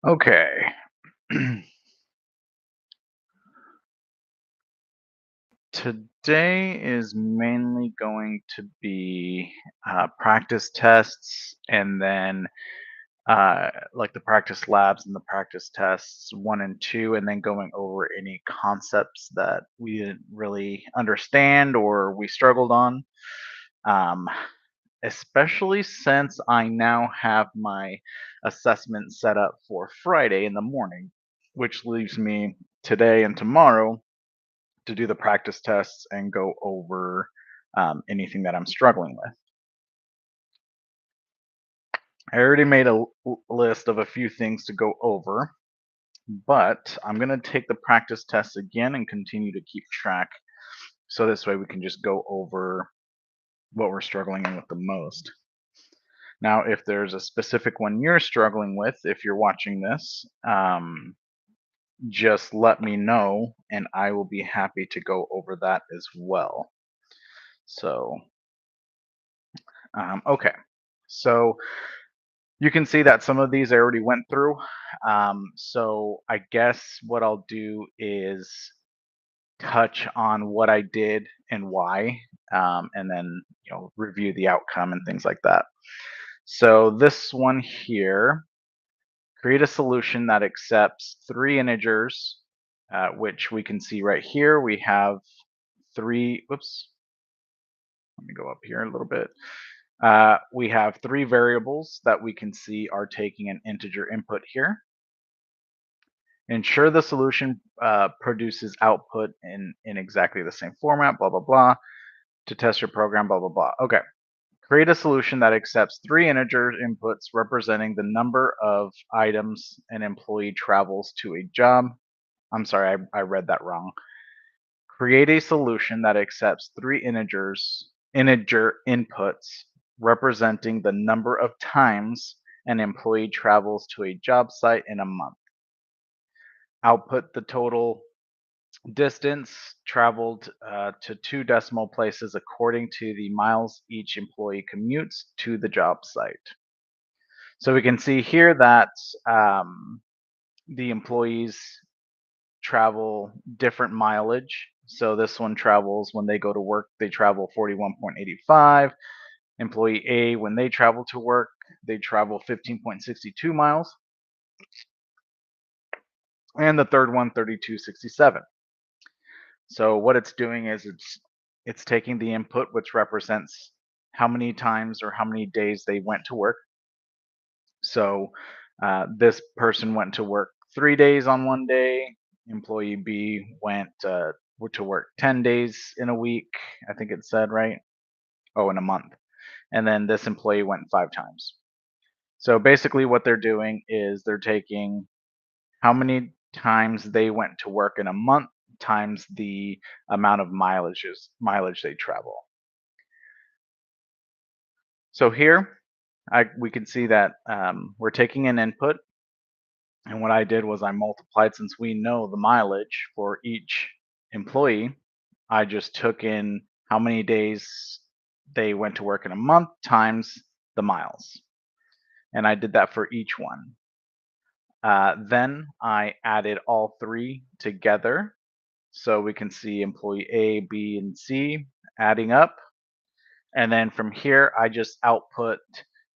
Okay. Today is mainly going to be practice tests and then like the practice labs and the practice tests one and two, and then going over any concepts that we didn't really understand or we struggled on. Um, Especially since I now have my assessment set up for Friday in the morning, which leaves me today and tomorrow to do the practice tests and go over anything that I'm struggling with. I already made a list of a few things to go over, but I'm going to take the practice tests again and continue to keep track. So this way we can just go over what we're struggling with the most. Now, if there's a specific one you're struggling with, if you're watching this, just let me know and I will be happy to go over that as well. So, okay. So you can see that some of these I already went through. So I guess what I'll do is touch on what I did and why, and then review the outcome and things like that. So this one here, create a solution that accepts three integers, which we can see right here. We have three. Whoops. Let me go up here a little bit. We have three variables that we can see are taking an integer input here. Ensure the solution produces output in exactly the same format, blah, blah, blah, to test your program, blah, blah, blah. Okay. Create a solution that accepts three integer inputs representing the number of items an employee travels to a job. I'm sorry, I read that wrong. Create a solution that accepts three integer inputs representing the number of times an employee travels to a job site in a month. Output the total distance traveled to two decimal places according to the miles each employee commutes to the job site. So we can see here that the employees travel different mileage. So this one travels when they go to work, they travel 41.85. Employee A, when they travel to work, they travel 15.62 miles. And the third one, 32.67. So what it's doing is it's taking the input, which represents how many times or how many days they went to work. So this person went to work 3 days on one day. Employee B went to work 10 days in a week. I think it said, right? Oh, in a month. And then this employee went 5 times. So basically what they're doing is they're taking how many times they went to work in a month times the amount of mileage they travel. So here we can see that we're taking an input, and what I did was I multiplied, since we know the mileage for each employee, I just took in how many days they went to work in a month times the miles. And I did that for each one. Then I added all three together. So we can see employee A, B, and C adding up. And then from here, I just output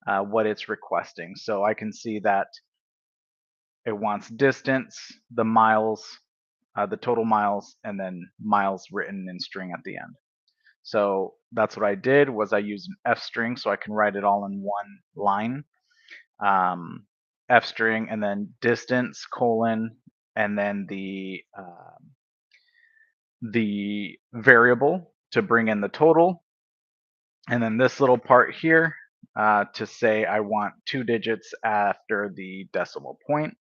what it's requesting. So I can see that it wants distance, the miles, the total miles, and then miles written in string at the end. So that's what I did, was I used an F string so I can write it all in one line. F string and then distance colon and then the variable to bring in the total, and then this little part here to say I want 2 digits after the decimal point,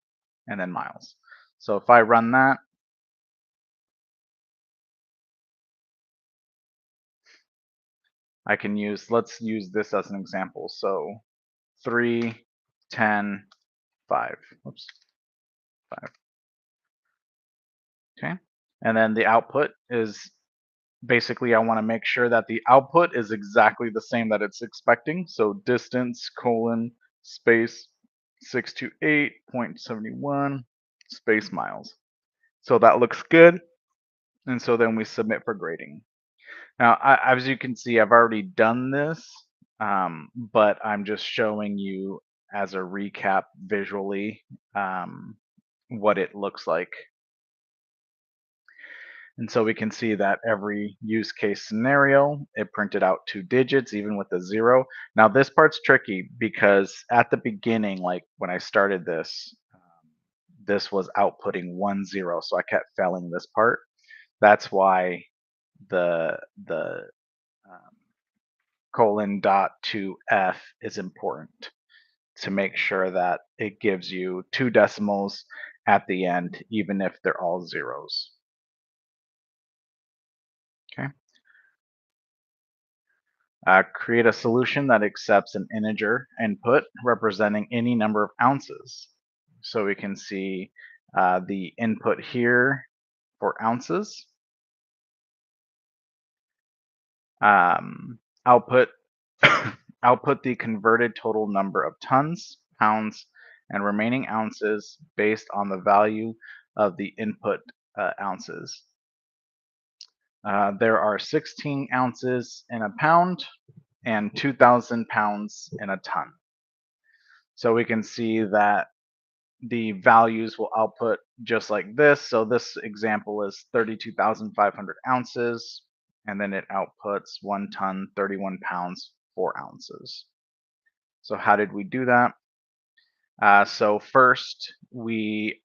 and then miles. So if I run that, I can let's use this as an example. So 3, 10, 5. Oops, 5. Okay. And then the output is basically I want to make sure that the output is exactly the same that it's expecting. So distance colon space 628.71 space miles. So that looks good. And so then we submit for grading. Now, as you can see, I've already done this, but I'm just showing you as a recap visually what it looks like. And so we can see that every use case scenario, it printed out 2 digits, even with a 0. Now this part's tricky because at the beginning, like when I started this, this was outputting 1 0, so I kept failing this part. That's why the um, colon dot to F is important, to make sure that it gives you 2 decimals at the end, even if they're all zeros. Okay. Create a solution that accepts an integer input representing any number of ounces. So we can see the input here for ounces. Output output the converted total number of tons, pounds, and remaining ounces based on the value of the input ounces. There are 16 ounces in a pound and 2,000 pounds in a ton. So we can see that the values will output just like this. So this example is 32,500 ounces, and then it outputs 1 ton, 31 pounds, 4 ounces. So how did we do that? So first we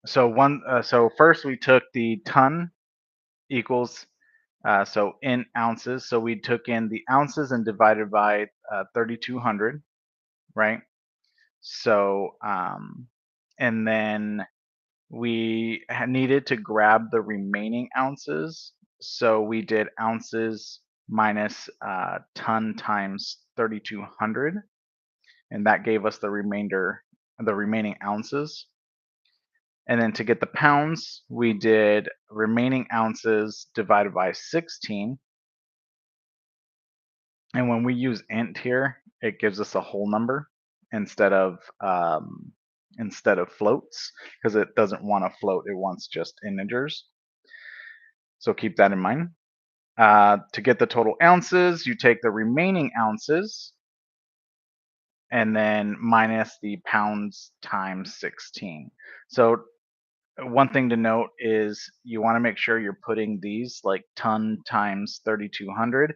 so first we took the ton equals so in ounces. So we took in the ounces and divided by 3,200, right? So and then we needed to grab the remaining ounces. So we did ounces minus ton times 3,200, and that gave us the remaining ounces. And then to get the pounds, we did remaining ounces divided by 16. And when we use int here, it gives us a whole number instead of floats, because it doesn't want to float, it wants just integers. So keep that in mind. To get the total ounces, you take the remaining ounces and then minus the pounds times 16. So one thing to note is you want to make sure you're putting these like ton times 3,200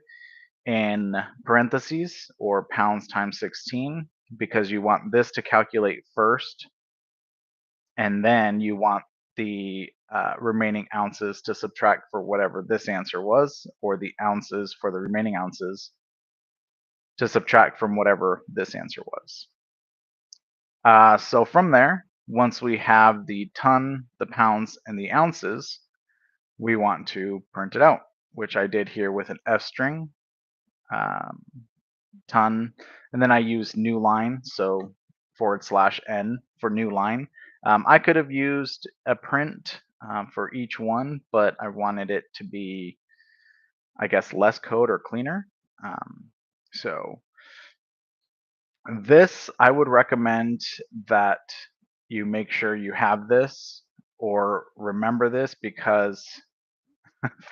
in parentheses or pounds times 16, because you want this to calculate first, and then you want the remaining ounces to subtract for whatever this answer was, or the ounces for the remaining ounces to subtract from whatever this answer was. So from there, once we have the ton, the pounds, and the ounces, we want to print it out, which I did here with an F string, ton, and then I use new line, so /n for new line. I could have used a print for each one, but I wanted it to be, I guess, less code or cleaner. So this, I would recommend that you make sure you have this or remember this, because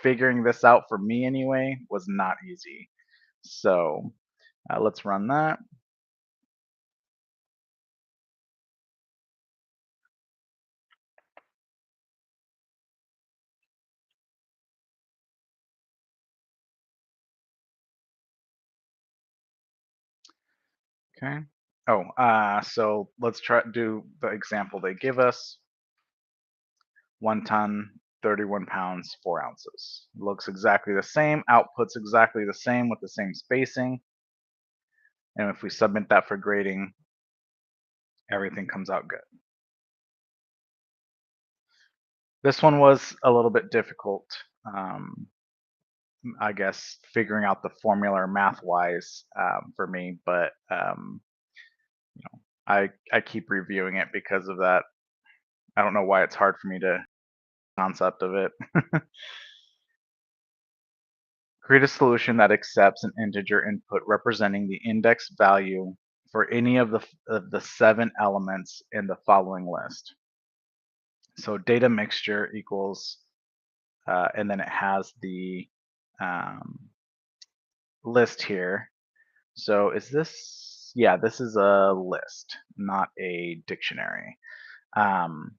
figuring this out for me anyway was not easy. So let's run that. Okay. Oh, so let's try to do the example they give us. 1 ton, 31 pounds, 4 ounces. Looks exactly the same, outputs exactly the same with the same spacing. And if we submit that for grading, everything comes out good. This one was a little bit difficult, I guess, figuring out the formula math-wise for me, but you know, I keep reviewing it because of that. I don't know why it's hard for me to concept of it. Create a solution that accepts an integer input representing the index value for any of the 7 elements in the following list. So data mixture equals, and then it has the um, list here. So is this, yeah, this is a list, not a dictionary. The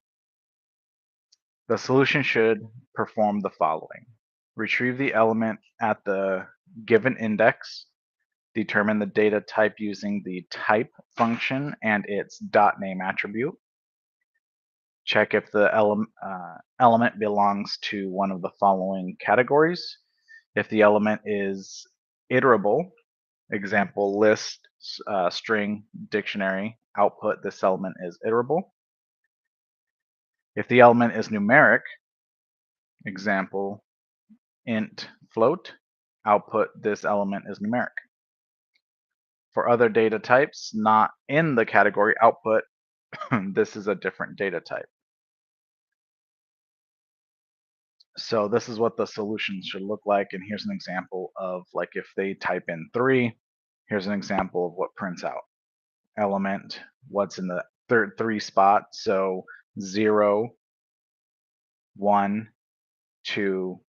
solution should perform the following. Retrieve the element at the given index, determine the data type using the type function and its .name attribute, check if the element belongs to one of the following categories. If the element is iterable, example list, string, dictionary, output, this element is iterable. If the element is numeric, example int float, output, this element is numeric. For other data types not in the category output, this is a different data type. So this is what the solution should look like, and here's an example of, like, if they type in 3, here's an example of what prints out. Element, what's in the third 3 spot, so 0, 1, 2,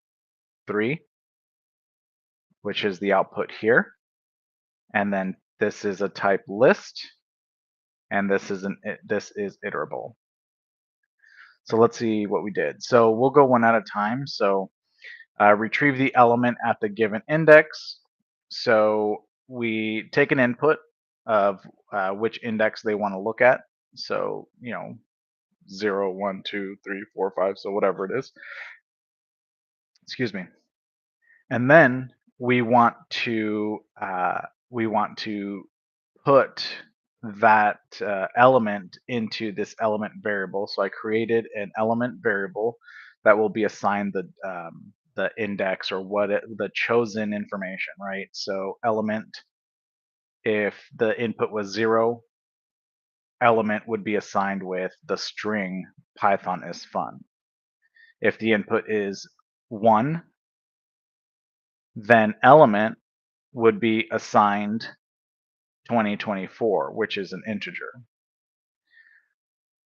3, which is the output here. And then this is a type list, and this is iterable. So let's see what we did. So we'll go one at a time. So retrieve the element at the given index. So we take an input of which index they want to look at. So, 0, 1, 2, 3, 4, 5, so whatever it is. Excuse me. And then we want to put that element into this element variable. So I created an element variable that will be assigned the index, or the chosen information, right? So element, if the input was 0, element would be assigned with the string Python is fun. If the input is 1, then element would be assigned 2024, which is an integer.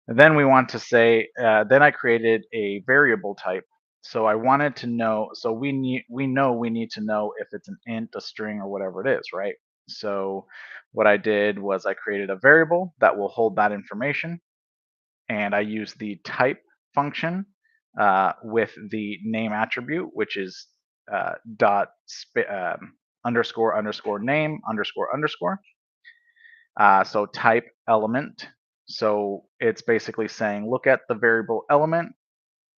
And then we want to say, then I created a variable type. So I wanted to know, so we know we need to know if it's an int, a string, or whatever it is, right? So what I did was I created a variable that will hold that information, and I used the type function with the name attribute, which is underscore underscore name underscore underscore. So type element. So it's basically saying, look at the variable element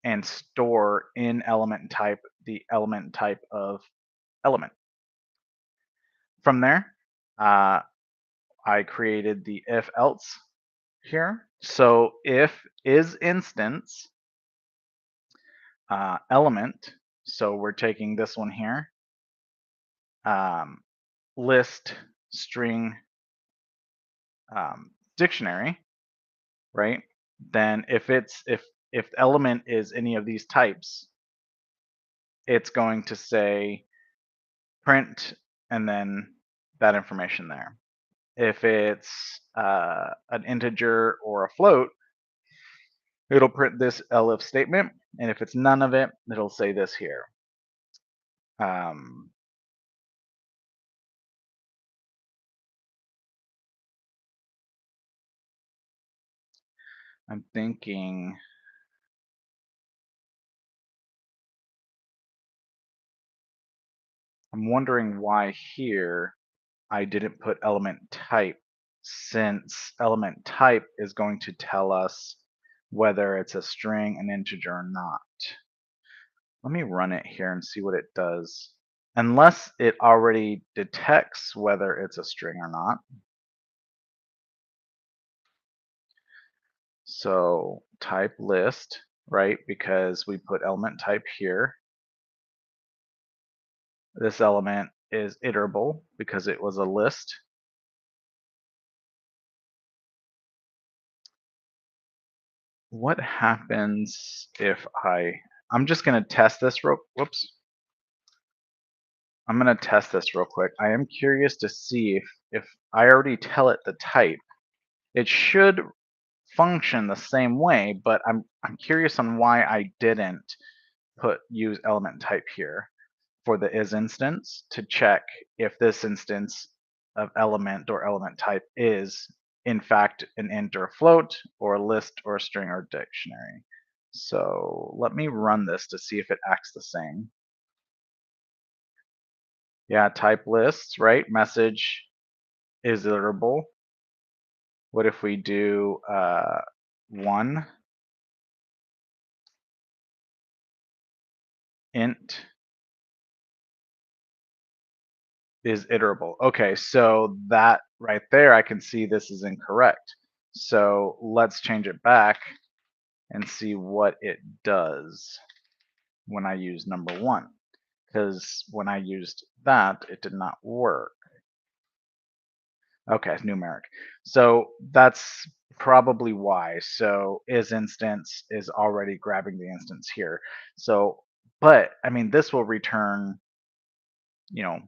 and store in element type the element type of element. From there, I created the if else here. So if is instance element, so we're taking this one here, list string dictionary, right? Then if element is any of these types, it's going to say print and then that information there. If it's an integer or a float, it'll print this elif statement, and if it's none of it, it'll say this here. I'm thinking, I'm wondering why here I didn't put element type, since element type is going to tell us whether it's a string, an integer, or not. Let me run it here and see what it does. Unless it already detects whether it's a string or not. So type list, right? Because we put element type here. This element is iterable because it was a list. What happens if I'm just going to test this whoops. I'm going to test this real quick. I am curious to see if I already tell it the type. It should function the same way, but I'm curious on why I didn't use element type here for the is instance to check if this instance of element or element type is in fact an int or a float or a list or a string or dictionary. So let me run this to see if it acts the same. Yeah, type lists, right? Message is iterable. What if we do 1 int is iterable? Okay, so that right there, I can see this is incorrect. So let's change it back and see what it does when I use number 1. Because when I used that, it did not work. Okay, numeric. So that's probably why. So is instance is already grabbing the instance here. So, but I mean, this will return, you know,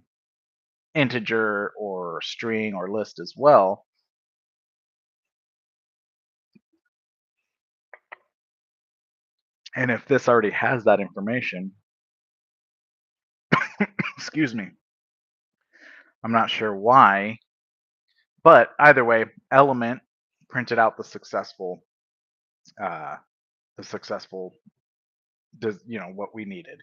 integer or string or list as well. And if this already has that information, excuse me, I'm not sure why, but either way, element printed out uh, the successful, what we needed.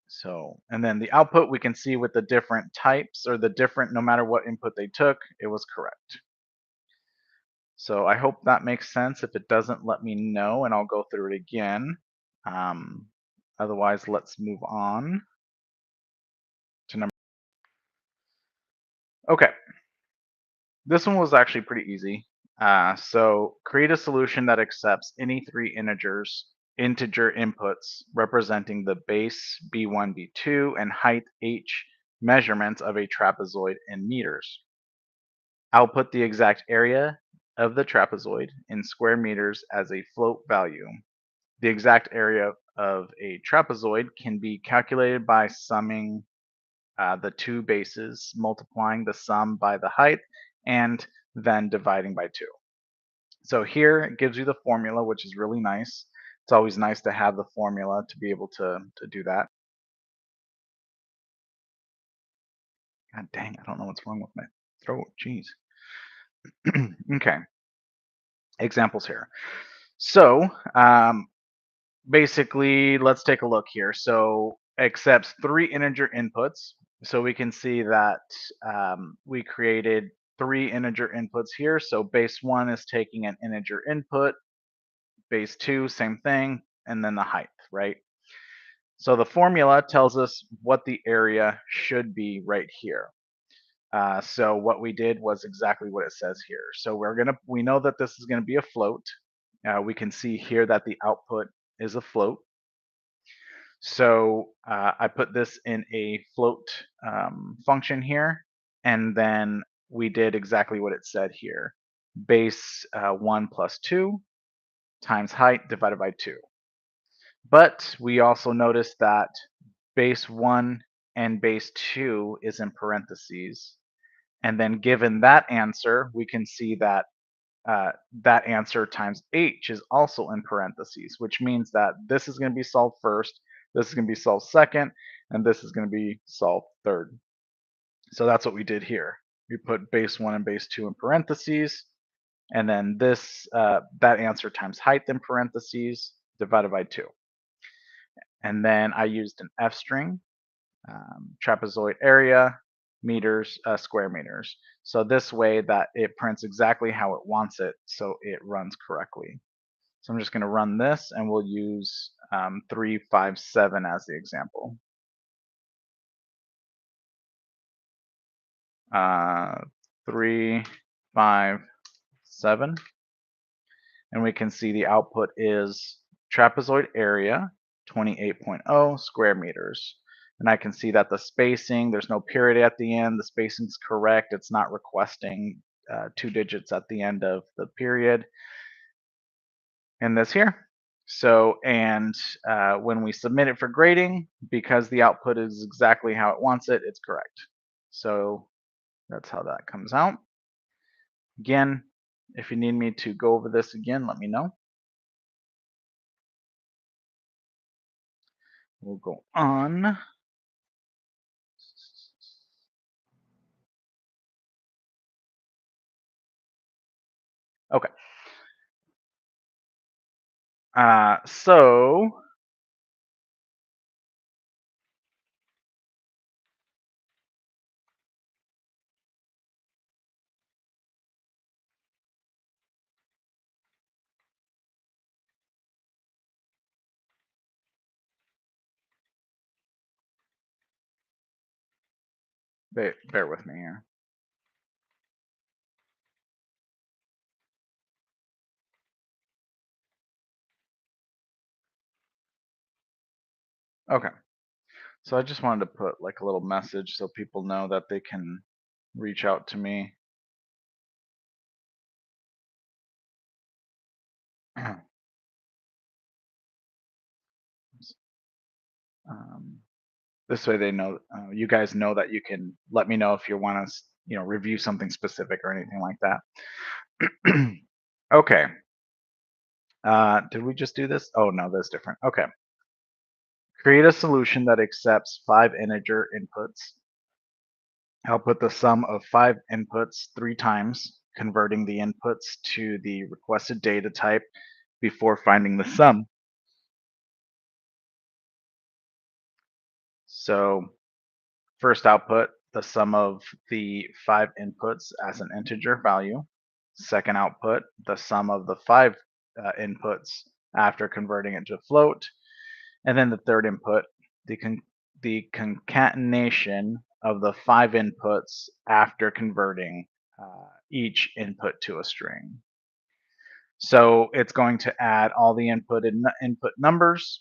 So, and then the output we can see with the different types or the different, no matter what input they took, it was correct. So I hope that makes sense. If it doesn't, let me know and I'll go through it again. Um, Otherwise, let's move on to number. Okay, this one was actually pretty easy. So create a solution that accepts any 3 integer inputs representing the base b1, b2, and height h measurements of a trapezoid in meters. Output the exact area of the trapezoid in square meters as a float value. The exact area of a trapezoid can be calculated by summing the 2 bases, multiplying the sum by the height, and then dividing by 2. So here it gives you the formula, which is really nice. It's always nice to have the formula to be able to do that. God dang, I don't know what's wrong with my throat. Jeez. Okay, examples here. So basically, let's take a look here. So accepts 3 integer inputs. So we can see that we created 3 integer inputs here. So base 1 is taking an integer input, base 2, same thing, and then the height, right? So the formula tells us what the area should be right here. So what we did was exactly what it says here. So we know that this is gonna be a float. We can see here that the output is a float. So I put this in a float function here, and then we did exactly what it said here. Base 1 plus 2 times height divided by 2. But we also noticed that base 1 and base 2 is in parentheses. And then given that answer, we can see that that answer times h is also in parentheses, which means that this is going to be solved first, this is going to be solved second, and this is going to be solved third. So that's what we did here. We put base 1 and base 2 in parentheses, and then that answer times height in parentheses divided by 2. And then I used an f string, trapezoid area, meters, square meters. So this way that it prints exactly how it wants it, so it runs correctly. So I'm just going to run this, and we'll use 357 as the example. 357, and we can see the output is trapezoid area 28.0 square meters. And I can see that the spacing, there's no period at the end, the spacing's correct, it's not requesting 2 digits at the end of the period in this here. So, and when we submit it for grading, because the output is exactly how it wants it, it's correct. So that's how that comes out. Again, if you need me to go over this again, let me know. We'll go on. Okay. So bear with me here. Okay. So I just wanted to put like a little message so people know that they can reach out to me. um, this way they know, you guys know that you can let me know if you want to, review something specific or anything like that. Okay. Did we just do this? Oh no, that's different. Okay. Create a solution that accepts 5 integer inputs. Output the sum of 5 inputs 3 times, converting the inputs to the requested data type before finding the sum. So first output, the sum of the 5 inputs as an integer value. Second output, the sum of the 5 inputs after converting it to a float. And then the third input, the concatenation of the 5 inputs after converting each input to a string. So it's going to add all the input numbers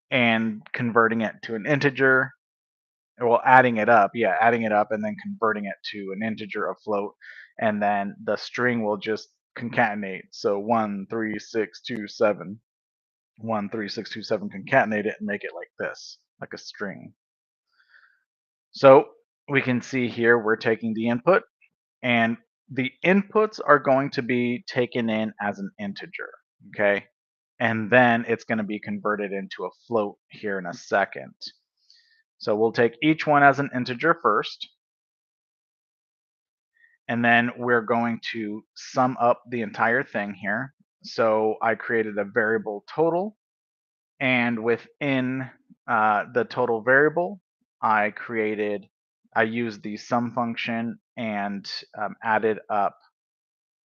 and converting it to an integer. Well, adding it up and then converting it to an integer, a float, and then the string will just concatenate. So 1 3 6 2 7, 1 3 6 2 7, concatenate it and make it like this, like a string. So we can see here we're taking the input, and the inputs are going to be taken in as an integer, okay? And then it's going to be converted into a float here in a second. So we'll take each one as an integer first, and then we're going to sum up the entire thing here. So I created a variable total, and within the total variable, I used the sum function and added up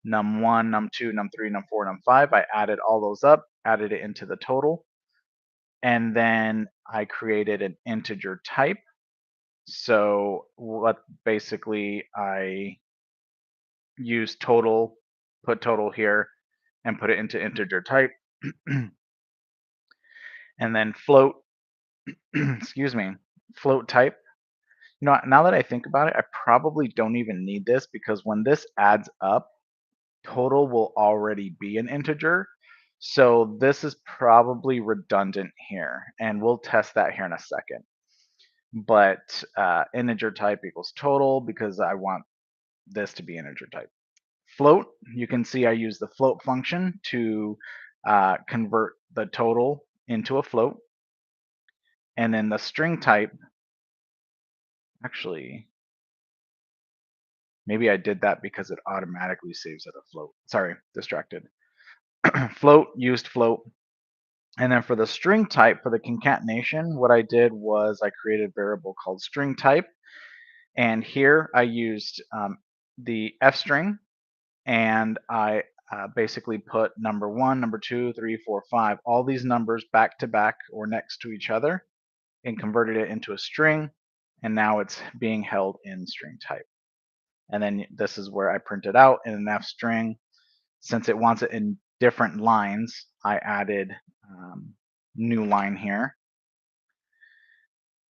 num1, num2, num3, num4, num5. I added all those up, added it into the total, and then I created an integer type. So what basically I used total, put total here, and put it into integer type, and then float, excuse me, float type. Now that I think about it, I probably don't even need this because when this adds up, total will already be an integer. So this is probably redundant here, and we'll test that here in a second. But integer type equals total because I want this to be integer type. Float, you can see I use the float function to convert the total into a float. And then the string type, actually, maybe I did that because it automatically saves it a float. Sorry, distracted. Float, used float. And then for the string type, for the concatenation, what I did was I created a variable called string type. And here I used the f string, and I basically put number 1, number 2, 3, 4, 5, all these numbers back to back or next to each other, and converted it into a string. And now it's being held in string type. And then this is where I print it out in an f string. Since it wants it in different lines, I added new line here.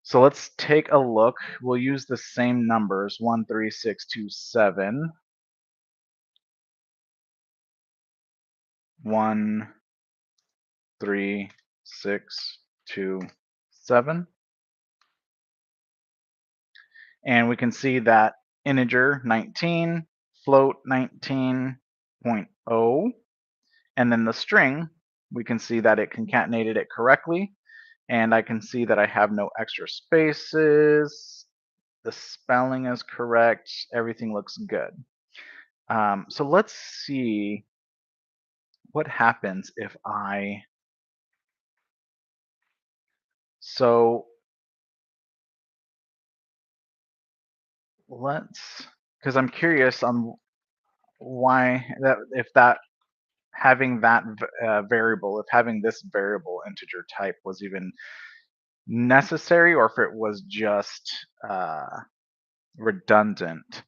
So let's take a look. We'll use the same numbers, 1 3 6 2 7, 1 3, 6, 2, 7. And we can see that integer 19, float 19.0, and then the string, we can see that it concatenated it correctly, and I can see that I have no extra spaces, the spelling is correct, everything looks good. So let's see what happens if because I'm curious on why that, if that having that variable, if having this variable integer type was even necessary, or if it was just redundant.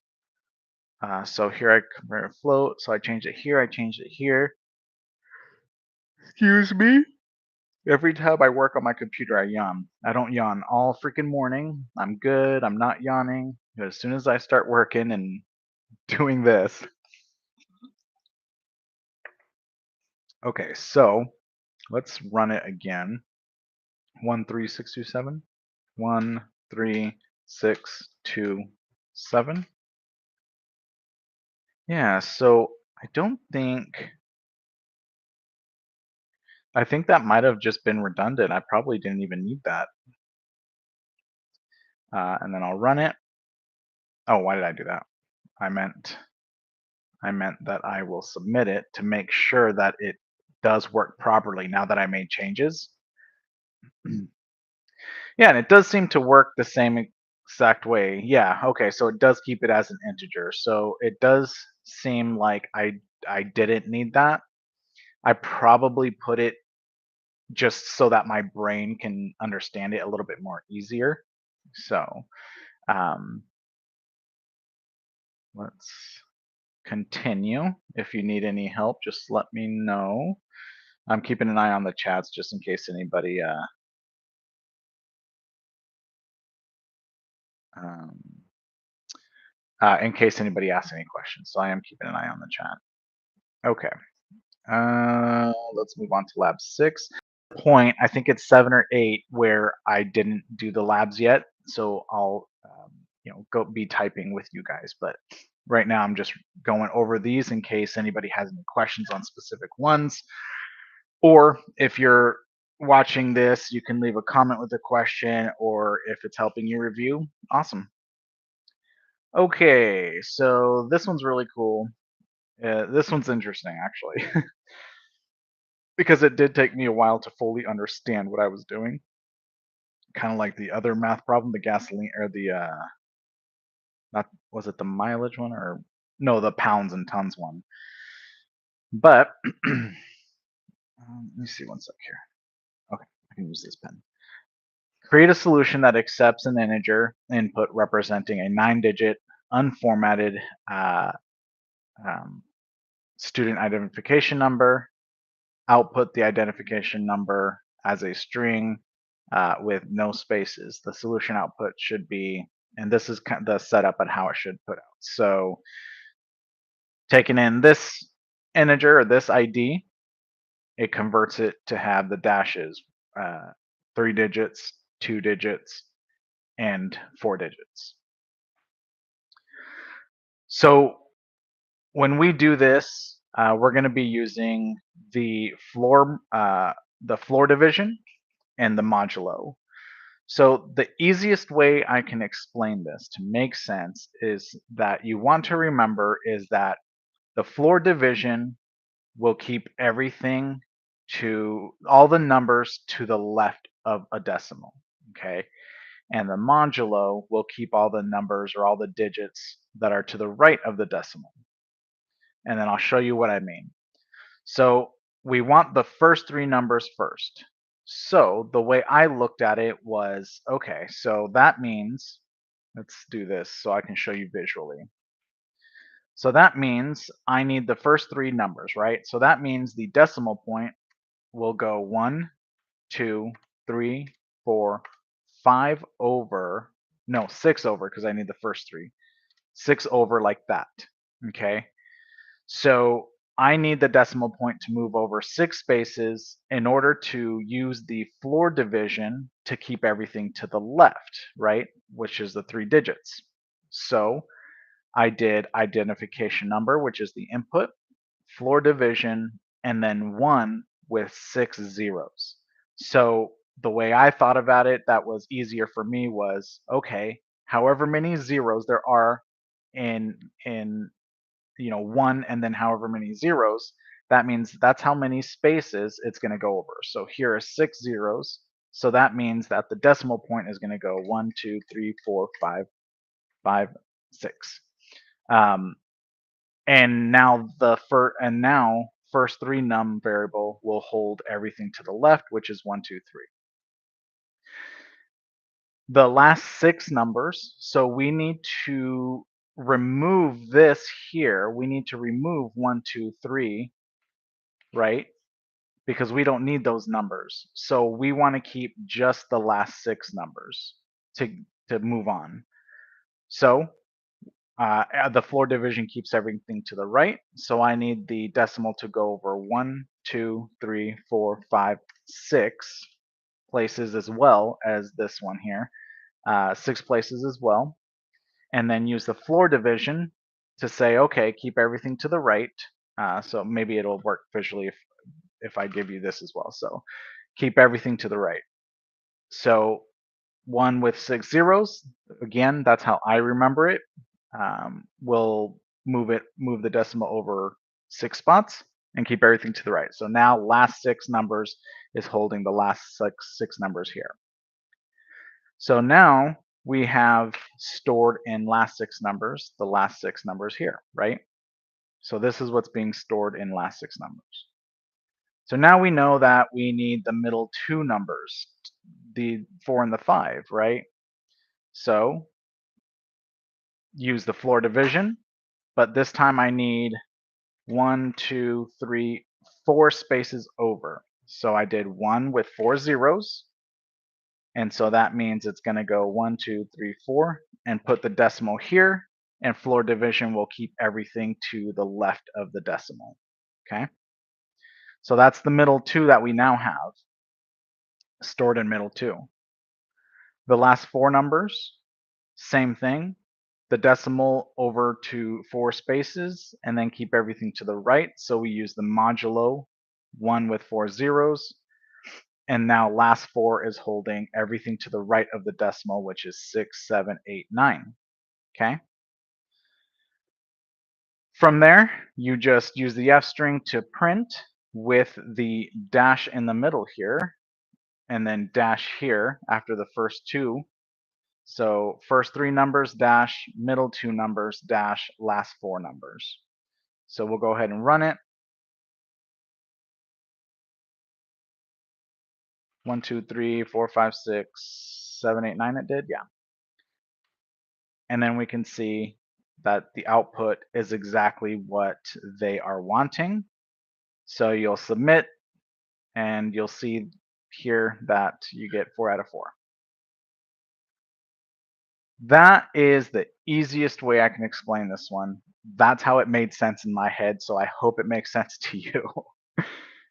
So here I convert a float, so I change it here, I change it here. Excuse me. Every time I work on my computer, I yawn. I don't yawn all freaking morning. I'm good. I'm not yawning. But as soon as I start working and doing this. Okay, so let's run it again. 13627. 13627. Yeah, so I think that might have just been redundant. I probably didn't even need that. And then I'll run it. Oh, why did I do that? I meant that I will submit it to make sure that it does work properly now that I made changes. Yeah, and it does seem to work the same exact way. Yeah, okay, so it does keep it as an integer. So it does seem like I didn't need that. I probably put it just so that my brain can understand it a little bit more easier. So um, let's continue. If you need any help, just let me know. I'm keeping an eye on the chats just in case anybody um, asks any questions. So I am keeping an eye on the chat. Okay. Let's move on to lab 6. Point, I think it's 7 or 8 where I didn't do the labs yet, so I'll go be typing with you guys. But right now I'm just going over these in case anybody has any questions on specific ones. Or if you're watching this, you can leave a comment with a question, or if it's helping you review, awesome. Okay, so this one's really cool. This one's interesting, actually, because it did take me a while to fully understand what I was doing. Kind of like the other math problem, the gasoline, or the, not, was it the mileage one, or no, the pounds and tons one. But, let me see one sec here. Okay, I can use this pen. Create a solution that accepts an integer input representing a 9-digit unformatted uh, um, student identification number. Output the identification number as a string with no spaces. The solution output should be, and this is kind of the setup on how it should put out. So taking in this integer or this ID, it converts it to have the dashes, 3 digits, 2 digits, and 4 digits. So when we do this, we're going to be using the floor division and the modulo. So the easiest way I can explain this to make sense is that you want to remember is that the floor division will keep everything to all the numbers to the left of a decimal, okay? And the modulo will keep all the numbers or all the digits that are to the right of the decimal. And then I'll show you what I mean. So we want the first 3 numbers first. So the way I looked at it was, okay, so that means, let's do this so I can show you visually. So that means I need the first 3 numbers, right? So that means the decimal point will go 1, 2, 3, 4, 5 over, no, 6 over, because I need the first 3. 6 over like that, okay? So I need the decimal point to move over 6 spaces in order to use the floor division to keep everything to the left, right? Which is the 3 digits. So I did identification number, which is the input, floor division, and then 1 with 6 zeros. So the way I thought about it that was easier for me was, okay, however many zeros there are in 1 and then however many zeros, that means that's how many spaces it's going to go over. So here are 6 zeros. So that means that the decimal point is going to go 1, 2, 3, 4, 5, 5, 6. And now first 3 num variable will hold everything to the left, which is 1, 2, 3. The last 6 numbers, so we need to remove this here. We need to remove 1, 2, 3, right? Because we don't need those numbers. So we want to keep just the last 6 numbers to move on. So the floor division keeps everything to the right. So I need the decimal to go over 1, 2, 3, 4, 5, 6 places as well as this one here. 6 places as well. And then use the floor division to say, okay, keep everything to the right. So maybe it'll work visually if I give you this as well. So keep everything to the right. So 1 with 6 zeros, again, that's how I remember it. We'll move the decimal over 6 spots and keep everything to the right. So now last 6 numbers is holding the last six numbers here. So now we have stored in last 6 numbers, the last 6 numbers here, right? So this is what's being stored in last 6 numbers. So now we know that we need the middle 2 numbers, the 4 and the 5, right? So use the floor division, but this time I need 1, 2, 3, 4 spaces over. So I did 1 with 4 zeros, and so that means it's going to go 1, 2, 3, 4, and put the decimal here, and floor division will keep everything to the left of the decimal. Okay? So that's the middle 2 that we now have stored in middle 2. The last 4 numbers, same thing. The decimal over to 4 spaces, and then keep everything to the right. So we use the modulo 1 with 4 zeros. And now last 4 is holding everything to the right of the decimal, which is 6, 7, 8, 9. Okay? From there, you just use the F string to print with the dash in the middle here, and then dash here after the first 2. So first 3 numbers, dash, middle 2 numbers, dash, last 4 numbers. So we'll go ahead and run it. 1, 2, 3, 4, 5, 6, 7, 8, 9 it did, yeah. And then we can see that the output is exactly what they are wanting. So you'll submit, and you'll see here that you get 4 out of 4. That is the easiest way I can explain this one. That's how it made sense in my head, so I hope it makes sense to you.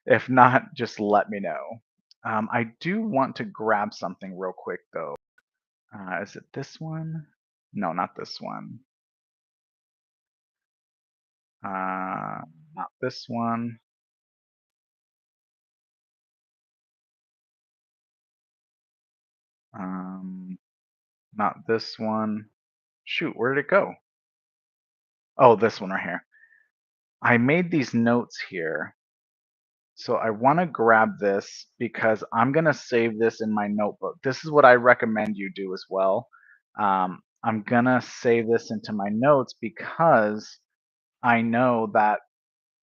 If not, just let me know. I do want to grab something real quick, though. Is it this one? No, not this one. Not this one. Not this one. Shoot, where did it go? Oh, this one right here. I made these notes here. So I want to grab this because I'm going to save this in my notebook. This is what I recommend you do as well. I'm going to save this into my notes because I know that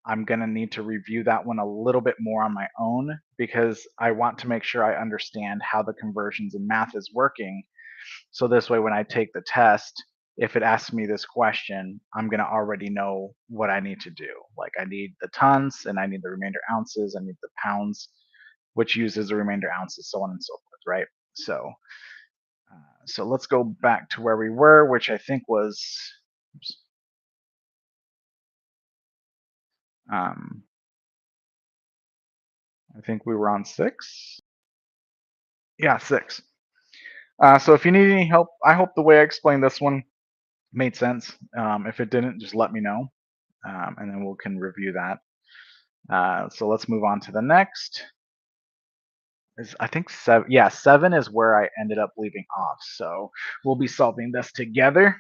I'm going to need to review that one a little bit more on my own because I want to make sure I understand how the conversions in math is working. So this way, when I take the test, if it asks me this question, I'm going to already know what I need to do. Like I need the tons and I need the remainder ounces, I need the pounds, which uses the remainder ounces, so on and so forth, right? So let's go back to where we were, which I think was, oops, I think we were on 6. Yeah, 6. So if you need any help, I hope the way I explained this one made sense. If it didn't, just let me know, and then we can review that. So let's move on to the next. I think 7. Yeah, 7 is where I ended up leaving off. So we'll be solving this together,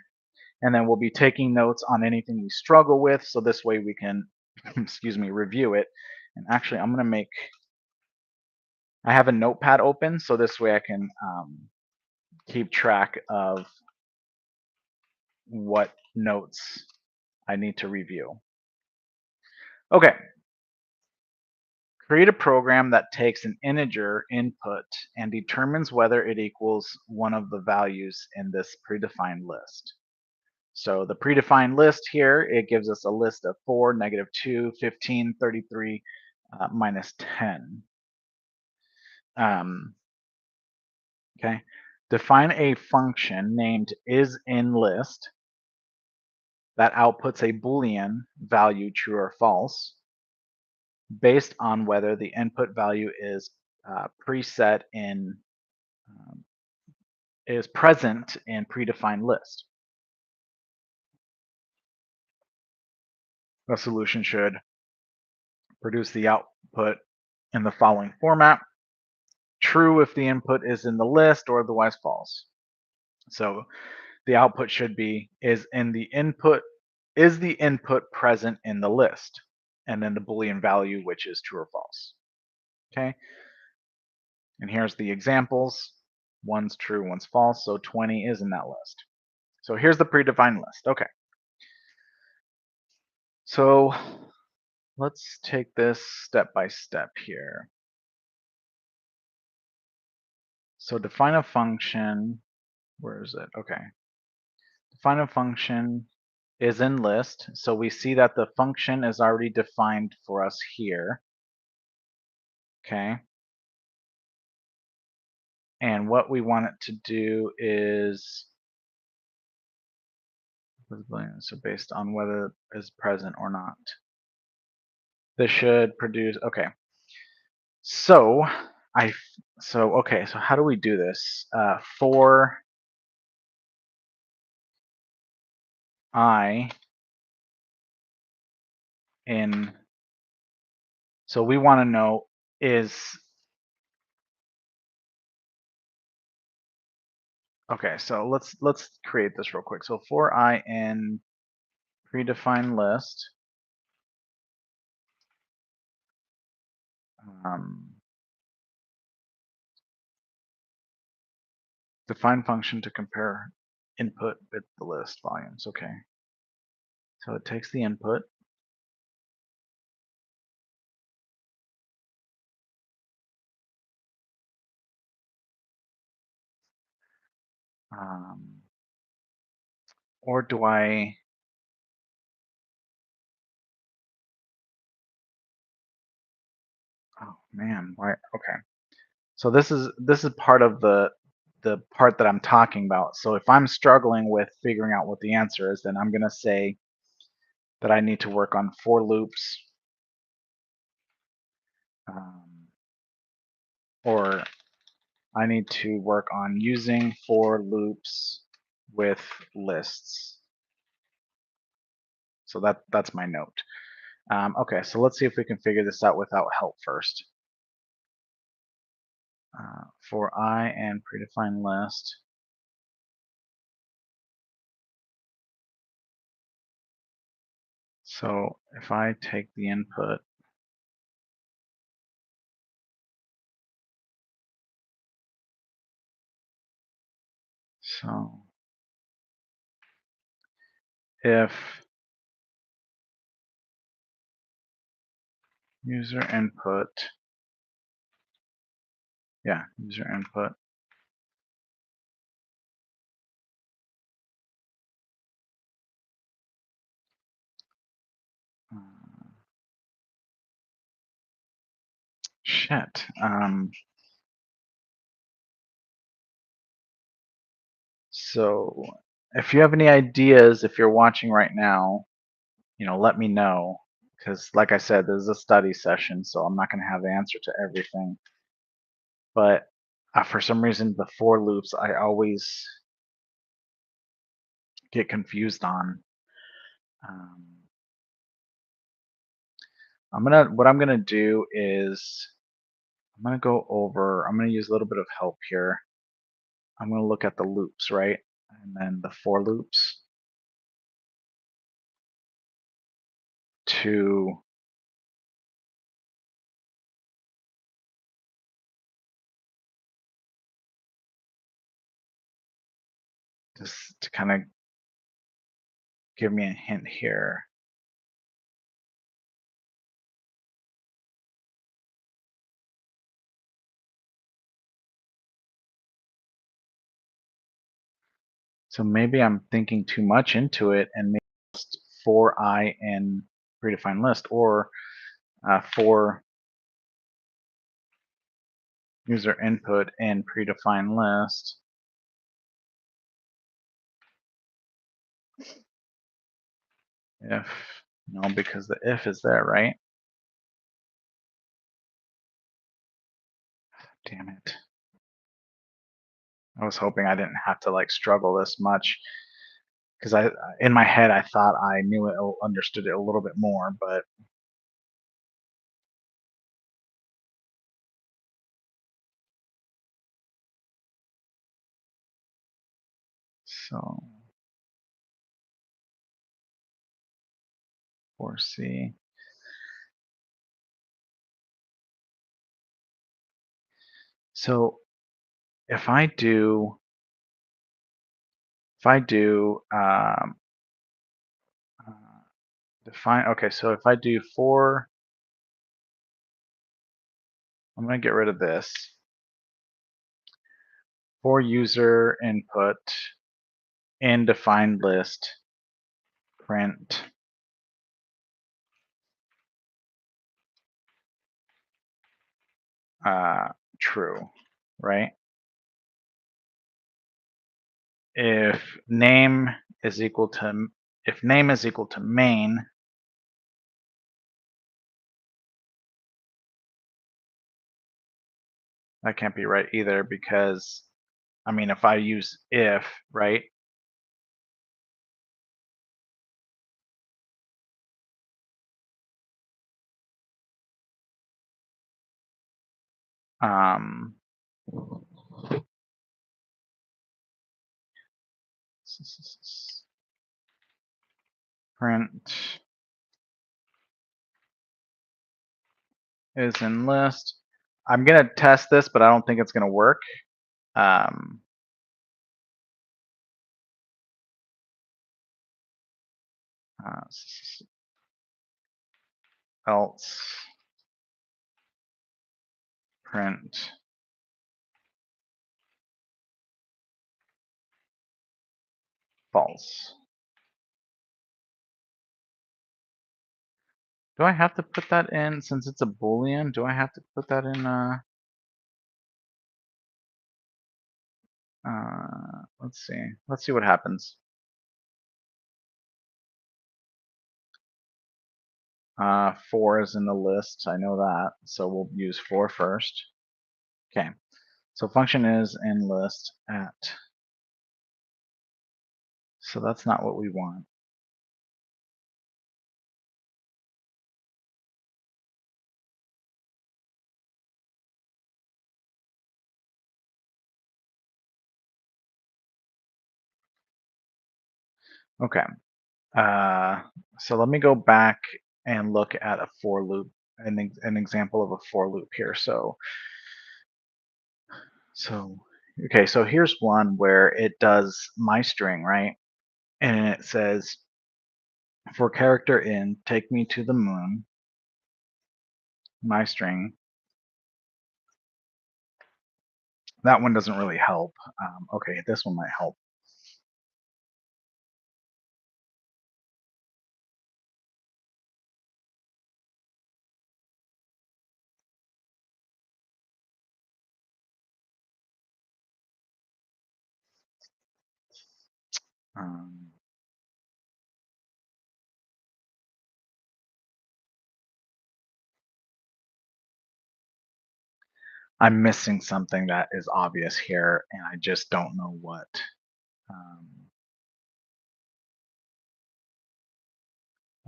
and then we'll be taking notes on anything we struggle with. So this way we can, excuse me, review it. And actually, I'm gonna make. I have a notepad open, so this way I can keep track of what notes I need to review. Okay, create a program that takes an integer input and determines whether it equals one of the values in this predefined list. So the predefined list here, it gives us a list of 4, -2, 15, 33, minus 10. Okay, define a function named isInList that outputs a Boolean value true or false based on whether the input value is preset in is present in predefined list. The solution should produce the output in the following format: true if the input is in the list, or otherwise false. So the output should be is the input present in the list, and then the Boolean value, which is true or false. Okay, and here's the examples. One's true, one's false, so 20 is in that list. So here's the predefined list. Okay, so let's take this step by step here. So define a function. Where is it? Okay. Define a function is in list. So we see that the function is already defined for us here. Okay. And what we want it to do is, so based on whether it is present or not. This should produce, okay. So okay, so how do we do this? For I in, so we want to know is, okay, so let's create this real quick. So for I in predefined list, define function to compare input with the list volumes. Okay, so it takes the input, or do I? Oh man, why? Okay, so this is part of the part that I'm talking about. So if I'm struggling with figuring out what the answer is, then I'm gonna say that I need to work on for loops, or I need to work on using for loops with lists. So that's my note. Okay, so let's see if we can figure this out without help first. For I and predefined list. So if I take the input, so if user input, yeah, user input, shit. So if you have any ideas, if you're watching right now, let me know, because like I said, this is a study session, so I'm not going to have the answer to everything. But for some reason, the for loops I always get confused on. Um, what I'm gonna do is I'm gonna use a little bit of help here. I'm gonna look at the loops, right? And then the for loops to just to kind of give me a hint here. So maybe I'm thinking too much into it and maybe just for I in predefined list or for user input in predefined list. If no, because the if is there, right? Damn it. I was hoping I didn't have to like struggle this much because in my head I thought I knew it, understood it a little bit more, but so for C. So if I do uh, define, okay, so if I do for, I'm going to get rid of this. For user input in defined list, print true, right? If name is equal to main, that can't be right either because I mean if I use if, right? Um, print is in list. I'm gonna test this, but I don't think it's gonna work. Um, uh, else print false. Do I have to put that in since it's a boolean? Do I have to put that in? Let's see. Let's see what happens. For is in the list. I know that, so we'll use for first. Okay. So function is in list at. So that's not what we want. Okay. So let me go back and look at a for loop, an example of a for loop here. So okay, so here's one where it does my string, right? And it says for character in take me to the moon, my string. That one doesn't really help. Okay, this one might help. Um, I'm missing something that is obvious here, and I just don't know what. Um,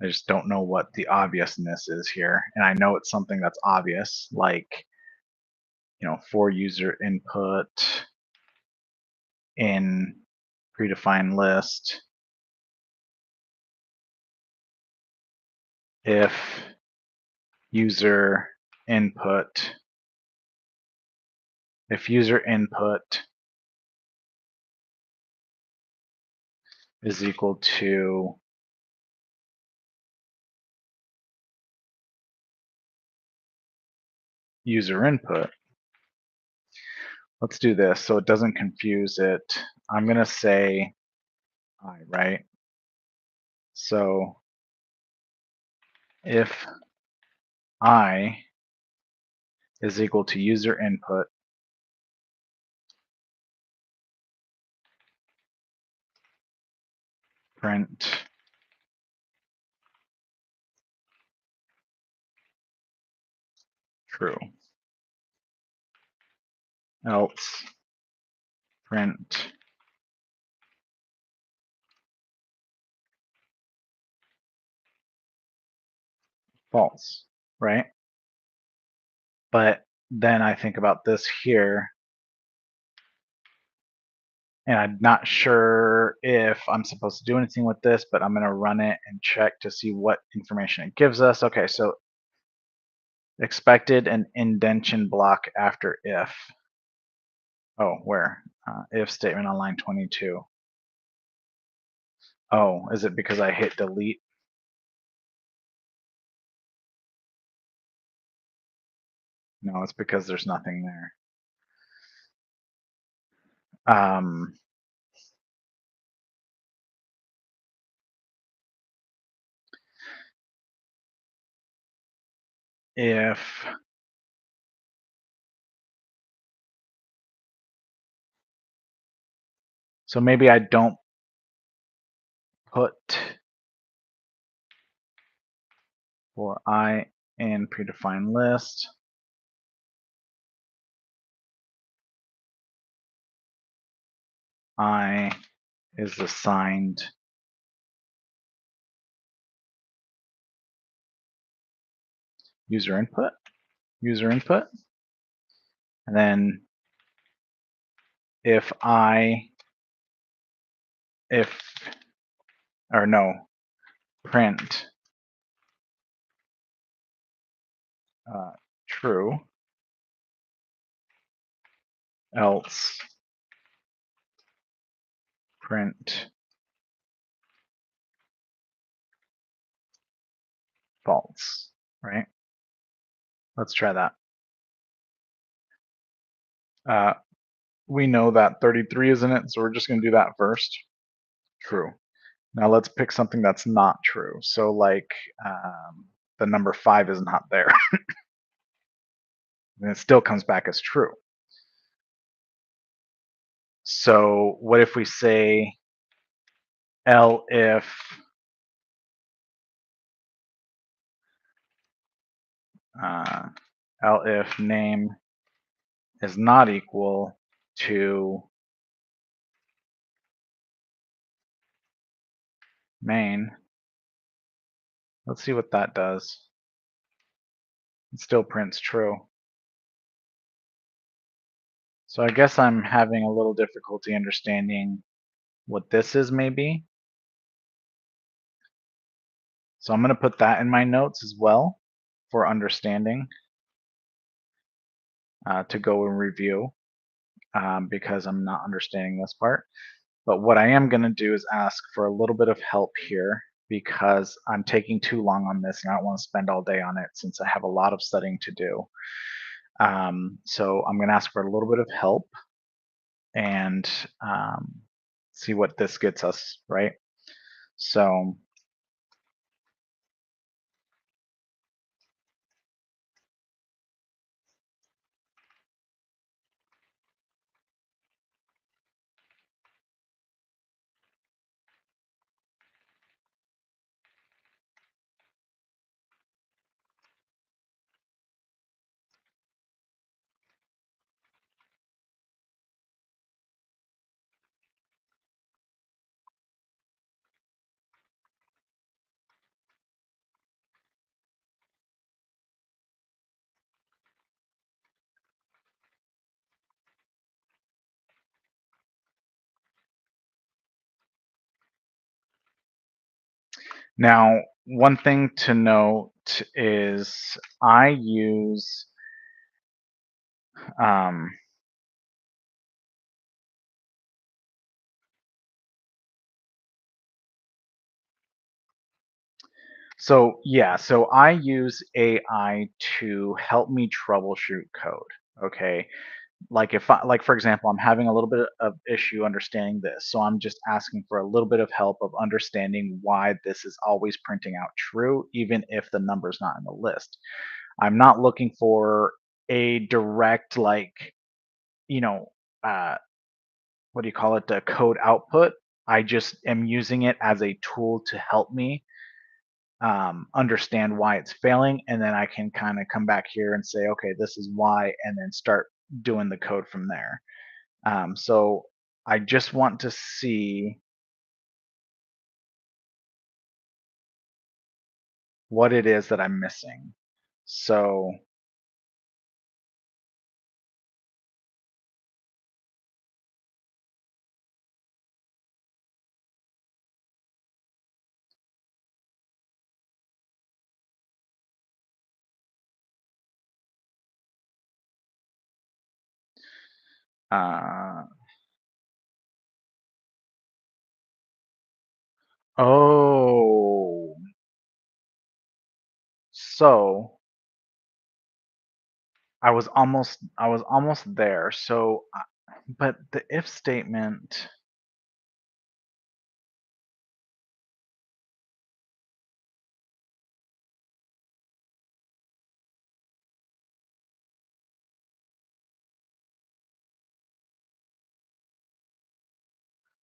I just don't know what the obviousness is here, and I know it's something that's obvious, like for user input in predefined list, if user input if user input is equal to user input. Let's do this so it doesn't confuse it. I'm going to say I, right? So if I is equal to user input, print true, else print false, right? But then I think about this here, and I'm not sure if I'm supposed to do anything with this, but I'm going to run it and check to see what information it gives us. Okay, so expected an indentation block after if. Oh, where? If statement on line 22. Oh, is it because I hit delete? No, it's because there's nothing there. If so, maybe I don't put for I in predefined list. I is assigned user input, and then if print true, else print false, right? Let's try that. We know that 33 is in it, so we're just going to do that first. True. Now let's pick something that's not true. So like the number 5 is not there. And it still comes back as true. So what if we say elif elif name is not equal to main. Let's see what that does. It still prints true. So I guess I'm having a little difficulty understanding what this is maybe. So I'm going to put that in my notes as well for understanding to go and review because I'm not understanding this part. But what I am going to do is ask for a little bit of help here because I'm taking too long on this and I don't want to spend all day on it since I have a lot of studying to do. So I'm going to ask for a little bit of help and see what this gets us, right? So Now, one thing to note is I use um, so I use AI to help me troubleshoot code. Okay, like if I, like for example, I'm having a little bit of issue understanding this, so I'm just asking for a little bit of help of understanding why this is always printing out true even if the number's not in the list. I'm not looking for a direct, like, you know, uh what do you call it, the code output. I just am using it as a tool to help me understand why it's failing, and then I can kind of come back here and say, okay, this is why, and then start doing the code from there. So I just want to see what it is that I'm missing. So uh, oh, so I was almost there. So, but the if statement.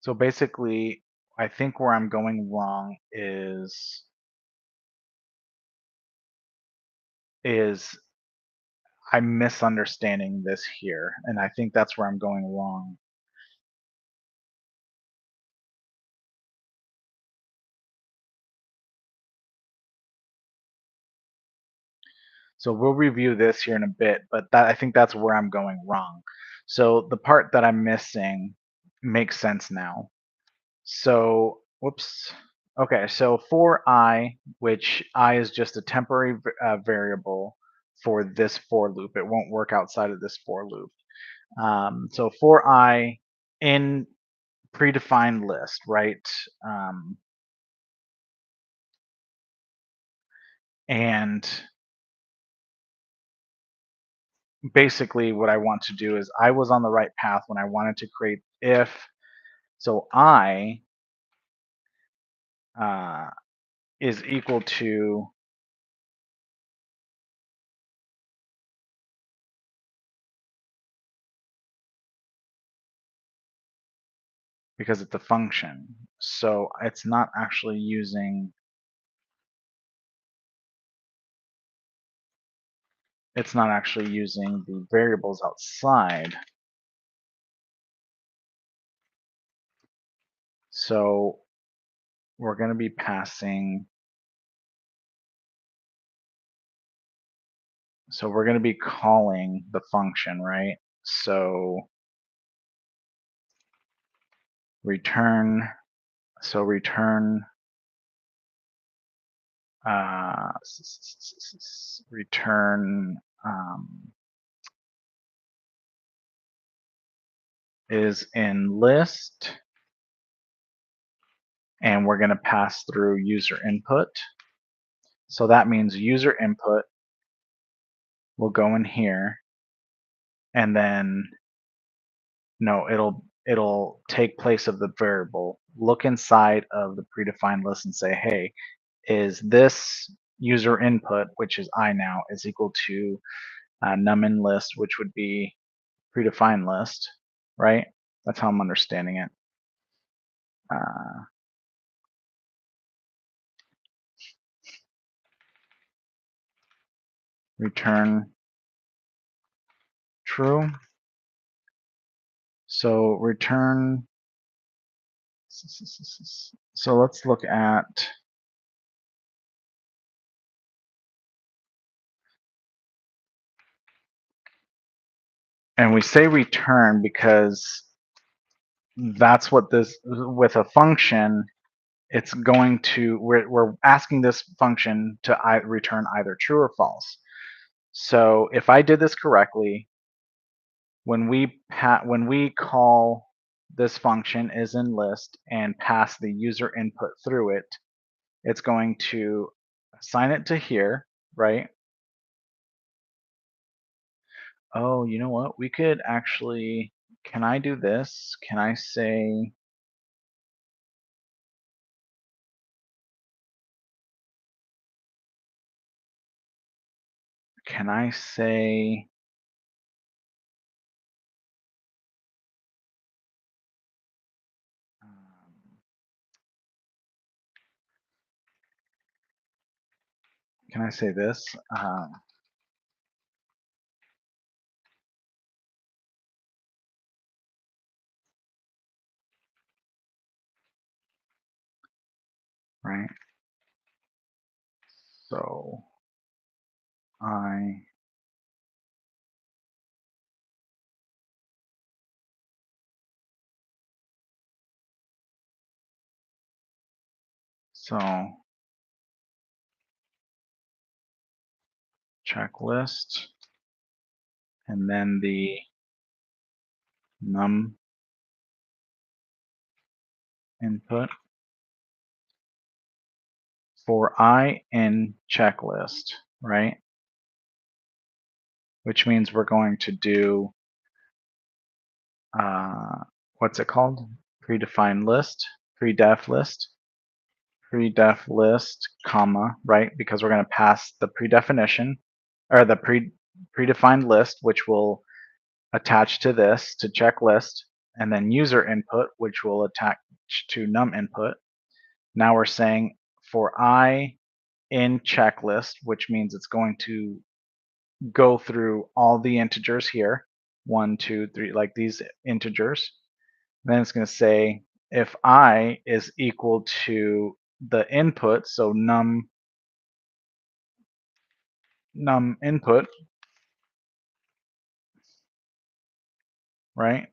So basically, I think where I'm going wrong is I'm misunderstanding this here, and I think that's where I'm going wrong. So we'll review this here in a bit, but that I think that's where I'm going wrong. So the part that I'm missing makes sense now. So, whoops. Okay, so for I, which I is just a temporary variable for this for loop, it won't work outside of this for loop. So for I in predefined list, right? Um, and basically what I want to do is I was on the right path when I wanted to create if. So I uh, is equal to, because it's a function. So it's not actually using the variables outside. So we're going to be passing, so we're going to be calling the function, right? So return, so return, return is in list, and we're going to pass through user input. So that means user input will go in here, and then no, it'll take place of the variable, look inside of the predefined list and say, hey, is this user input, which is I now, is equal to num in list, which would be predefined list, right? That's how I'm understanding it. Uh, return true. So return. So let's look at. And we say return because that's what this, with a function, it's going to, we're asking this function to return either true or false. So if I did this correctly, when we call this function is in list and pass the user input through it, it's going to assign it to here, right? Oh, you know what? We could actually, can I do this? Can I say, can I say, can I say this? Right? So I, so checklist, and then the num input for I in checklist, right? Which means we're going to do, what's it called? Predefined list, predef list, predef list, comma, right? Because we're going to pass the predefinition or the predefined list, which will attach to this, to checklist, and then user input, which will attach to num input. Now we're saying for I in checklist, which means it's going to go through all the integers here, 1, 2, 3, like these integers. Then it's going to say if I is equal to the input, so num input, right?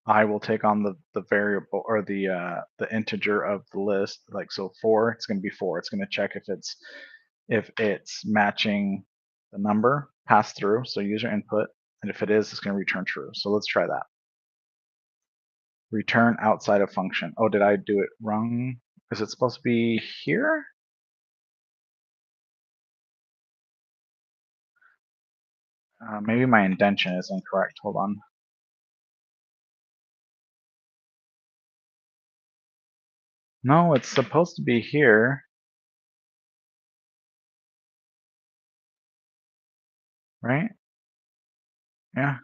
I will take on the variable or the integer of the list. Like so, 4. It's going to be 4. It's going to check if it's matching the number passed through, so user input, and if it is, it's going to return true. So let's try that. Return outside of function. Oh, did I do it wrong? Is it supposed to be here? Maybe my indentation is incorrect. Hold on. No, it's supposed to be here, right? Yeah.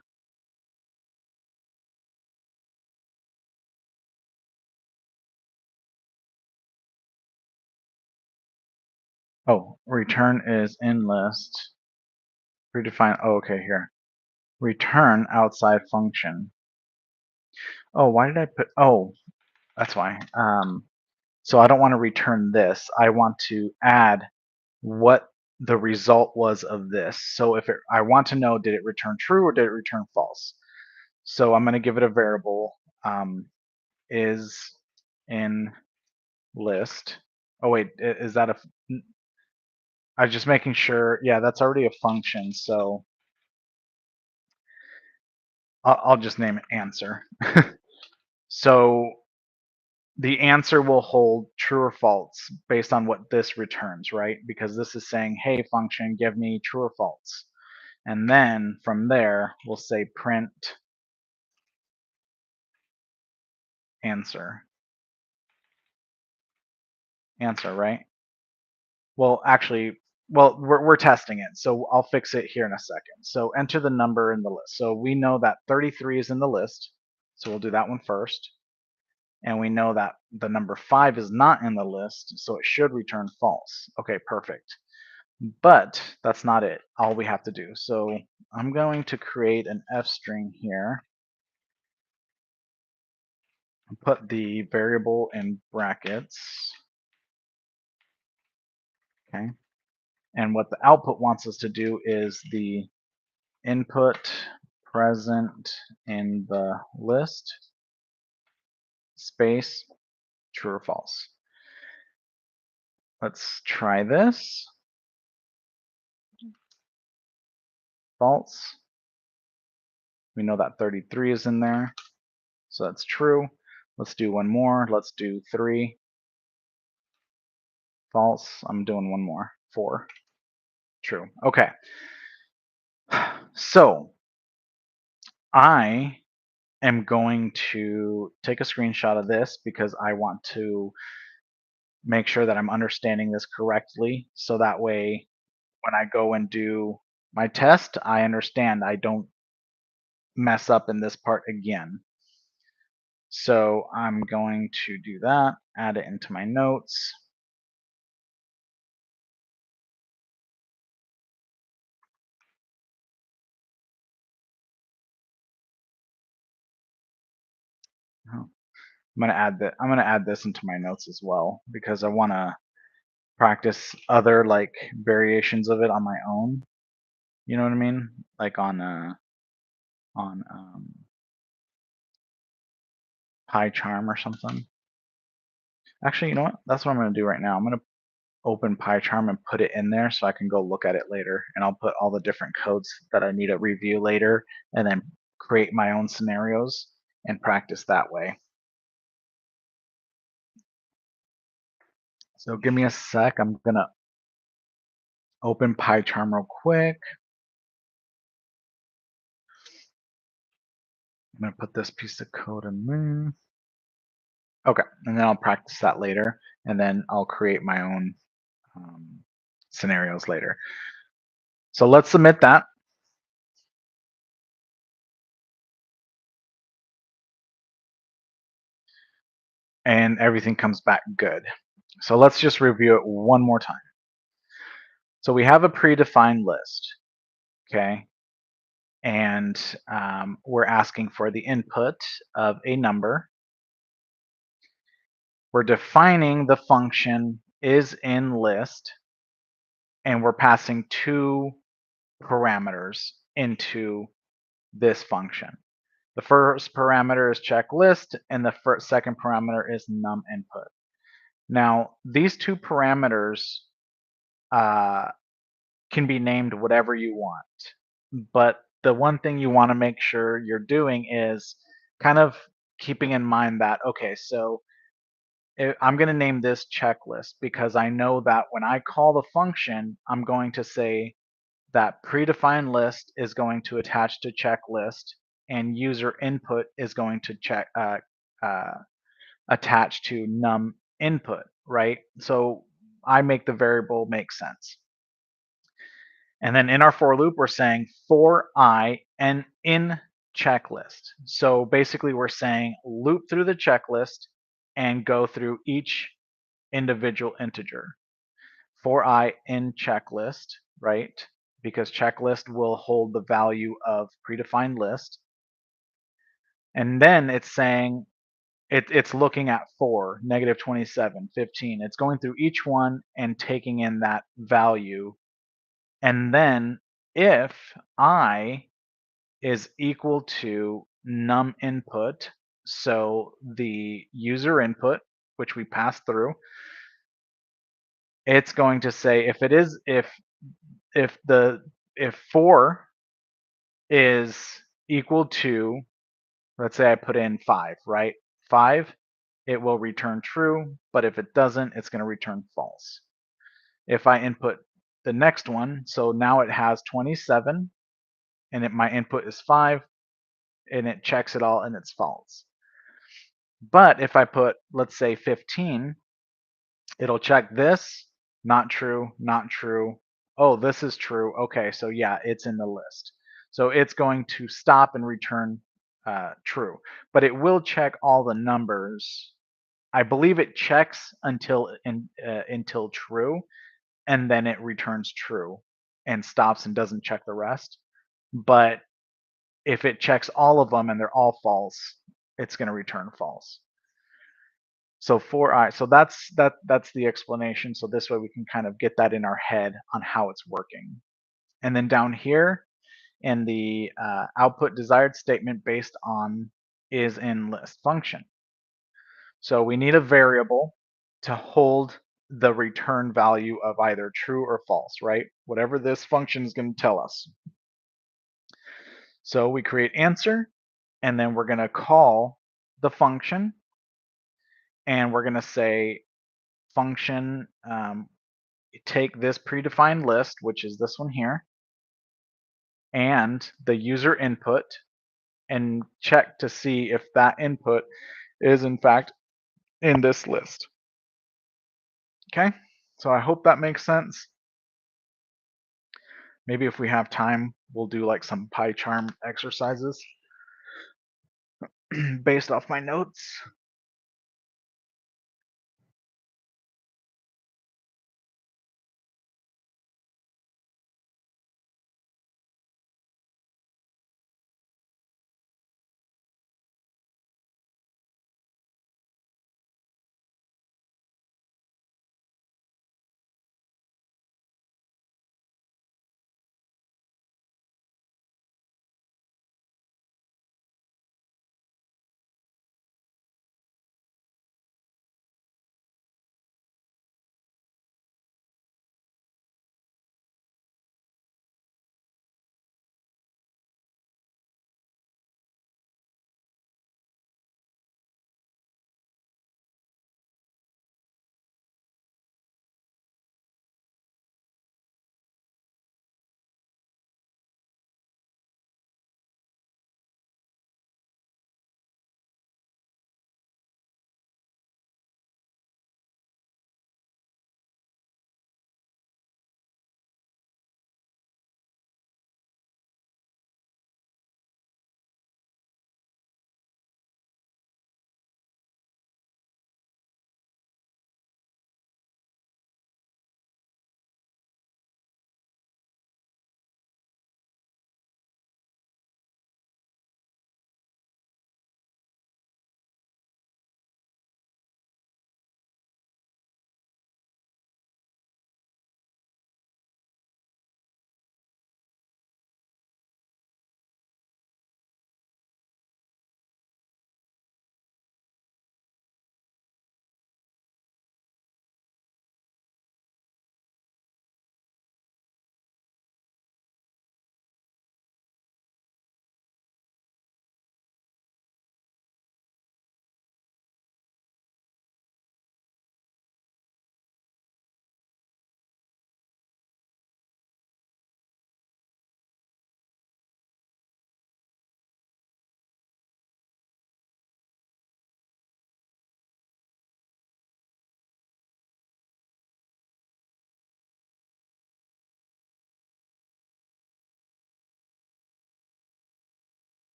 Oh, return is in list. Predefine. Oh, okay, here. Return outside function. Oh, why did I put? Oh, that's why. So I don't want to return this. I want to add what the result was of this. So if I want to know, did it return true or did it return false? So I'm going to give it a variable, is in list. Oh wait, is that a? I'm just making sure. Yeah, that's already a function. So I'll just name it answer. So the answer will hold true or false based on what this returns, right? Because this is saying, hey, function, give me true or false. And then from there, we'll say print answer. Answer, right? Well, actually, well, we're testing it, so I'll fix it here in a second. So enter the number in the list. So we know that 33 is in the list, so we'll do that one first. And we know that the number 5 is not in the list, so it should return false. Okay, perfect. But that's not it, all we have to do. So I'm going to create an F string here and put the variable in brackets. Okay. And what the output wants us to do is the input present in the list. space, true or false. Let's try this. False. We know that 33 is in there, so that's true. Let's do one more. Let's do 3. False. I'm doing one more. 4. True. Okay. So I am going to take a screenshot of this because I want to make sure that I'm understanding this correctly. So that way, when I go and do my test, I understand I don't mess up in this part again. So I'm going to do that, add it into my notes. I'm gonna add this into my notes as well because I want to practice other like variations of it on my own. You know what I mean? Like on PyCharm or something. Actually, you know what? That's what I'm gonna do right now. I'm gonna open PyCharm and put it in there so I can go look at it later. And I'll put all the different codes that I need to review later and then create my own scenarios and practice that way. So give me a sec. I'm gonna open PyCharm real quick. I'm gonna put this piece of code in there. Okay, and then I'll practice that later, and then I'll create my own scenarios later. So let's submit that. And everything comes back good. So let's just review it one more time. So we have a predefined list, okay? And we're asking for the input of a number. We're defining the function isInList, and we're passing 2 parameters into this function. The first parameter is checklist, and the second parameter is num input. Now, these 2 parameters can be named whatever you want, but the one thing you want to make sure you're doing is kind of keeping in mind that, okay, so I'm going to name this checklist because I know that when I call the function, I'm going to say that predefined list is going to attach to checklist and user input is going to attach to num input, right? So I make the variable make sense. And then in our for loop, we're saying for I and in checklist. So basically we're saying loop through the checklist and go through each individual integer. For I in checklist, right? Because checklist will hold the value of predefined list. And then it's saying it's looking at 4, negative 27, 15. It's going through each one and taking in that value. And then if I is equal to num input, so the user input, which we pass through, it's going to say if 4 is equal to, let's say I put in 5, right? 5, it will return true, but if it doesn't, it's going to return false. If I input the next one, so now it has 27, and my input is 5, and it checks it all, and it's false. But if I put, let's say 15, it'll check this, not true, not true. Oh, this is true. Okay, so yeah, it's in the list. So it's going to stop and return true, but it will check all the numbers. I believe it checks until true, and then it returns true and stops and doesn't check the rest. But if it checks all of them and they're all false, it's going to return false. So for I, so that's the explanation. So this way we can kind of get that in our head on how it's working. And then down here in the output desired statement based on isInList function. So we need a variable to hold the return value of either true or false, right? Whatever this function is going to tell us. So we create answer, and then we're going to call the function, and we're going to say function, take this predefined list, which is this one here, and the user input, and check to see if that input is in fact in this list. Okay, so I hope that makes sense. Maybe if we have time, we'll do like some pie charm exercises based off my notes.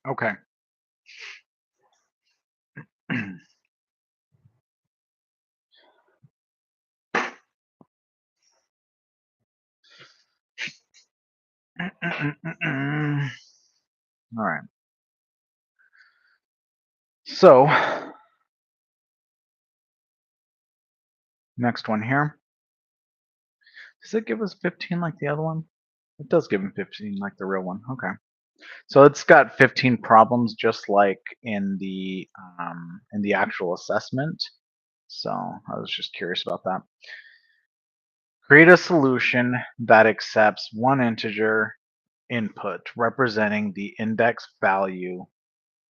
Okay. All right. So next one here. Does it give us 15 like the other one? It does give him 15 like the real one. Okay. So it's got 15 problems just like in the actual assessment. So I was just curious about that. Create a solution that accepts one integer input representing the index value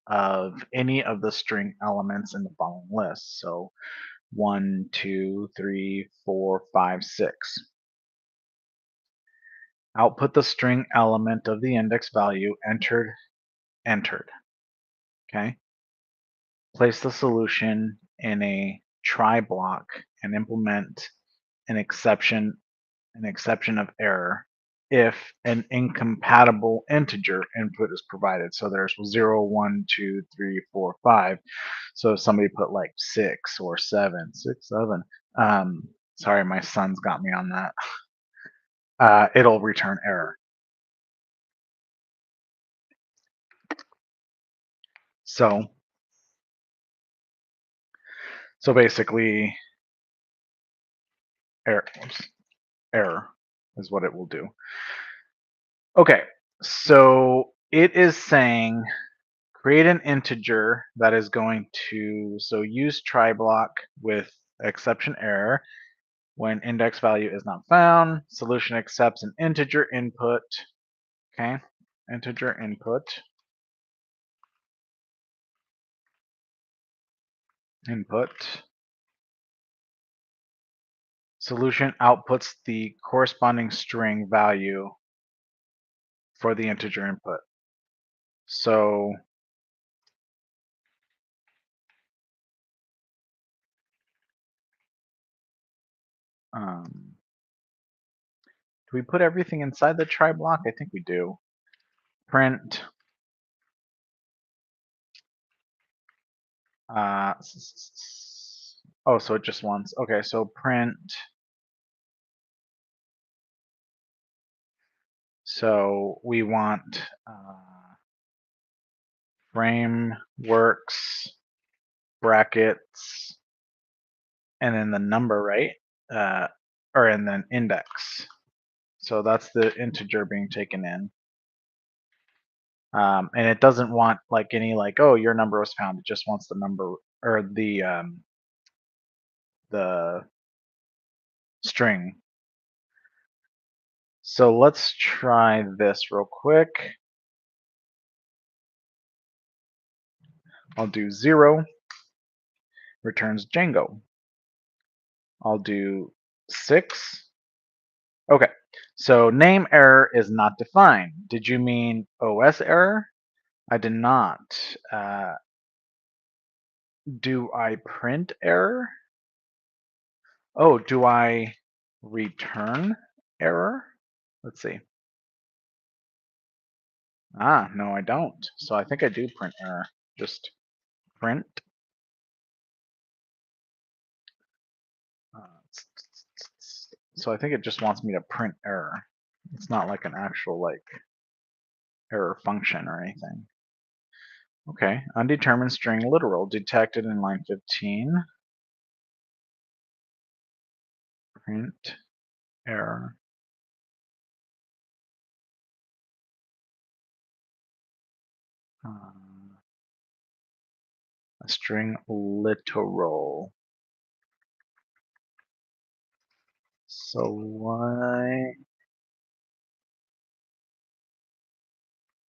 of any of the string elements in the following list. So 1, 2, 3, 4, 5, 6. Output the string element of the index value entered. Okay. Place the solution in a try block and implement an exception of error if an incompatible integer input is provided. So there's 0, 1, 2, 3, 4, 5. So if somebody put like 6 or 7, 6, 7. Sorry, my son's got me on that. It'll return error. So basically, error is what it will do. Okay, so it is saying create an integer that is going to, so use try block with exception error when index value is not found. Solution accepts an integer input. Okay, integer input. Solution outputs the corresponding string value for the integer input. So do we put everything inside the try block? I think we do. Print oh, so it just once. Okay, so print. So we want frameworks brackets and then the number, right? And then index. So that's the integer being taken in. And it doesn't want like any like, oh, your number was found. It just wants the number or the string. So let's try this real quick. I'll do 0, returns Django. I'll do 6. Okay, so name error is not defined. Did you mean OS error? I did not. Do I print error? Oh, do I return error? Let's see. No, I don't. So I think I do print error. Just print. So I think it just wants me to print error. It's not like an actual like error function or anything. Okay, undetermined string literal detected in line 15. Print error. A string literal. So why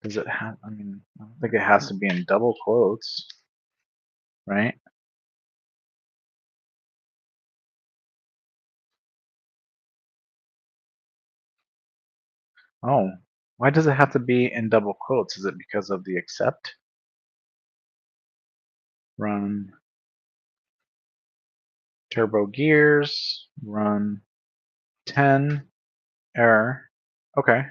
does it have, I mean, I don't think it has to be in double quotes, right? Oh, why does it have to be in double quotes? Is it because of the accept? Run turbo gears, run 10, error. Okay,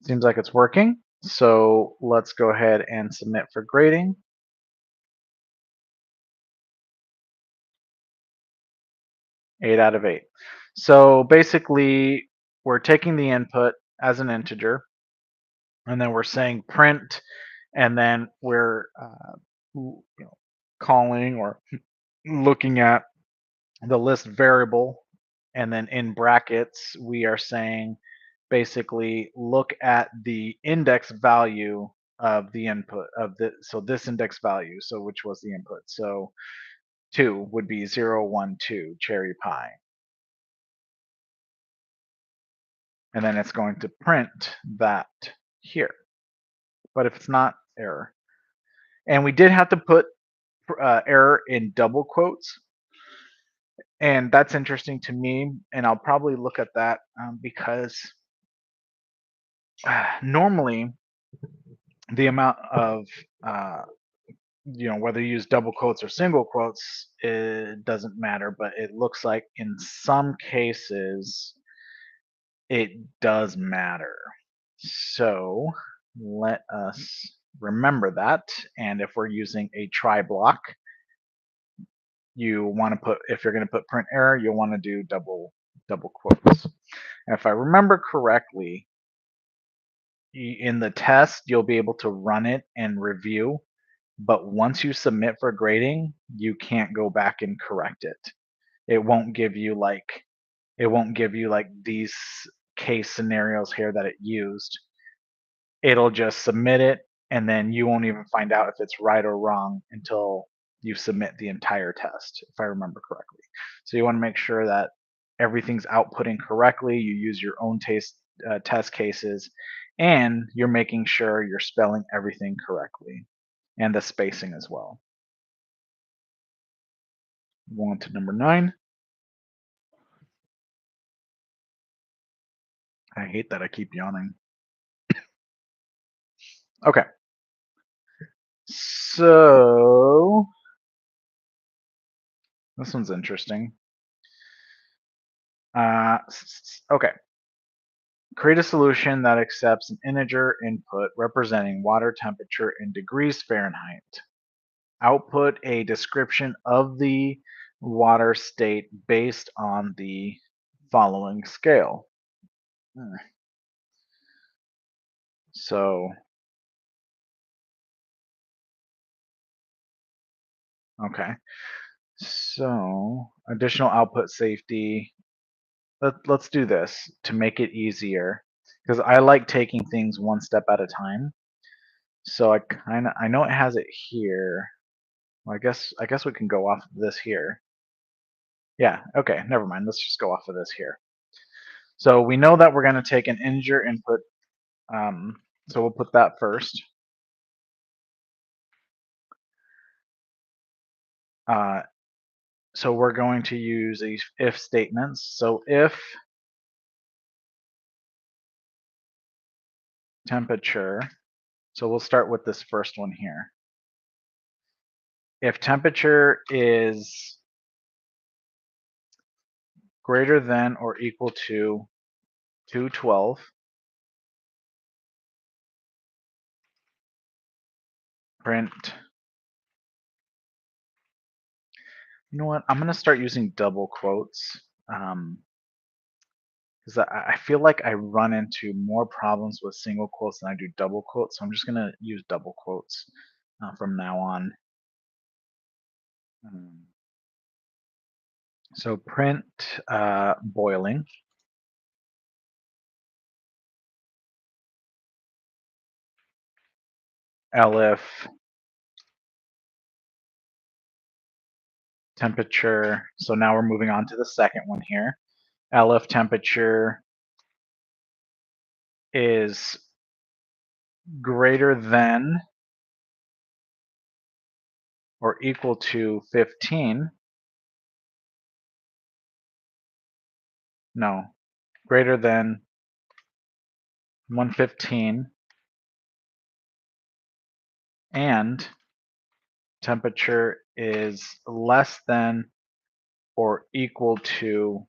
seems like it's working. So let's go ahead and submit for grading. 8 out of 8. So basically, we're taking the input as an integer, and then we're saying print, and then we're calling or looking at the list variable, and then in brackets we are saying basically look at the index value of the input of the, so this index value, so which was the input. So 2 would be 0, 1, 2 cherry pie, and then it's going to print that here. But if it's not error. And we did have to put error in double quotes. And that's interesting to me. And I'll probably look at that because normally the amount of whether you use double quotes or single quotes, it doesn't matter, but it looks like in some cases it does matter. So let us remember that. And if we're using a try block, you want to put, if you're going to put print error, you'll want to do double quotes. And if I remember correctly, in the test, you'll be able to run it and review, but once you submit for grading, you can't go back and correct it. It won't give you like these case scenarios here that it used. It'll just submit it, and then you won't even find out if it's right or wrong until you submit the entire test, if I remember correctly. So you want to make sure that everything's outputting correctly, you use your own test cases, and you're making sure you're spelling everything correctly, and the spacing as well. Go on to number 9. I hate that I keep yawning. Okay. So this one's interesting. Okay. Create a solution that accepts an integer input representing water temperature in degrees Fahrenheit. Output a description of the water state based on the following scale. So, okay. So, additional output safety. Let's do this to make it easier, because I like taking things one step at a time. So I know it has it here. Well, I guess we can go off of this here. Yeah, okay, never mind. Let's just go off of this here. So we know that we're going to take an integer input. So we'll put that first. So we're going to use these if statements. So if temperature, so we'll start with this first one here. If temperature is greater than or equal to 212, print. You know what? I'm going to start using double quotes. Because I feel like I run into more problems with single quotes than I do double quotes. So I'm just going to use double quotes from now on. So print boiling. Elif temperature. So now we're moving on to the second one here. Elif temperature is greater than or equal to 15. No, greater than 115, and temperature is less than or equal to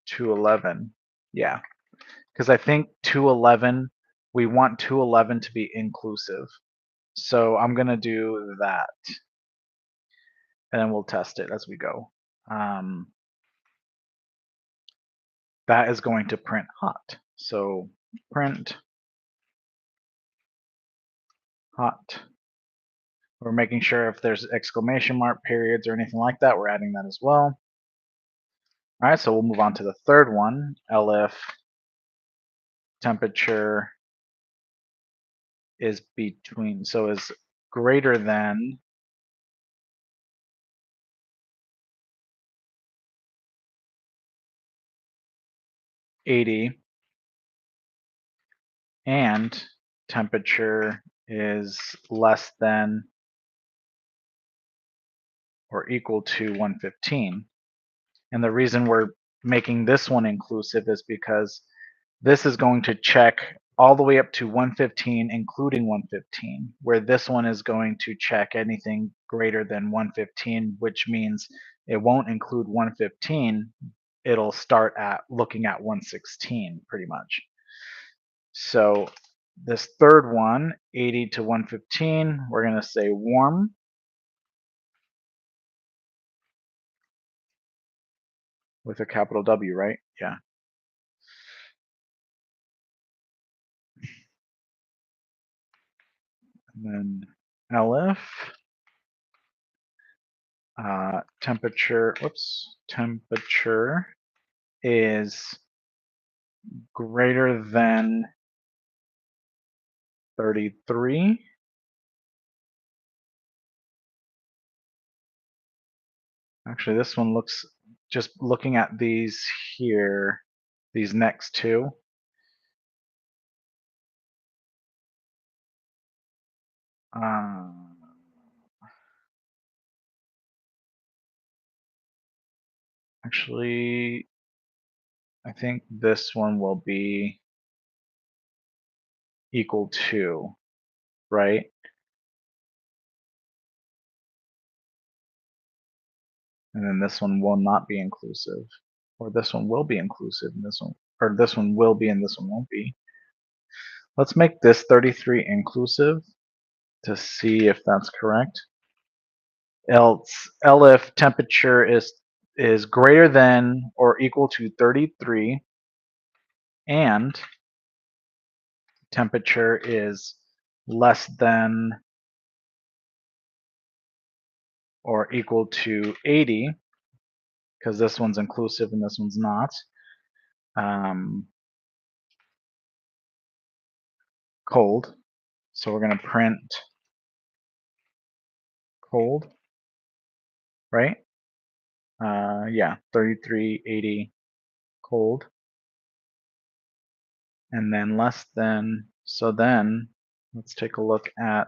211. Yeah, because I think 211, we want 211 to be inclusive. So I'm going to do that, and then we'll test it as we go. That is going to print hot. So print hot. We're making sure if there's exclamation mark, periods, or anything like that, we're adding that as well. All right, so we'll move on to the third one. Elif temperature is between, so is greater than 80 and temperature is less than or equal to 115. And the reason we're making this one inclusive is because this is going to check all the way up to 115, including 115, where this one is going to check anything greater than 115, which means it won't include 115. It'll start at looking at 116 pretty much. So this third one, 80 to 115, we're going to say warm. With a capital W, right? Yeah. And then LF, temperature is greater than 33. Actually, this one looks, just looking at these here, these next two, actually, I think this one will be equal to, right? And then this one will not be inclusive, or this one will be inclusive, and this one, or this one will be, and this one won't be. Let's make this 33 inclusive to see if that's correct. Else, if temperature is greater than or equal to 33, and temperature is less than or equal to 80, because this one's inclusive and this one's not. Cold. So we're going to print cold, right? Yeah, 33, 80, cold. And then less than, so then let's take a look at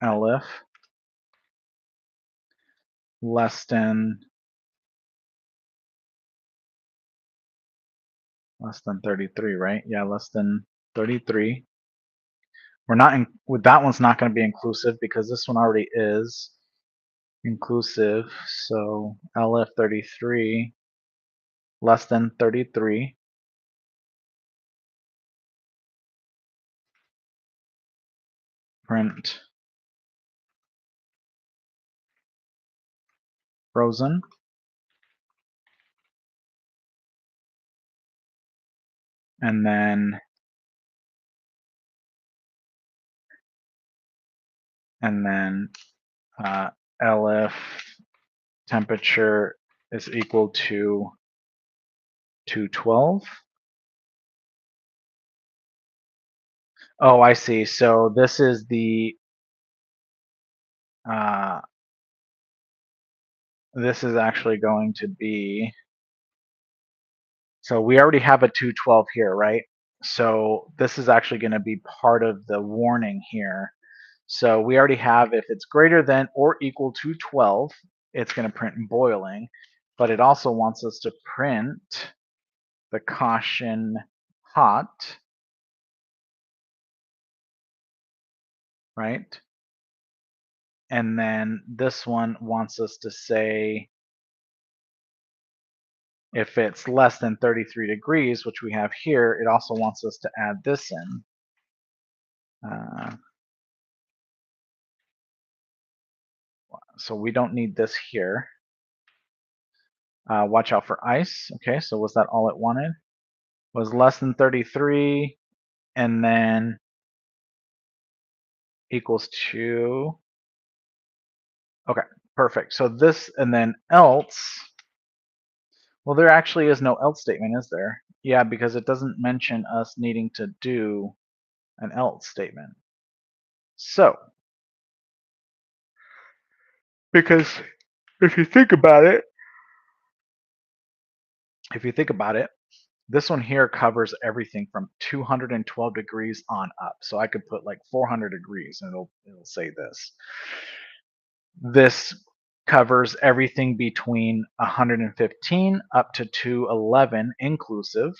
elif less than 33, right? Yeah, less than 33. We're not in, with that one's not going to be inclusive because this one already is inclusive. So elif 33 less than 33. Print frozen. And then elif temperature is equal to 212. Oh, I see. So this is the this is actually going to be, so we already have a 212 here, right? So this is actually going to be part of the warning here. So we already have, if it's greater than or equal to 12, it's going to print boiling, but it also wants us to print the caution hot, right? And then this one wants us to say if it's less than 33 degrees, which we have here, it also wants us to add this in. So we don't need this here. Watch out for ice. Okay, so was that all it wanted? Was less than 33 and then equals to, okay, perfect. So this, and then else, well, there actually is no else statement, is there? Yeah, because it doesn't mention us needing to do an else statement. So, because if you think about it, This one here covers everything from 212 degrees on up. So I could put like 400 degrees and it'll say this. This covers everything between 115 up to 211 inclusive.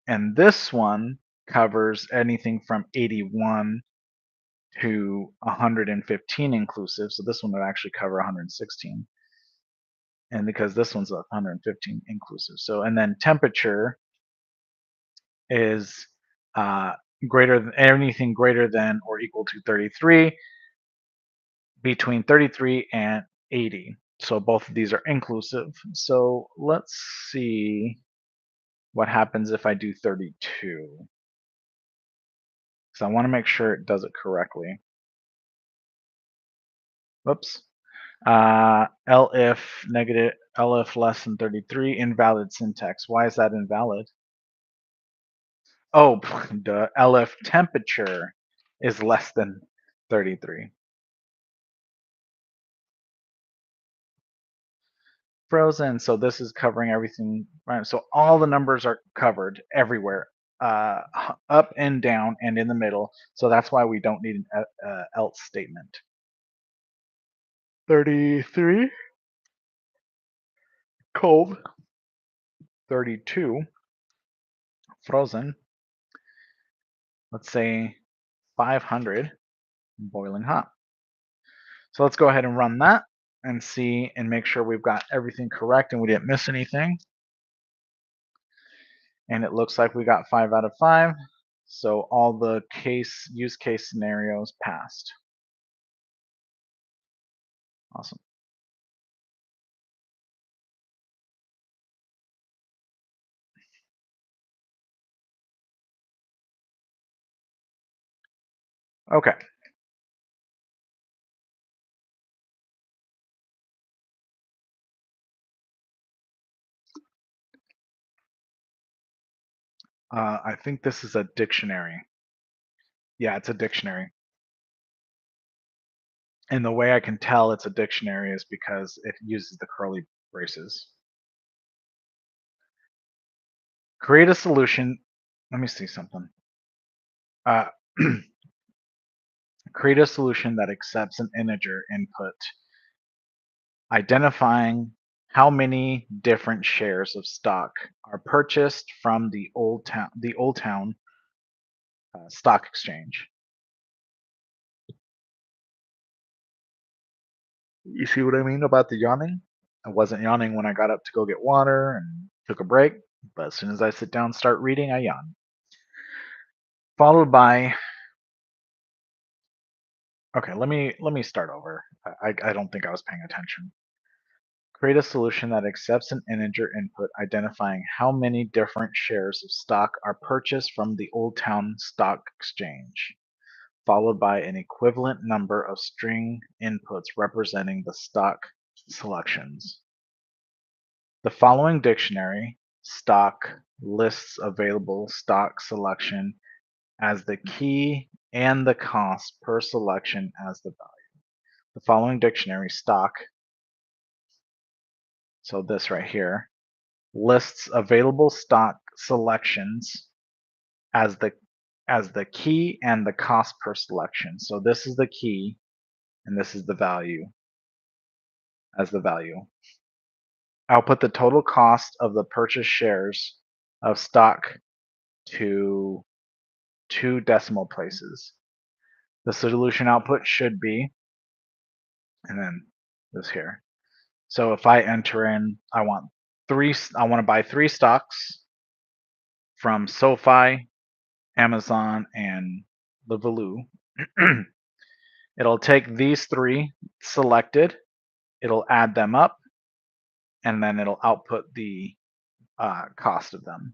And this one covers anything from 81 to 115 inclusive. So this one would actually cover 116. And because this one's 115 inclusive. So, and then temperature is greater than anything greater than or equal to 33, between 33 and 80. So both of these are inclusive. So let's see what happens if I do 32. So I want to make sure it does it correctly. Whoops. elif negative elif less than 33, invalid syntax. Why is that invalid? Oh, the elif temperature is less than 33. Frozen. So this is covering everything. Right? So all the numbers are covered everywhere, up and down and in the middle. So that's why we don't need an else statement. 33 cold. 32 frozen. Let's say 500 boiling hot. So let's go ahead and run that and see and make sure we've got everything correct and we didn't miss anything. And it looks like we got 5 out of 5. So all the use case scenarios passed. Awesome. Okay. I think this is a dictionary. Yeah, it's a dictionary. And the way I can tell it's a dictionary is because it uses the curly braces. Create a solution. Let me see something. Create a solution that accepts an integer input, identifying how many different shares of stock are purchased from the Old Town stock exchange. You see what I mean about the yawning? I wasn't yawning when I got up to go get water and took a break, but as soon as I sit down and start reading, I yawn. Followed by, okay, let me start over. I don't think I was paying attention. Create a solution that accepts an integer input identifying how many different shares of stock are purchased from the Old Town Stock Exchange, followed by an equivalent number of string inputs representing the stock selections. The following dictionary, stock, lists available stock selection as the key and the cost per selection as the value. The following dictionary, stock, so this right here, lists available stock selections as the key and the cost per selection. So this is the key and this is the value as the value. I'll put the total cost of the purchased shares of stock to 2 decimal places. The solution output should be, and then this here. So if I enter in, I want to buy 3 stocks from SoFi, Amazon, and the Valoo. It'll take these 3 selected, it'll add them up, and then it'll output the cost of them.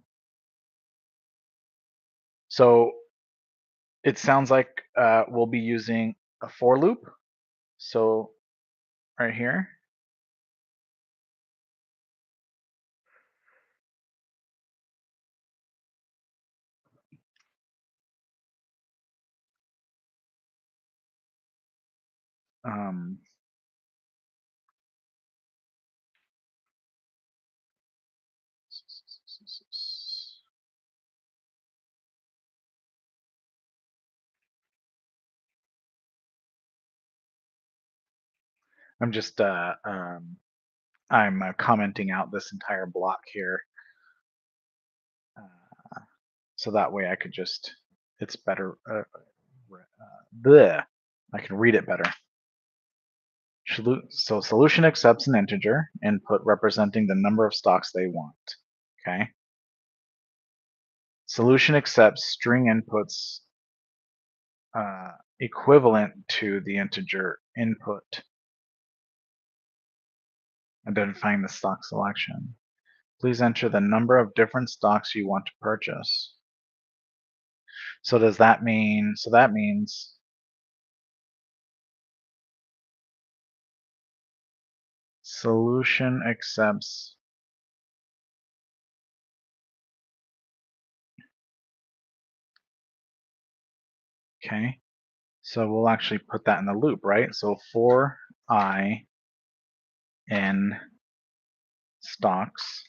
So it sounds like we'll be using a for loop. So right here, um, I'm just I'm commenting out this entire block here, so that way I could just it's better. Bleh, I can read it better. So solution accepts an integer input representing the number of stocks they want. Okay. Solution accepts string inputs equivalent to the integer input, identifying the stock selection. Please enter the number of different stocks you want to purchase. So does that mean, so that means solution accepts, okay, so we'll actually put that in the loop, right? So for I in stocks,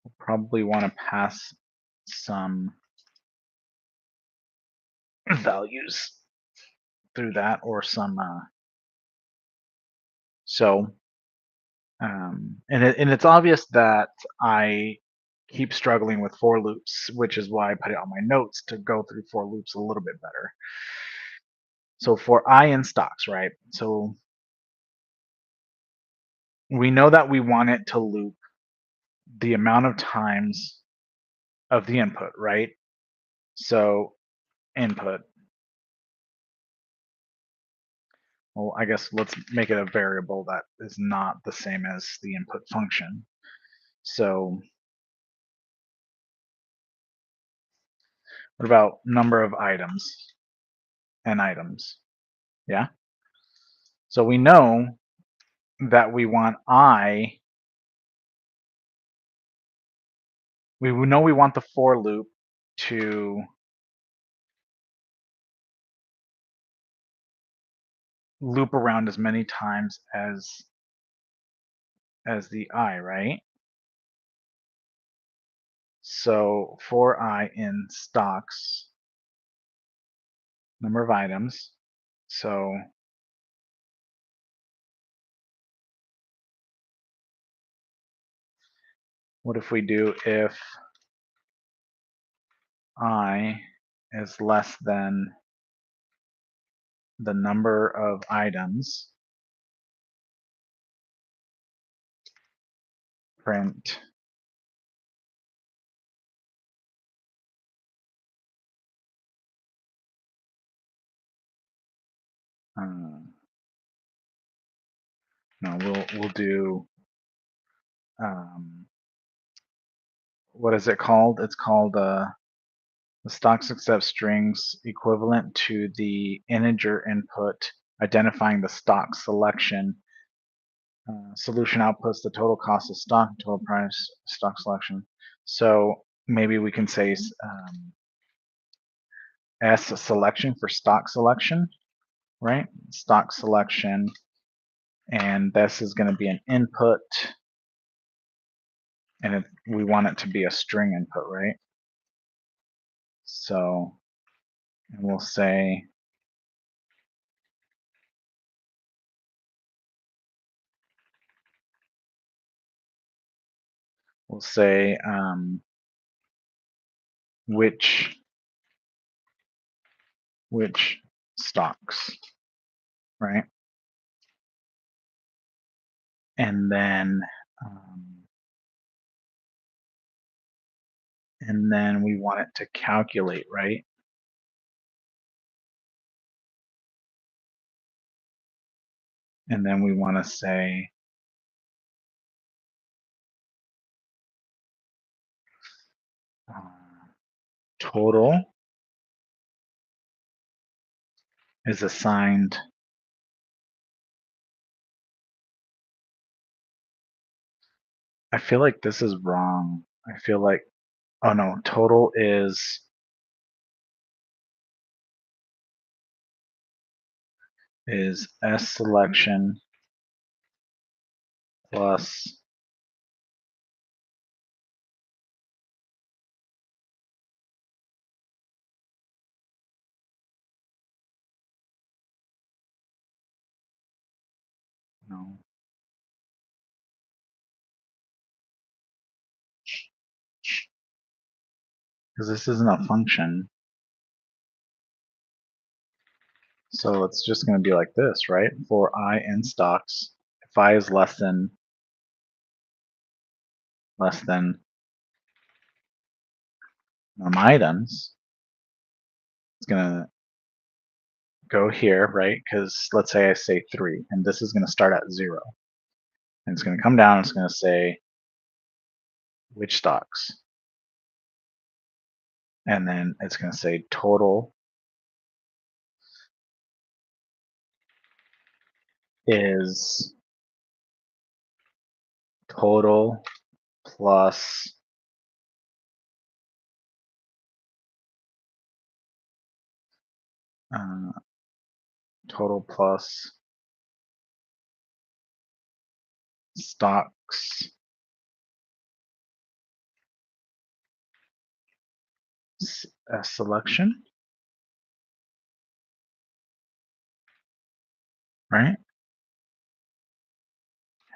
we'll probably want to pass some values through that, or some and it's obvious that I keep struggling with for loops, which is why I put it on my notes to go through for loops a little bit better. So for I in stocks, right? So we know that we want it to loop the amount of times of the input, right? So input. Well, I guess let's make it a variable that is not the same as the input function. So what about number of items and items? Yeah. So we know that we want we know we want the for loop to loop around as many times as the I, right? So for I in stocks, number of items. So what if we do if I is less than the number of items, print no, we'll do what is it called? It's called the stocks accept strings equivalent to the integer input identifying the stock selection. Solution outputs the total cost of stock, total price, stock selection. So maybe we can say S selection for stock selection, right? Stock selection, and this is going to be an input, and we want it to be a string input, right? So and we'll say which stocks, right? And then we want it to calculate, right? And then we want to say total is assigned I feel like this is wrong. I feel like oh no, total is S selection plus No. Because this isn't a function. So it's just going to be like this, right? For I in stocks, if I is less than items, it's going to go here, right? Because let's say I say 3, and this is going to start at 0. And it's going to come down, and it's going to say which stocks. And then it's going to say total is total plus total plus stocks selection, right?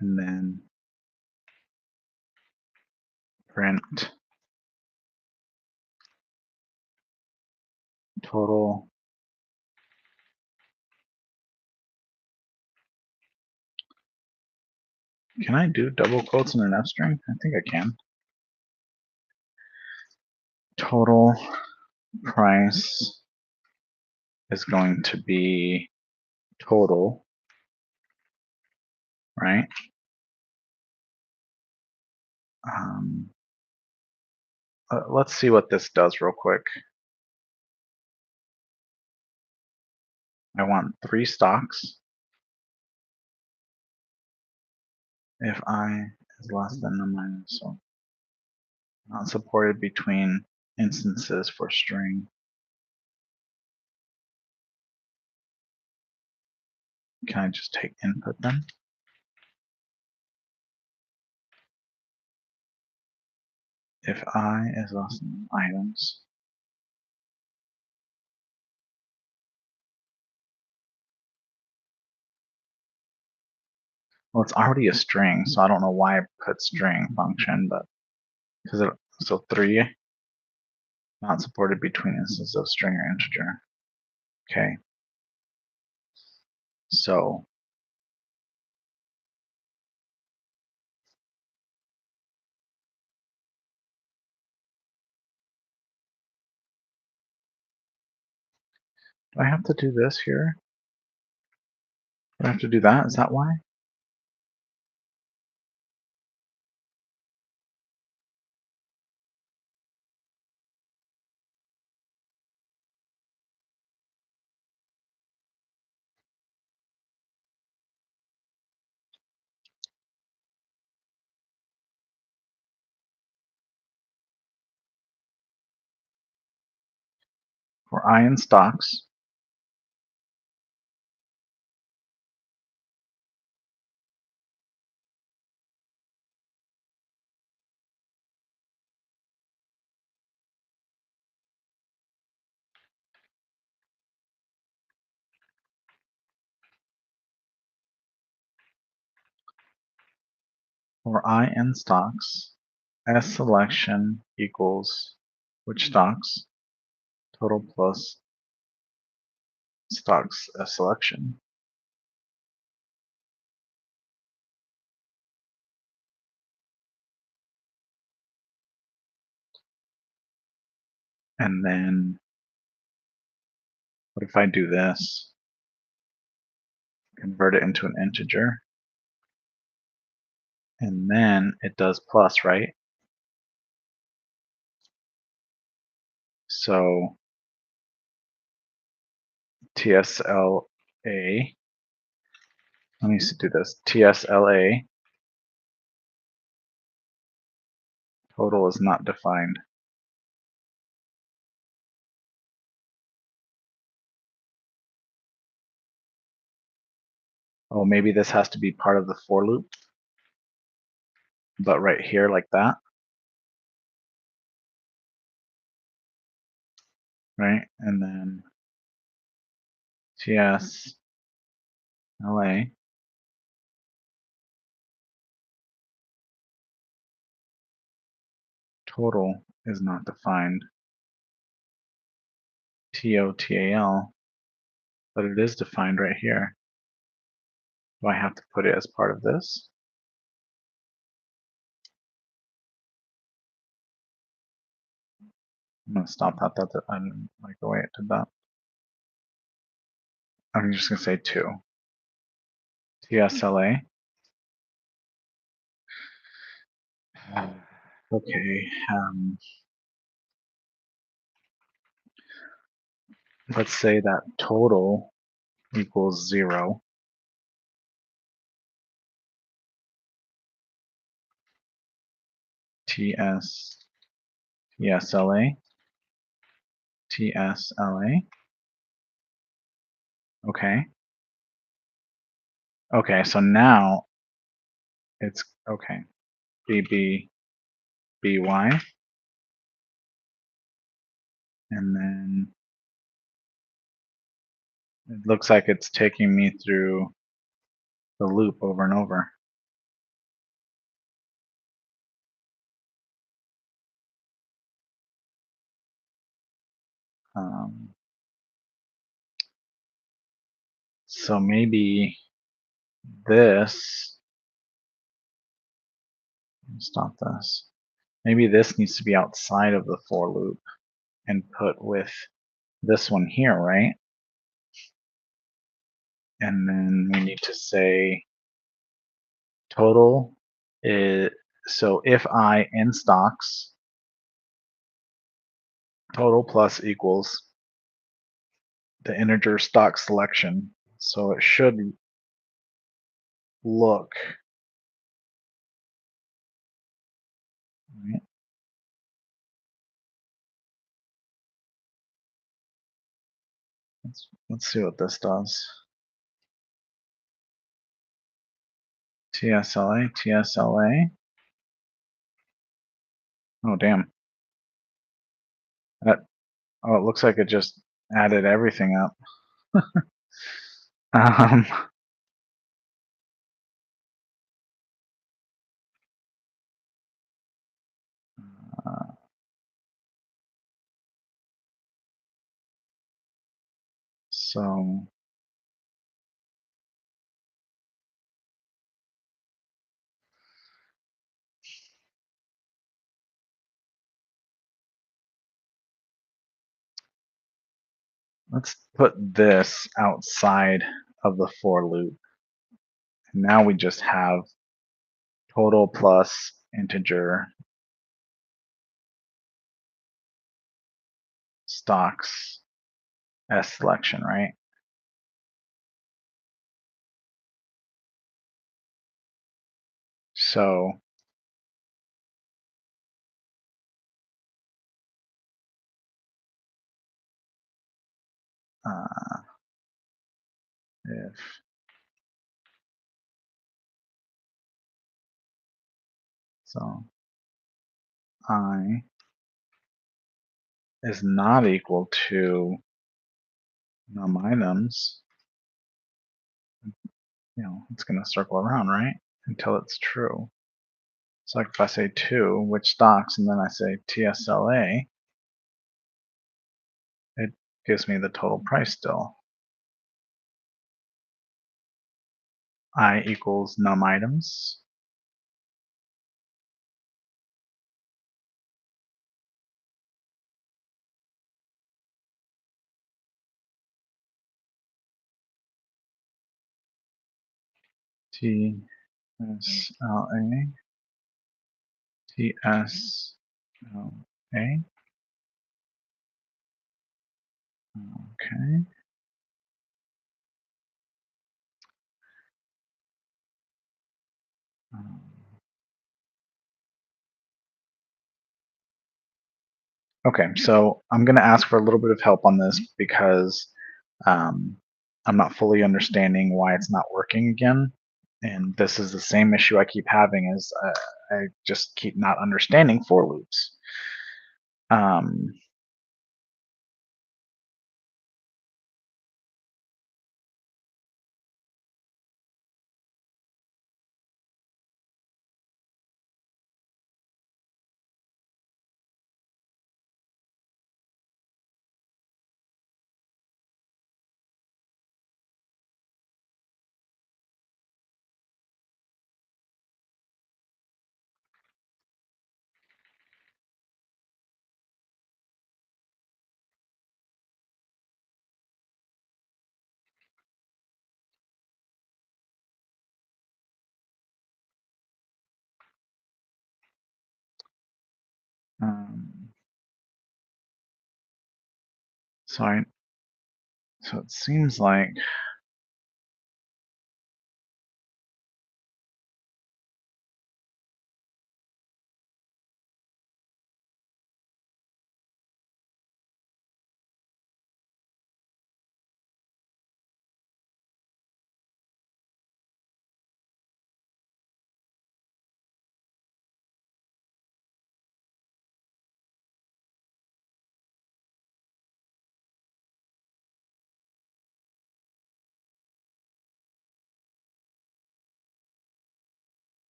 And then print total Can I do double quotes in an F string? I think I can. Total price is going to be total, right? Um, let's see what this does real quick. I want 3 stocks. If I is less than or minus, so not supported between instances for string. Can I just take input then? If I is less than items, well, it's already a string, so I don't know why I put string function, but because so 3 not supported between instances of string or integer. Okay, so do I have to do this here? Do I have to do that? Is that why? For I in stocks, for I in stocks, S selection equals which stocks? Total plus stocks S selection. And then what if I do this? Convert it into an integer. And then it does plus, right? So TSLA, let me do this. TSLA, total is not defined. Oh, maybe this has to be part of the for loop, but right here like that, right? And then TSLA total is not defined. TOTAL, but it is defined right here. Do I have to put it as part of this? I'm gonna stop that. I didn't like the way it did that. I'm just gonna say 2. TSLA. Okay. Let's say that total equals 0. TSLA. TSLA. Okay. Okay, so now it's okay. BY. And then it looks like it's taking me through the loop over and over. So maybe this, stop this. Maybe this needs to be outside of the for loop and put with this one here, right? And then we need to say total is, so if I in stocks, total plus equals the integer stock selection. So it should look, right? Let's see what this does. TSLA, TSLA. Oh, damn. That, oh, it looks like it just added everything up. um, uh, so let's put this outside of the for loop. And now we just have total plus integer stocks S selection, right? So if so I is not equal to num items, it's going to circle around, right? Until it's true. So like if I say 2, which stocks, and then I say TSLA, it gives me the total price still. I equals num items. TSLA. TSLA. Okay. Okay, so I'm going to ask for a little bit of help on this because I'm not fully understanding why it's not working again. And this is the same issue I keep having is I just keep not understanding for loops. Um, So it seems like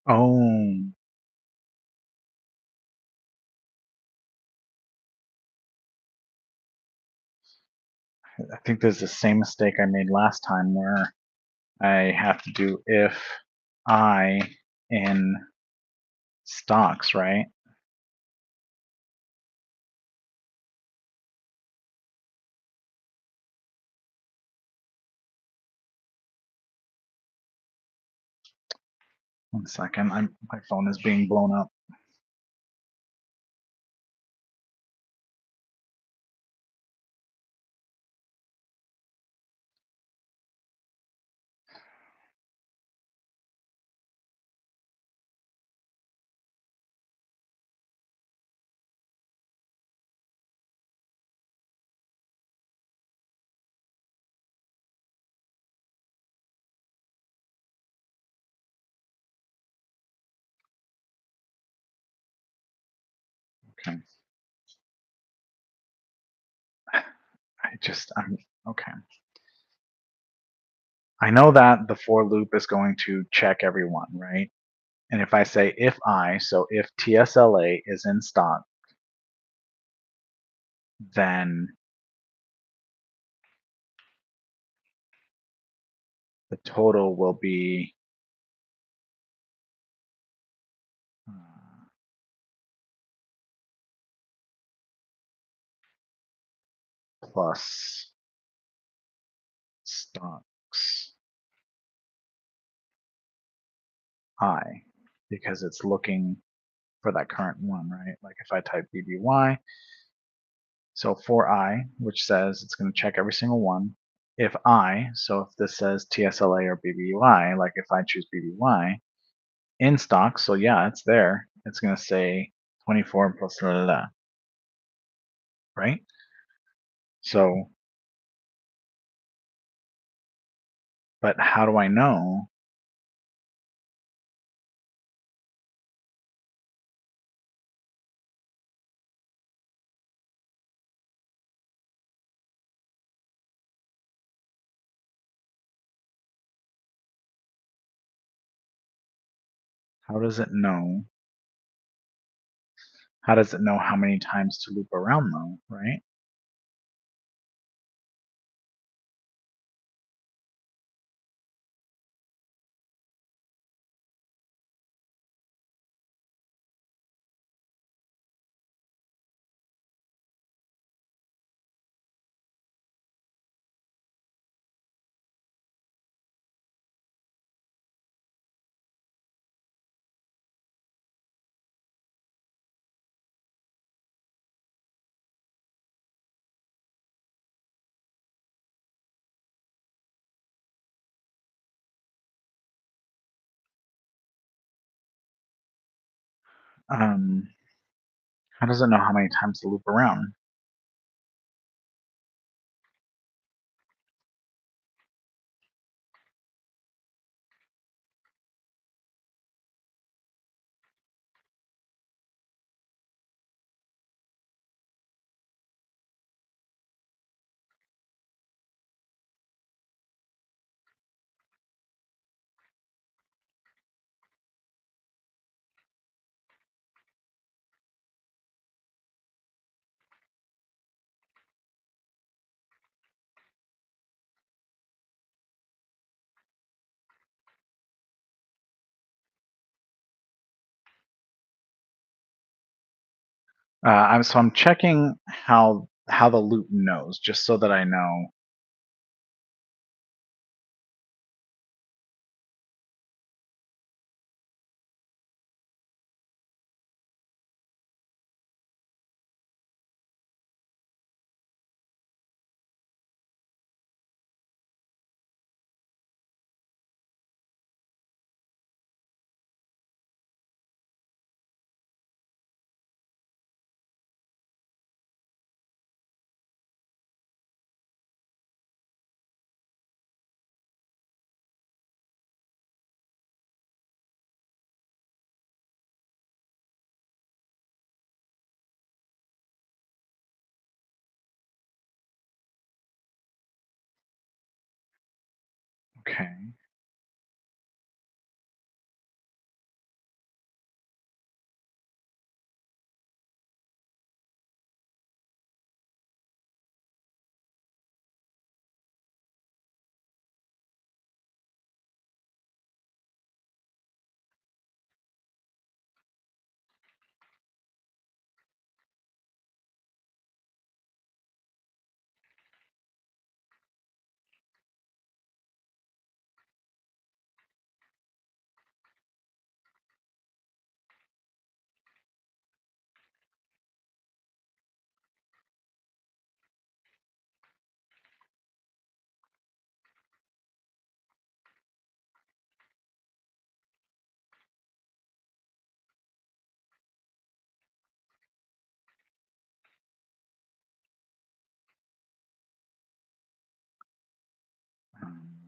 oh, I think there's the same mistake I made last time where I have to do if I in stocks, right? One second, my phone is being blown up. Okay, I'm okay. I know that the for loop is going to check everyone, right? And if I say so if TSLA is in stock, then the total will be plus stocks I, because it's looking for that current one, right? Like if I type BBY, so for I, which says it's going to check every single one. So if this says TSLA or BBY, like if I choose BBY in stock, so yeah, it's there. It's going to say 24 plus la la la, right? So, but how do I know? How does it know? How does it know how many times to loop around though, right? Um, how does it know how many times to loop around? I'm checking how the loop knows, just so that I know. Okay. Um,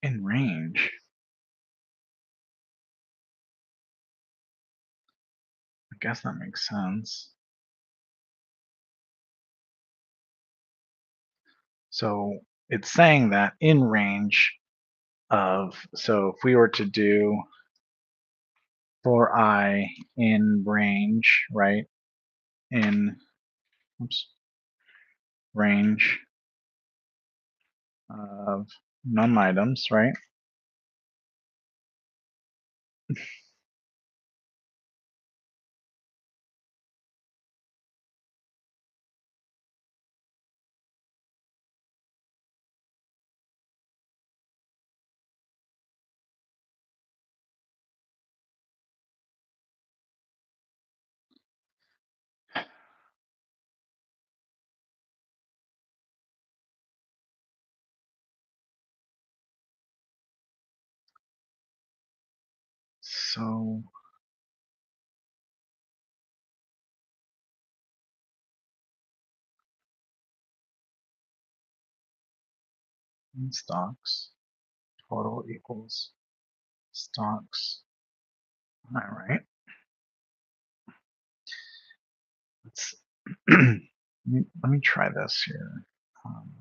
in range. I guess that makes sense. So it's saying that in range of, so if we were to do for I in range, right? In, oops, range of num items, right? So in stocks, total equals stocks. All right. Let's let me try this here. Um,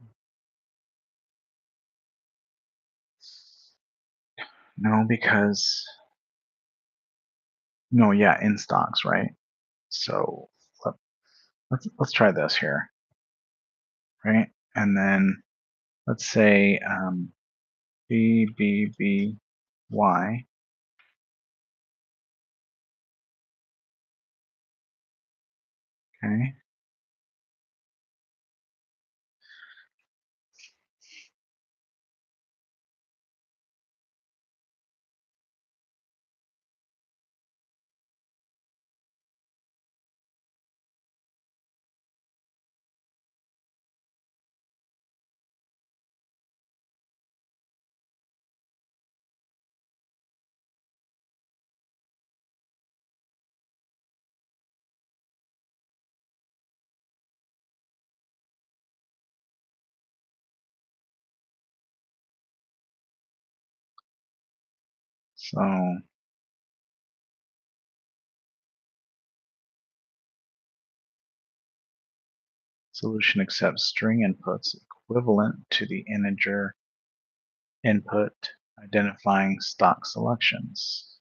no, because no, yeah, in stocks, right? So let's try this here, right? And then let's say B B B Y. Okay. So solution accepts string inputs equivalent to the integer input, identifying stock selections.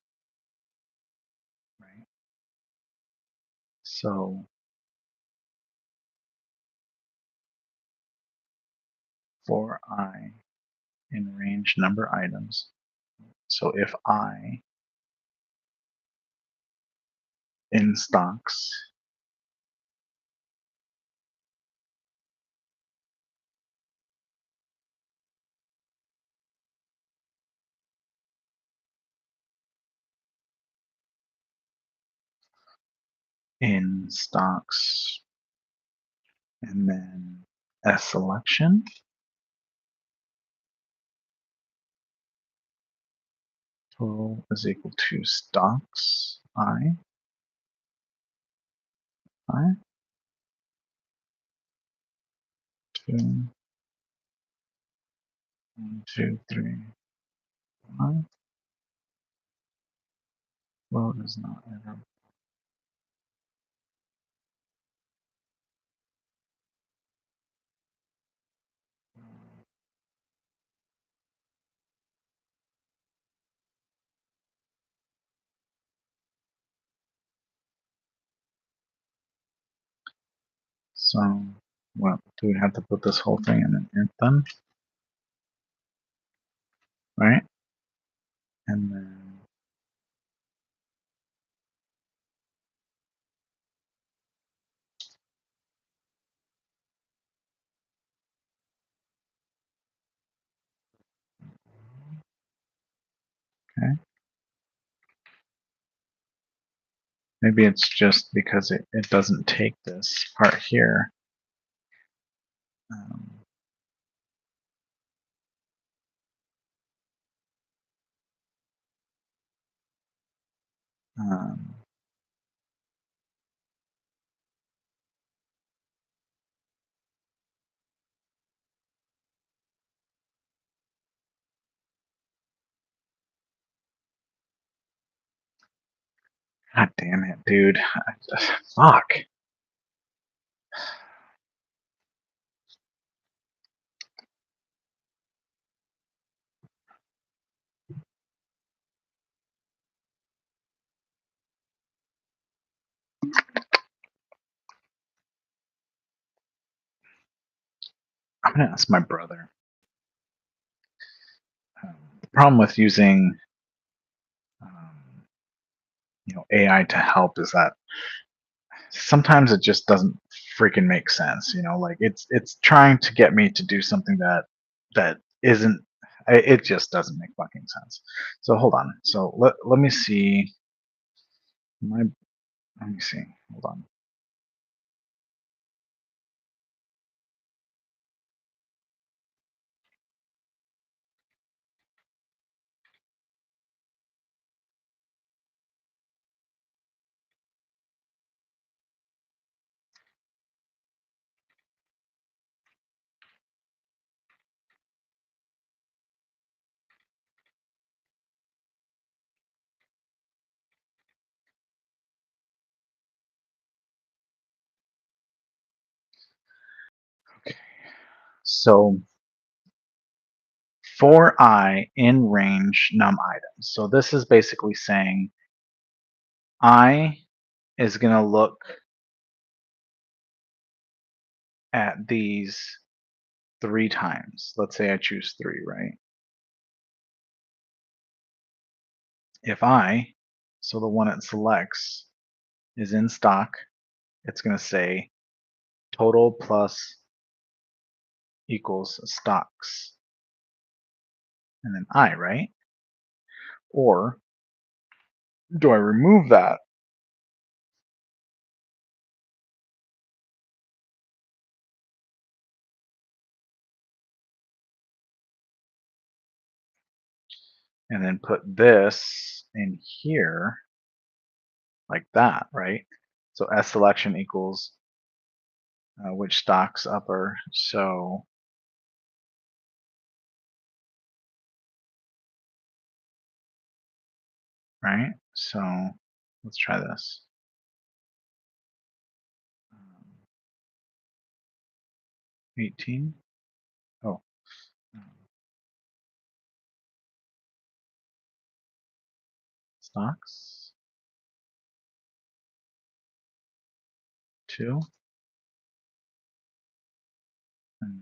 Right. So for I in range number items. So if I in stocks in stocks, and then S selection. Total is equal to stocks I. 2, 1, 2, 3, 5. Well, it is not error. So, well, do we have to put this whole thing in an int then? Right? And then, okay. Maybe it's just because it doesn't take this part here. Um, um, God damn it, dude. Fuck. I'm gonna ask my brother. The problem with using AI to help is that sometimes it just doesn't freaking make sense. Like it's trying to get me to do something that isn't. It just doesn't make fucking sense. So hold on. So let me see. My Let me see. Hold on. Okay. So for I in range num items. So this is basically saying I is going to look at these 3 times. Let's say I choose 3, right? If I, so the one it selects is in stock, it's going to say total plus equals stocks and then I, right? Or do I remove that and then put this in here like that, right? So S selection equals which stocks upper. So right. So let's try this. 18. Oh, stocks 2. And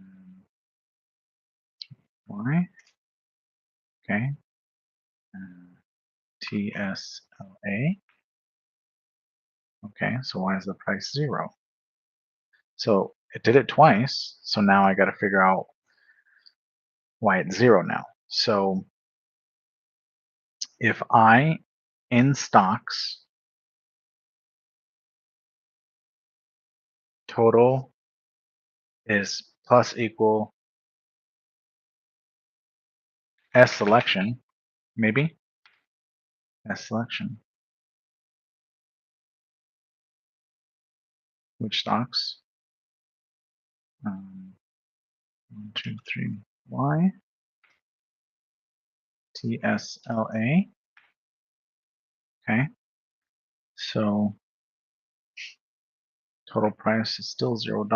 Y. Okay. And TSLA. Okay. So why is the price 0? So it did it twice. So now I got to figure out why it's 0 now. So if I in stocks total is plus equal S selection, maybe? S selection. Which stocks? 1, 2, 3, Y. TSLA. Okay. So total price is still $0.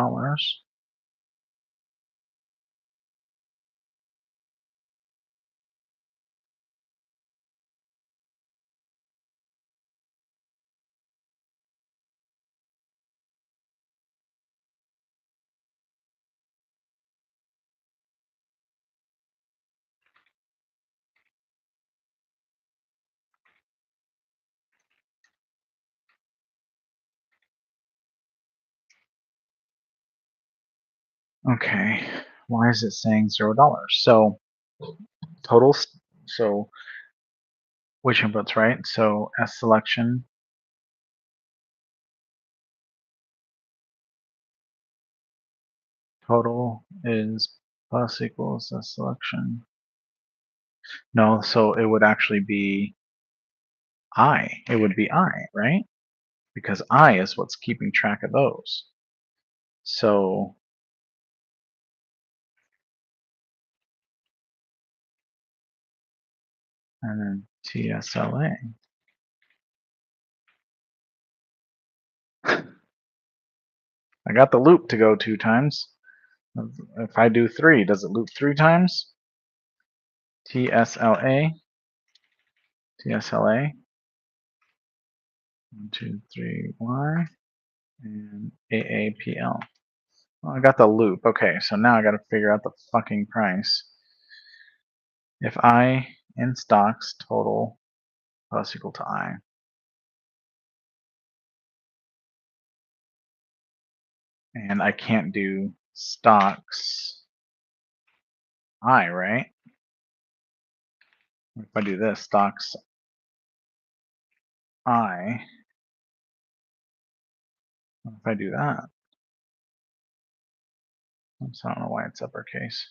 Okay. Why is it saying $0? So total. So which inputs, right? So S selection. Total is plus equals S selection. No, so it would actually be I. It would be I, right? Because I is what's keeping track of those. So and then TSLA. I got the loop to go 2 times. If I do 3, does it loop 3 times? TSLA, TSLA, 1, 2, 3, Y, and AAPL. Well, I got the loop. Okay, so now I got to figure out the fucking price. If I in stocks total plus equal to I, and I can't do stocks I, right? If I do this, stocks I, if I do that, so I don't know why it's uppercase.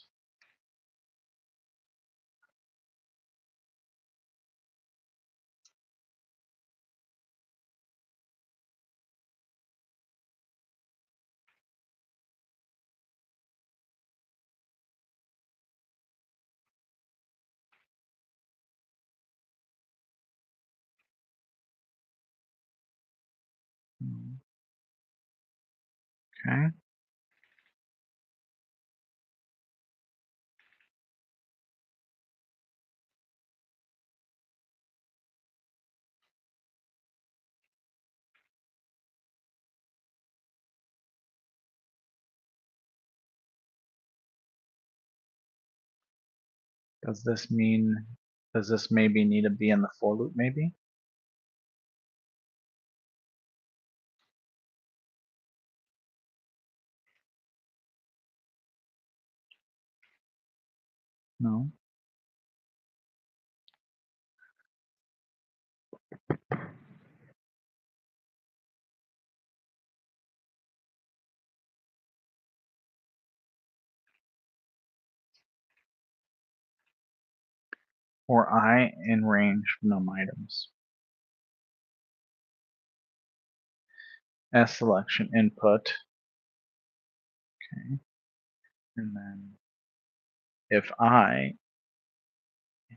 Okay. Does this mean, does this maybe need to be in the for loop maybe? No. Or I in range num items. S selection input. Okay. And then if I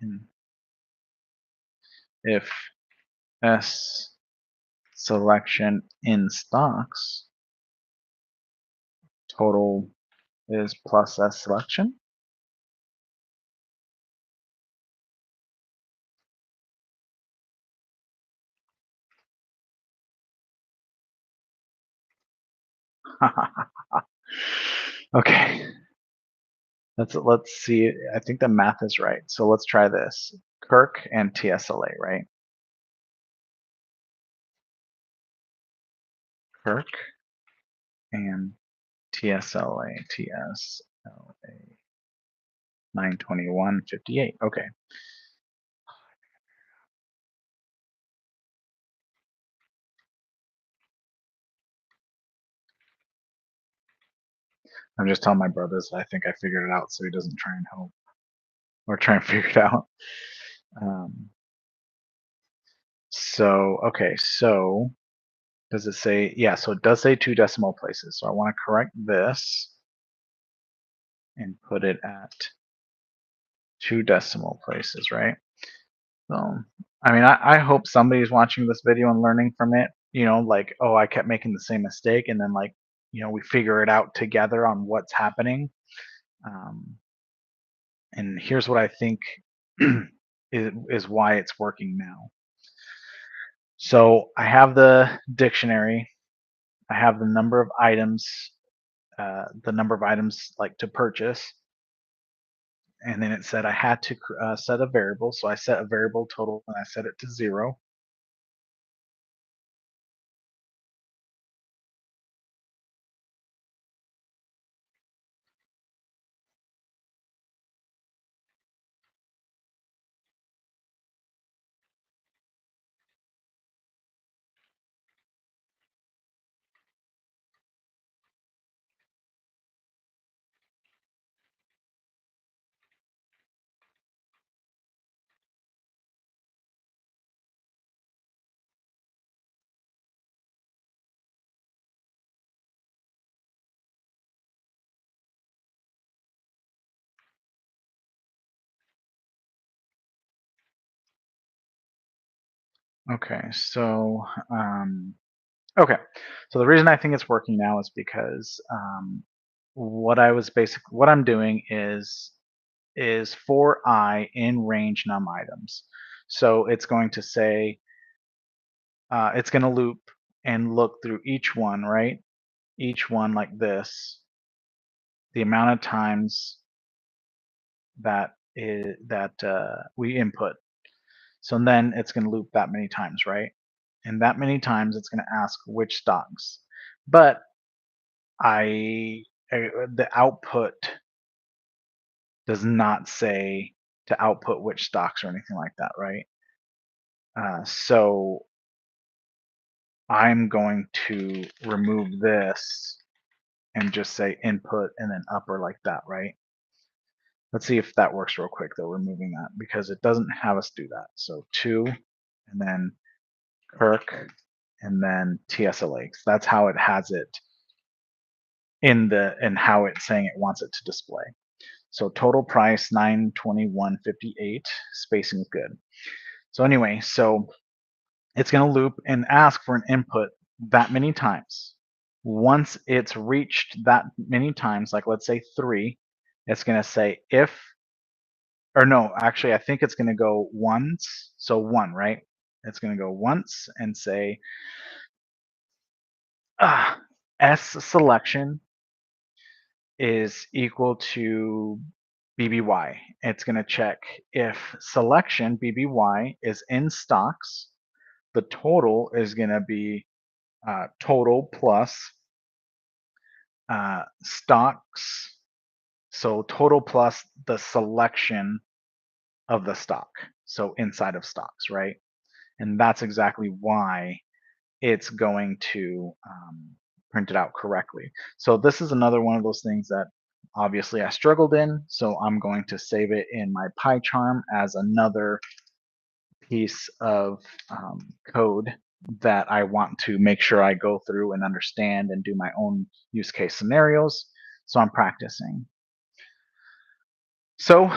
in, if S selection in stocks total is plus S selection. Okay. Let's see. I think the math is right. So let's try this. Kirk and TSLA, right? Kirk and TSLA, 921.58. Okay. I'm just telling my brothers that I think I figured it out so he doesn't try and help or try and figure it out. Um, okay, so does it say, yeah, so it does say 2 decimal places. So I want to correct this and put it at 2 decimal places, right? So, I mean, I hope somebody's watching this video and learning from it. Like, oh, I kept making the same mistake, and then like, we figure it out together on what's happening. Um, and here's what I think is why it's working now. So I have the dictionary. I have the number of items like to purchase, and then it said I had to set a variable. So I set a variable total and I set it to 0. Okay, so okay, so the reason I think it's working now is because what I'm doing is for I in range num items. So it's going to say it's going to loop and look through each one, right? Each one like this, the amount of times that we input. So then it's going to loop that many times, right? And that many times it's going to ask which stocks. But the output does not say to output which stocks or anything like that, right? So I'm going to remove this and just say input and then upper like that, right? Let's see if that works real quick though, removing that, because it doesn't have us do that. So 2 and then Kirk and then TSLA. That's how it has it in how it's saying it wants it to display. So total price 921.58, spacing is good. So anyway, so it's going to loop and ask for an input that many times. Once it's reached that many times, like let's say 3, it's going to say if, or no, actually I think it's going to go once. So 1, right? It's going to go once and say S selection is equal to BBY. It's going to check if selection BBY is in stocks. The total is going to be total plus stocks. So total plus the selection of the stock. So inside of stocks, right? And that's exactly why it's going to print it out correctly. So this is another one of those things that obviously I struggled in. So I'm going to save it in my PyCharm as another piece of code that I want to make sure I go through and understand and do my own use case scenarios. So I'm practicing. So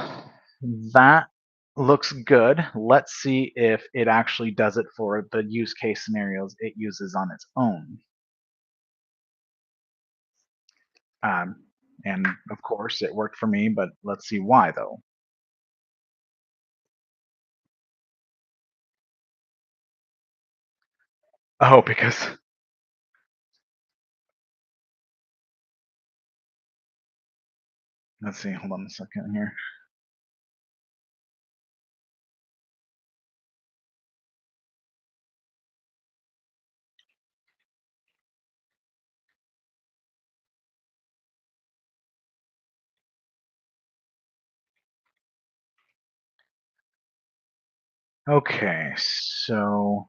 that looks good. Let's see if it actually does it for the use case scenarios it uses on its own. And of course, it worked for me, but let's see why though. Oh, because let's see. Hold on a second here. Okay, so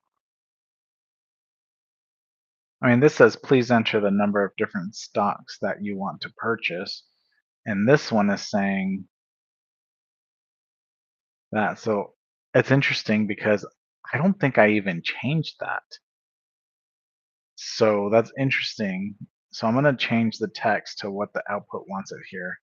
I mean, this says please enter the number of different stocks that you want to purchase. And this one is saying that. So it's interesting because I don't think I even changed that. So that's interesting. So I'm going to change the text to what the output wants it here.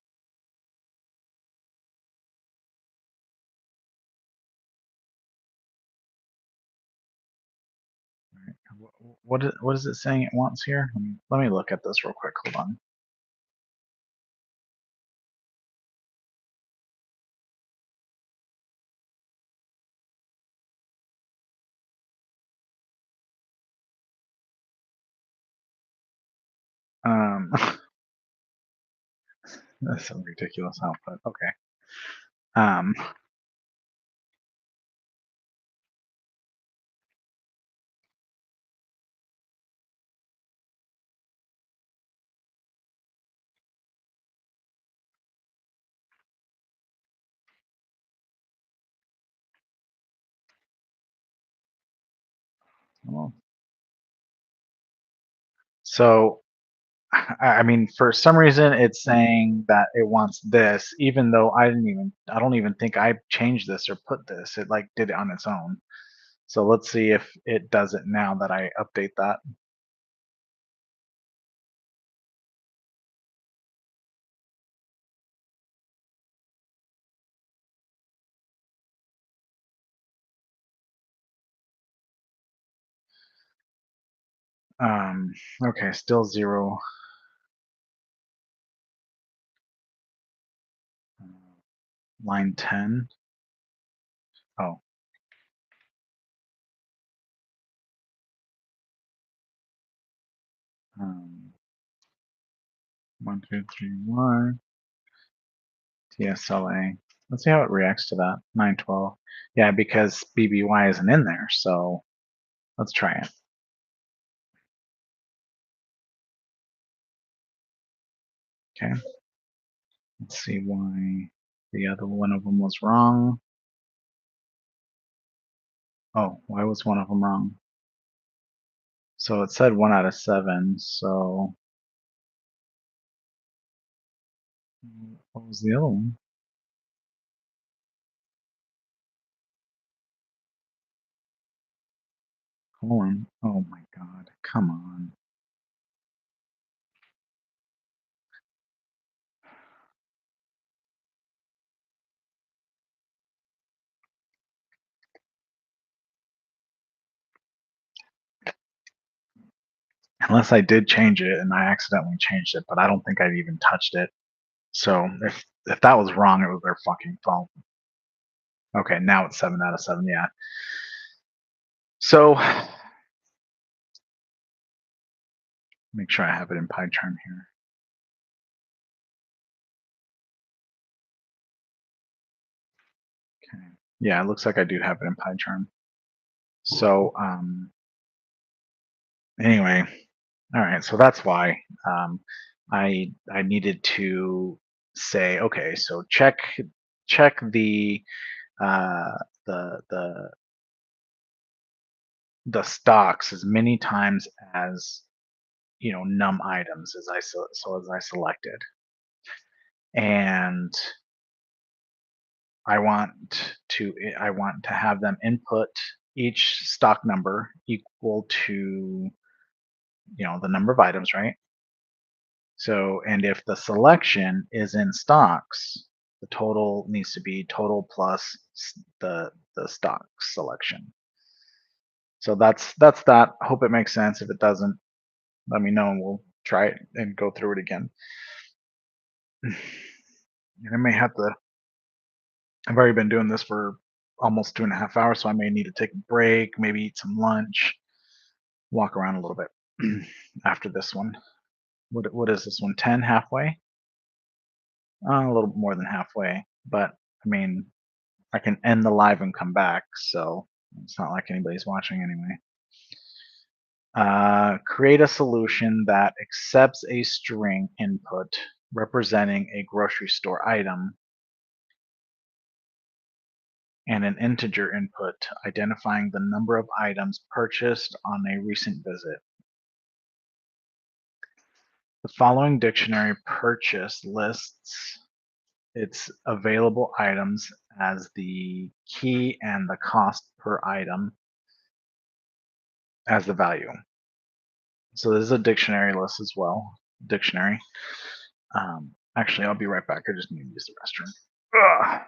What is it saying it wants here? Let me look at this real quick. Hold on. That's some ridiculous output. Okay. Um, well, so I mean, for some reason, it's saying that it wants this, even though I don't even think I changed this or put this. It like did it on its own. So let's see if it does it now that I update that. Um, okay, still zero. Line 10. Oh, um, 123Y TSLA. Let's see how it reacts to that. 912. Yeah, because BBY isn't in there, so let's try it. Okay. Let's see why the other one of them was wrong. Oh, why was one of them wrong? So it said 1 out of 7. So what was the other one? Colon. Oh my God. Come on. Unless I did change it and I accidentally changed it, but I don't think I've even touched it. So if that was wrong, it was their fucking fault. Okay, now it's 7 out of 7. Yeah. So make sure I have it in PyCharm here. Okay. Yeah, it looks like I do have it in PyCharm. So anyway, all right. So that's why I needed to say, okay, so check uh, the the the stocks as many times as num items as as I selected, and I want to have them input each stock number equal to the number of items, right? So, and if the selection is in stocks, the total needs to be total plus the stock selection. So that's that. Hope it makes sense. If it doesn't, let me know and we'll try it and go through it again. And I may have to. I've already been doing this for almost 2.5 hours, so I may need to take a break, maybe eat some lunch, walk around a little bit after this one. What is this one? 10 halfway? A little more than halfway, but I mean, I can end the live and come back, so it's not like anybody's watching anyway. Create a solution that accepts a string input representing a grocery store item and an integer input identifying the number of items purchased on a recent visit. The following dictionary purchase lists its available items as the key and the cost per item as the value. So this is a dictionary list as well. Dictionary. Actually, I'll be right back. I just need to use the restroom. Ugh.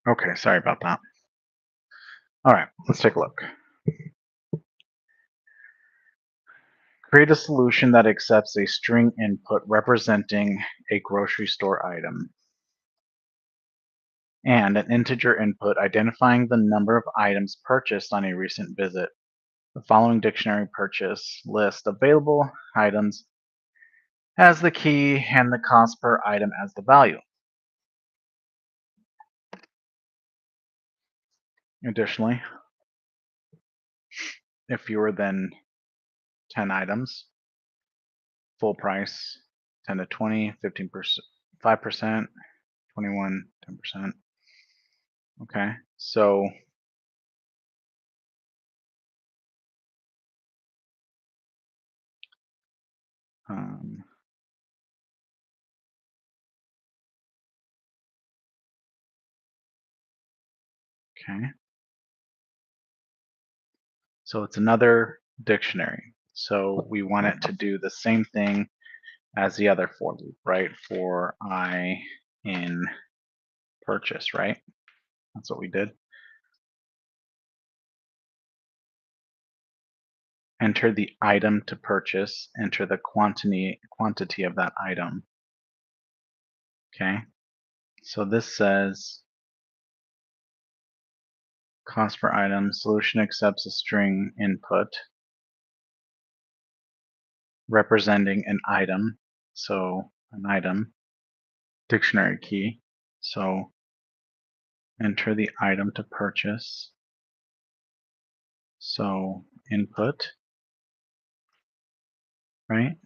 Okay, sorry about that. All right, let's take a look. Create a solution that accepts a string input representing a grocery store item and an integer input identifying the number of items purchased on a recent visit. The following dictionary purchase list available items as the key and the cost per item as the value. Additionally, if fewer than 10 items, full price 10 to 20, 15%, 5%, 21, 10%. Okay, so um, okay, so it's another dictionary. So we want it to do the same thing as the other for loop, right? For I in purchase, right? That's what we did. Enter the item to purchase, enter the quantity of that item. Okay, so this says cost per item, solution accepts a string input representing an item. So an item, dictionary key. So enter the item to purchase. So input, right?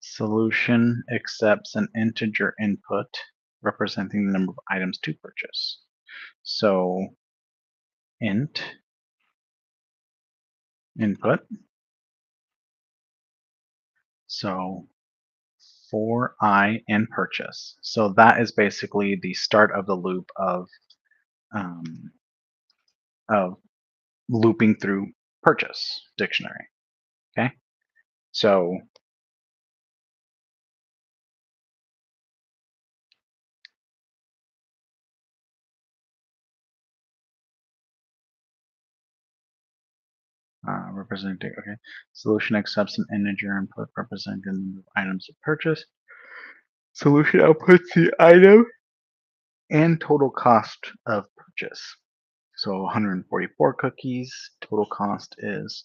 Solution accepts an integer input representing the number of items to purchase. So int input. So for I in purchase. So that is basically the start of the loop um, of looping through purchase dictionary. Okay, so representing, okay, solution accepts an integer input representing the number of items of purchase. Solution outputs the item and total cost of purchase. So 144 cookies, total cost is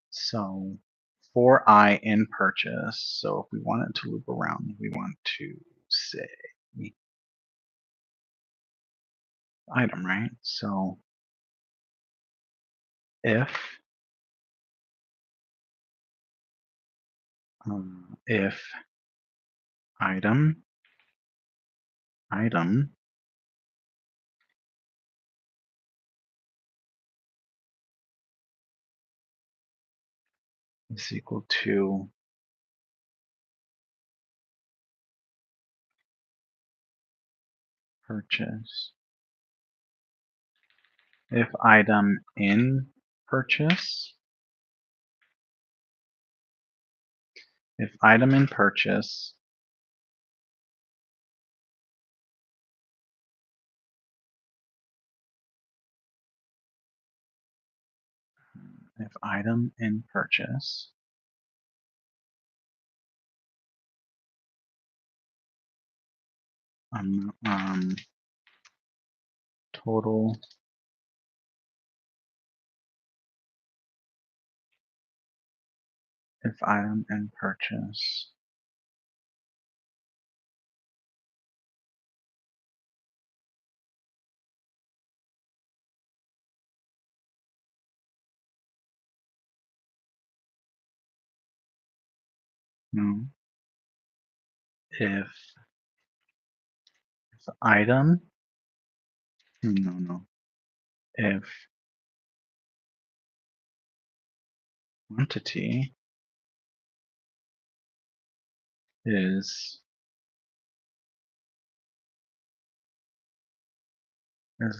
so for I in purchase. So if we want it to loop around, we want to say item, right? So if if item is equal to purchase, if item in purchase, if item in purchase if item in purchase total if item in purchase no if item no if quantity is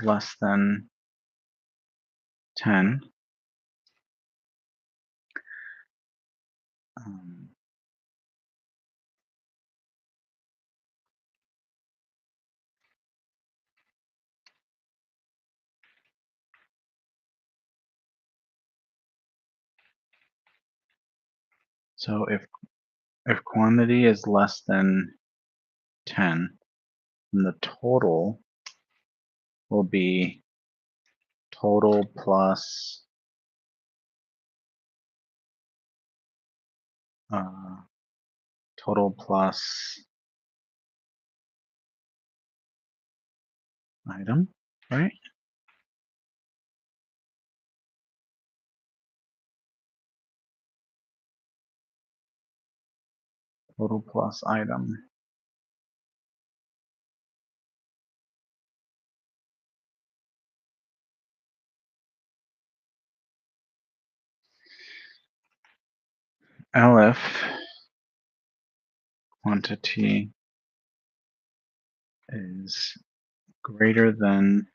less than 10, Um, so if quantity is less than 10, then the total will be total plus total plus item, right? Total plus item. Elif quantity is greater than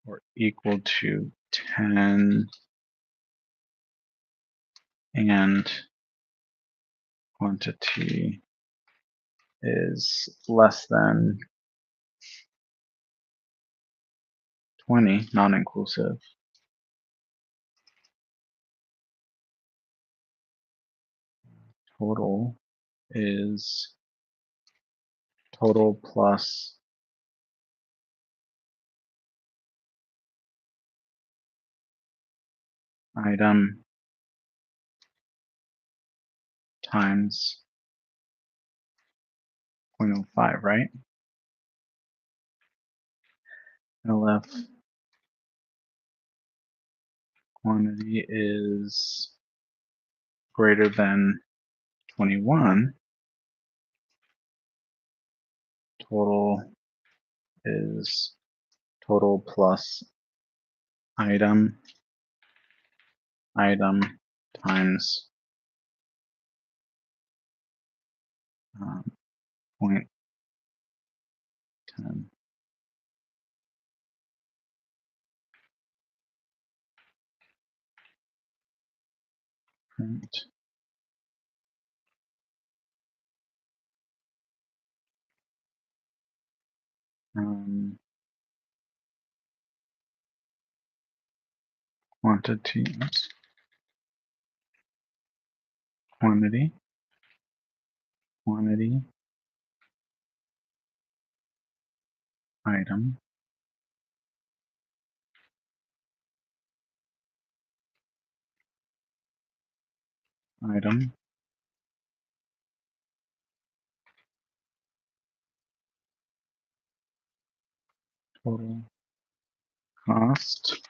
or equal to 10 and quantity is less than 20, non-inclusive. Total is total plus item times 0.05, right? LF quantity is greater than 21. Total is total plus item times 0.10. Print quantities, quantity, item, total cost,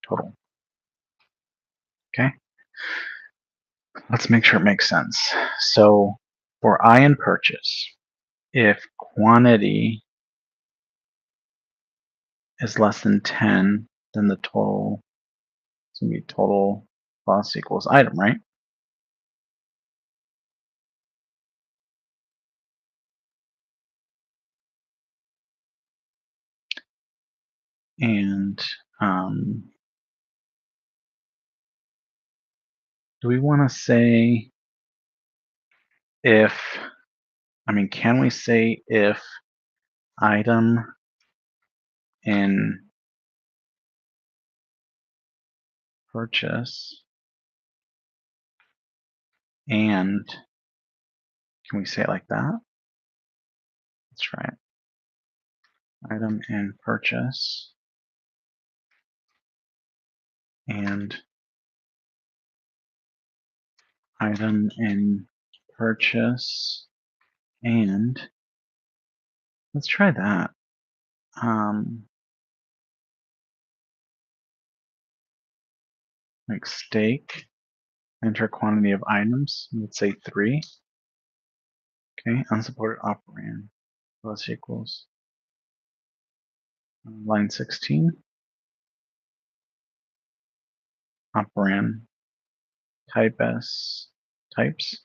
total. Okay, let's make sure it makes sense. So for I in purchase, if quantity is less than 10, then the total is going to be total cost equals item, right? And do we want to say if, can we say if item in purchase and, can we say it like that? Let's try it. Item in purchase and item in purchase and, let's try that. Like steak, enter quantity of items, let's say 3. Okay, unsupported operand plus equals line 16. Operand type as types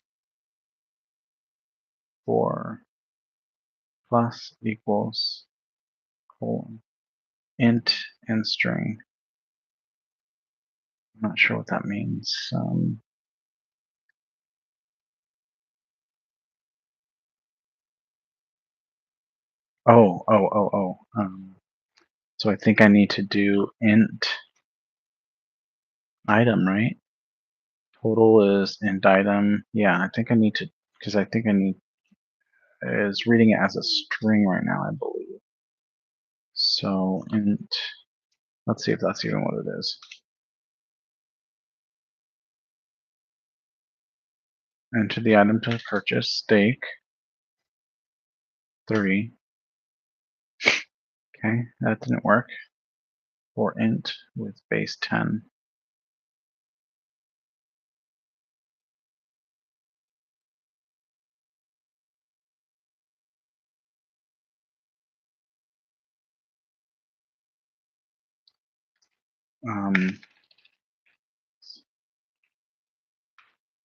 for plus equals colon int and string. I'm not sure what that means. So I think I need to do int item, right? Total is int item. Yeah, I think I need to, because I think I need is reading it as a string right now, I believe. So int, let's see if that's even what it is. Enter the item to purchase, steak, 3. Okay, that didn't work. For int with base 10.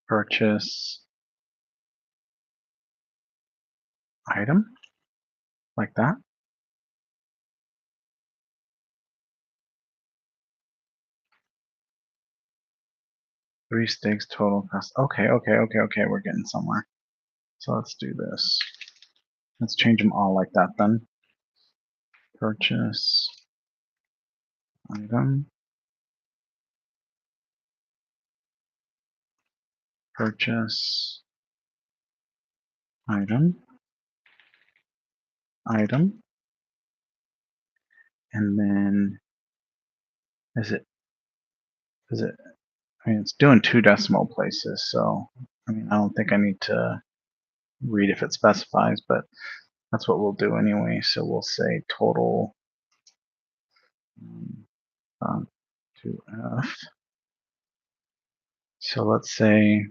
Purchase item, like that. Three steaks total cost. Okay, we're getting somewhere. So let's do this. Let's change them all like that then. Purchase item. Purchase item. Item. And then is it I mean it's doing 2 decimal places, so I mean I don't think I need to read if it specifies, but that's what we'll do anyway. So we'll say total to F. So let's say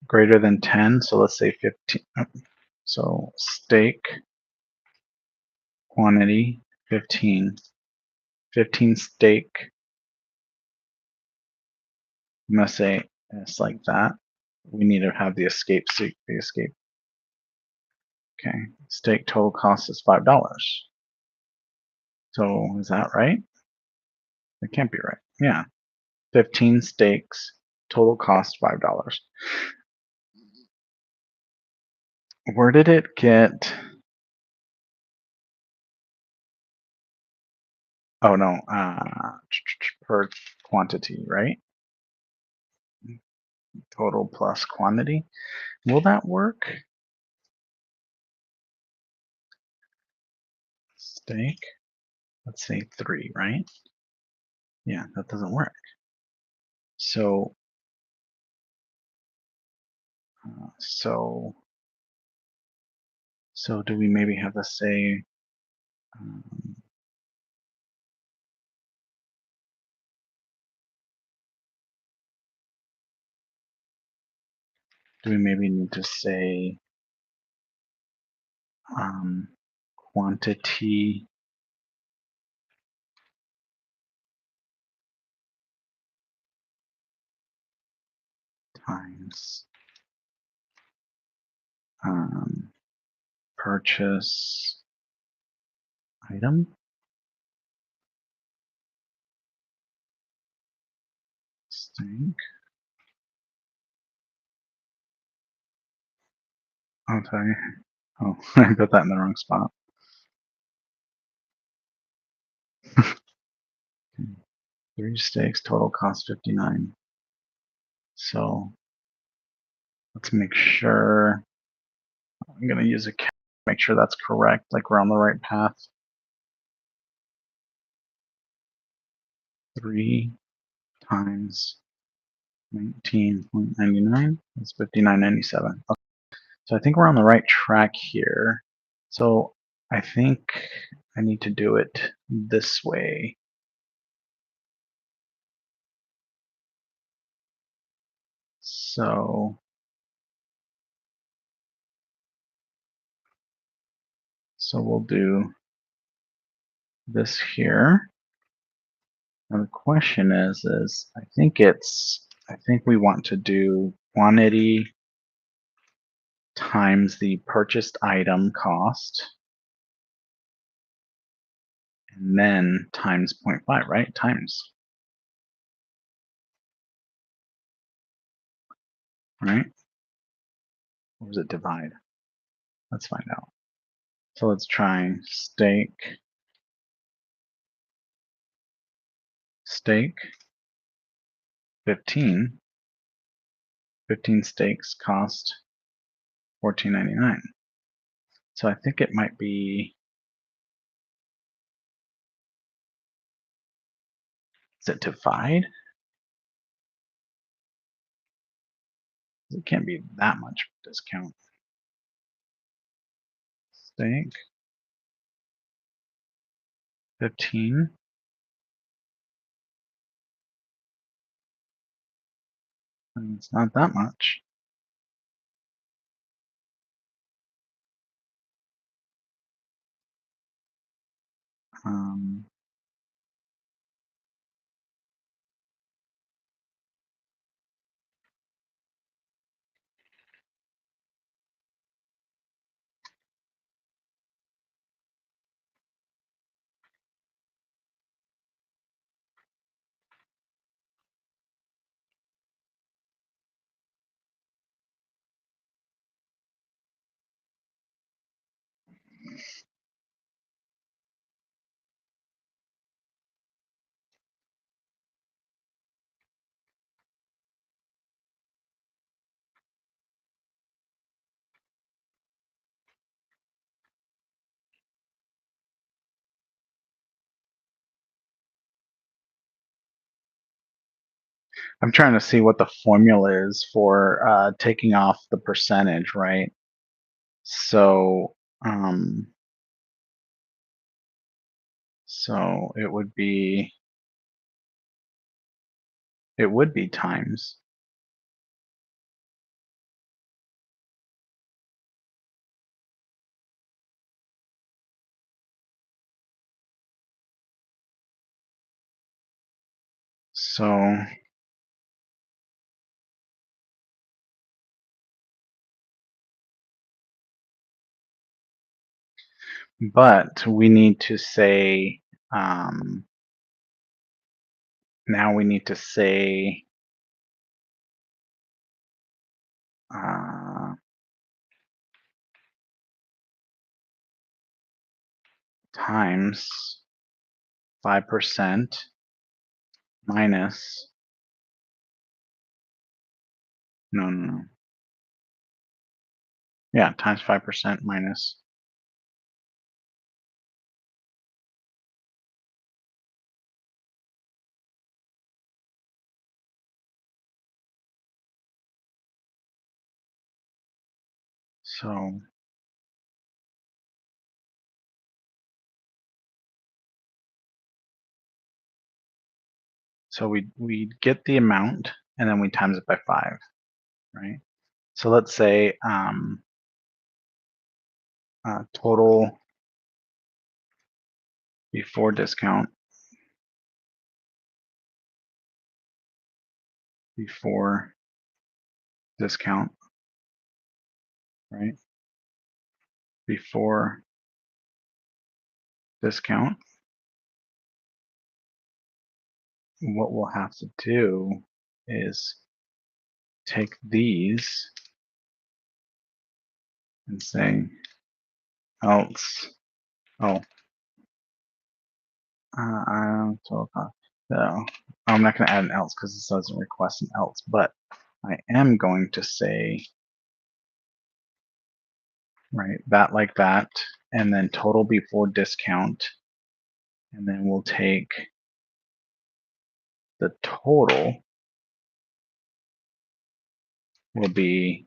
greater than 10. So let's say 15. So steak quantity 15. 15 steak. I'm gonna say it's like that. We need to have the escape seek the escape. Okay. Steak total cost is $5. So is that right? It can't be right. Yeah. 15 steaks, total cost $5. Where did it get? Oh no, per quantity, right? Total plus quantity. Will that work? Steak, let's say 3, right? Yeah, that doesn't work. So, so do we maybe have to say, do we maybe need to say quantity times purchase item? Steak. I'll tell you. Oh, I put that in the wrong spot. 3 steaks, total cost 59. So let's make sure. I'm gonna use a cat, make sure that's correct, like we're on the right path. 3 times 19.99 is 59.97. Okay. So I think we're on the right track here. So I think I need to do it this way. So we'll do this here. And the question is I think we want to do quantity times the purchased item cost, and then times 0.5, right? Times, right? Or was it divide? Let's find out. So let's try steak 15. 15 steaks cost $14.99. So I think it might be, is it divide? It can't be that much discount. Steak 15. And it's not that much. Um, I'm trying to see what the formula is for taking off the percentage, right? So, so it would be times. So but we need to say, now we need to say times 5% minus, no. Yeah, times 5% minus. So we get the amount and then we times it by 5, right? So let's say total before discount, right? Before discount, what we'll have to do is take these and say else, total cost. So I'm not going to add an else because this doesn't request an else, but I am going to say, right, that like that, and then total before discount, and then we'll take the total will be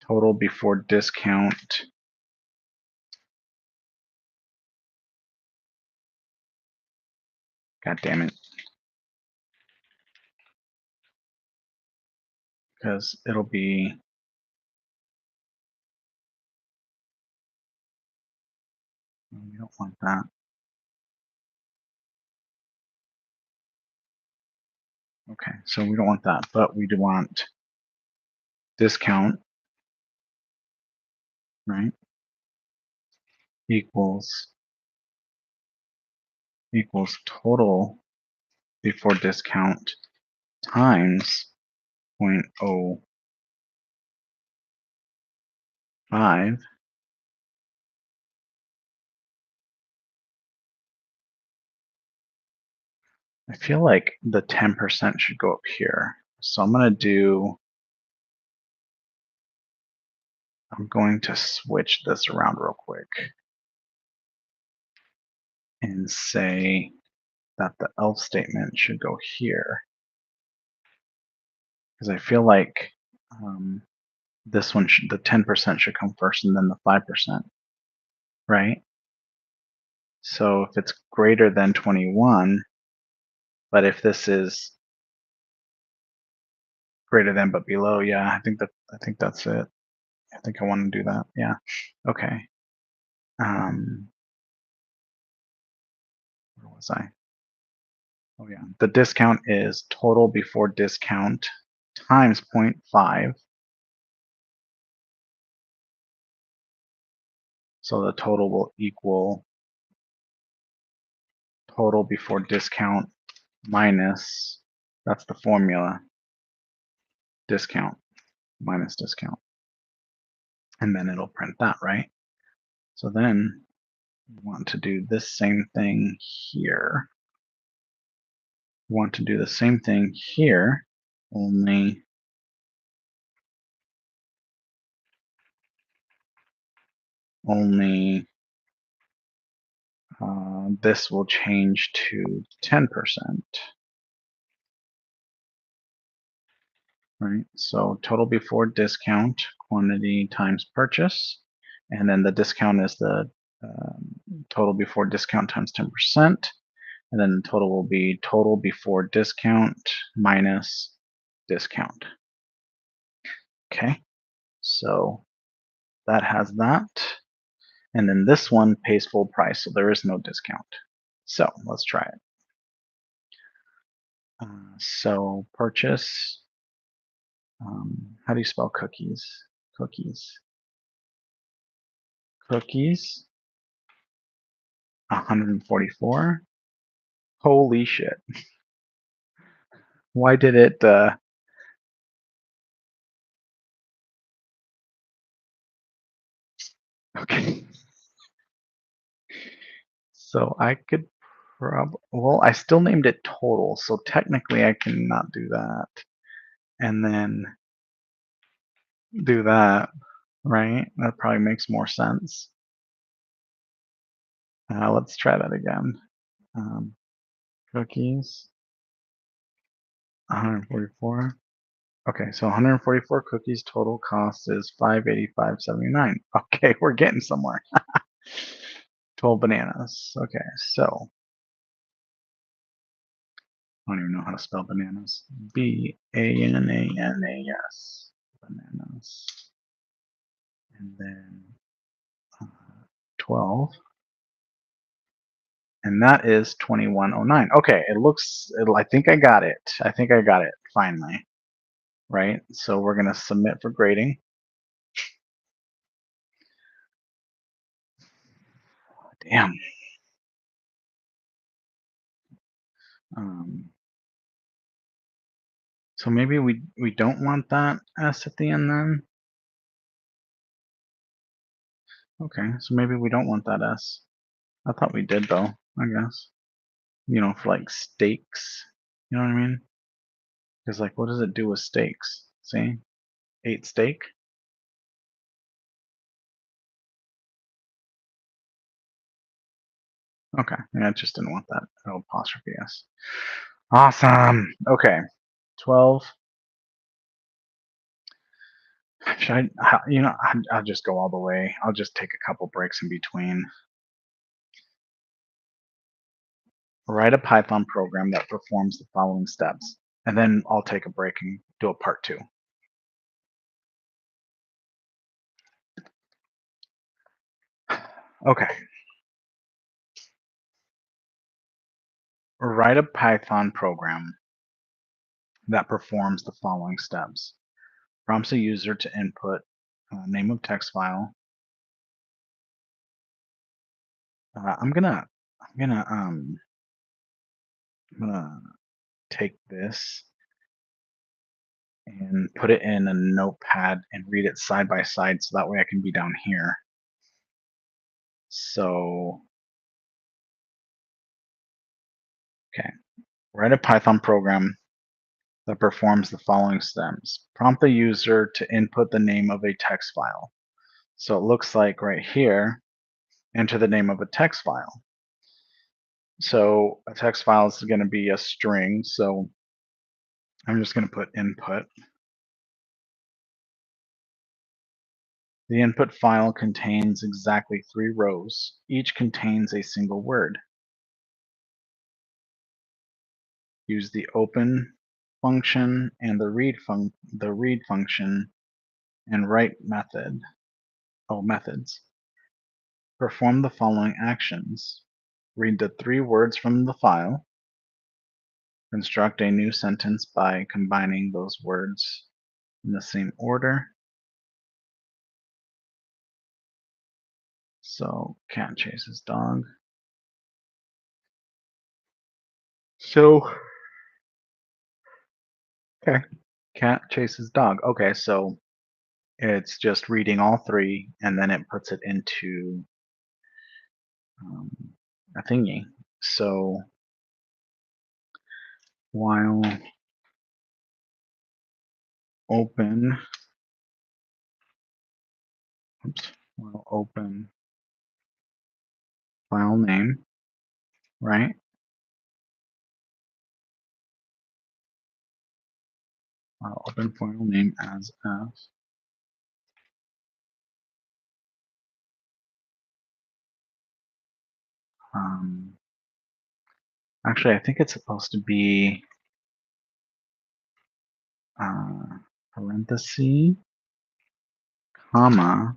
total before discount God damn it, because it'll be we don't want that. Okay, so we don't want that, but we do want discount right? Equals total before discount times 0.05. I feel like the 10% should go up here. So I'm going to switch this around real quick and say that the else statement should go here. Because I feel like this one, the 10% should come first and then the 5%, right? So if it's greater than 21, but if this is greater than but below, yeah, I think that's it. I think I want to do that. Yeah. Okay. Where was I? Oh yeah. The discount is total before discount times 0.5. So the total will equal total before discount minus, that's the formula, discount minus discount. And then it'll print that, right? So then we want to do this same thing here. We want to do the same thing here, only this will change to 10%. Right, so total before discount quantity times purchase, and then the discount is the total before discount times 10%, and then the total will be total before discount minus discount. Okay, so that has that, and then this one pays full price, so there is no discount. So let's try it. So purchase, how do you spell cookies? Cookies. 144. Holy shit. Why did it okay. So I could well, I still named it total, so technically I cannot do that. And then do that, right? That probably makes more sense. Let's try that again. Cookies, 144. Okay, so 144 cookies total cost is 585.79. Okay, we're getting somewhere. 12 bananas. Okay, so I don't even know how to spell bananas. Bananas. Bananas. And then 12. And that is 2109. Okay, I think I got it. I think I got it finally. Right? So we're going to submit for grading. Damn. So maybe we don't want that S at the end then. Okay, so maybe we don't want that S. I thought we did though, I guess. You know, for like steaks. You know what I mean? Because like, what does it do with steaks? See? 8 steak. Okay, yeah, I just didn't want that apostrophe S. Awesome. Okay, 12. Should I, I'll just go all the way. I'll just take a couple breaks in between. Write a Python program that performs the following steps, and then I'll take a break and do a part 2. Okay. Write a Python program that performs the following steps. Prompts a user to input name of text file, I'm gonna take this and put it in a notepad and read it side by side so that way I can be down here. So, okay, write a Python program that performs the following steps. Prompt the user to input the name of a text file. So it looks like right here, enter the name of a text file. So a text file is going to be a string. So I'm just going to put input. The input file contains exactly 3 rows. Each contains a single word. Use the open function and the read function and write methods. Perform the following actions. Read the 3 words from the file. Construct a new sentence by combining those words in the same order. So cat chases dog. So okay, cat chases dog. Okay, so it's just reading all 3 and then it puts it into um, a thingy. So while open, while open file name, right? While open file name as f. Actually, I think it's supposed to be parenthesis, comma,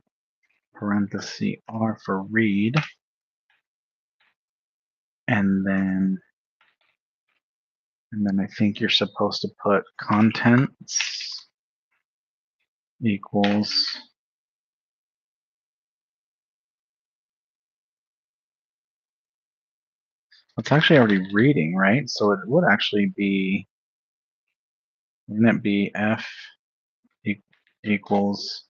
parenthesis R for read, and then I think you're supposed to put contents equals it's actually already reading, right? So it would actually be, wouldn't it be f equals,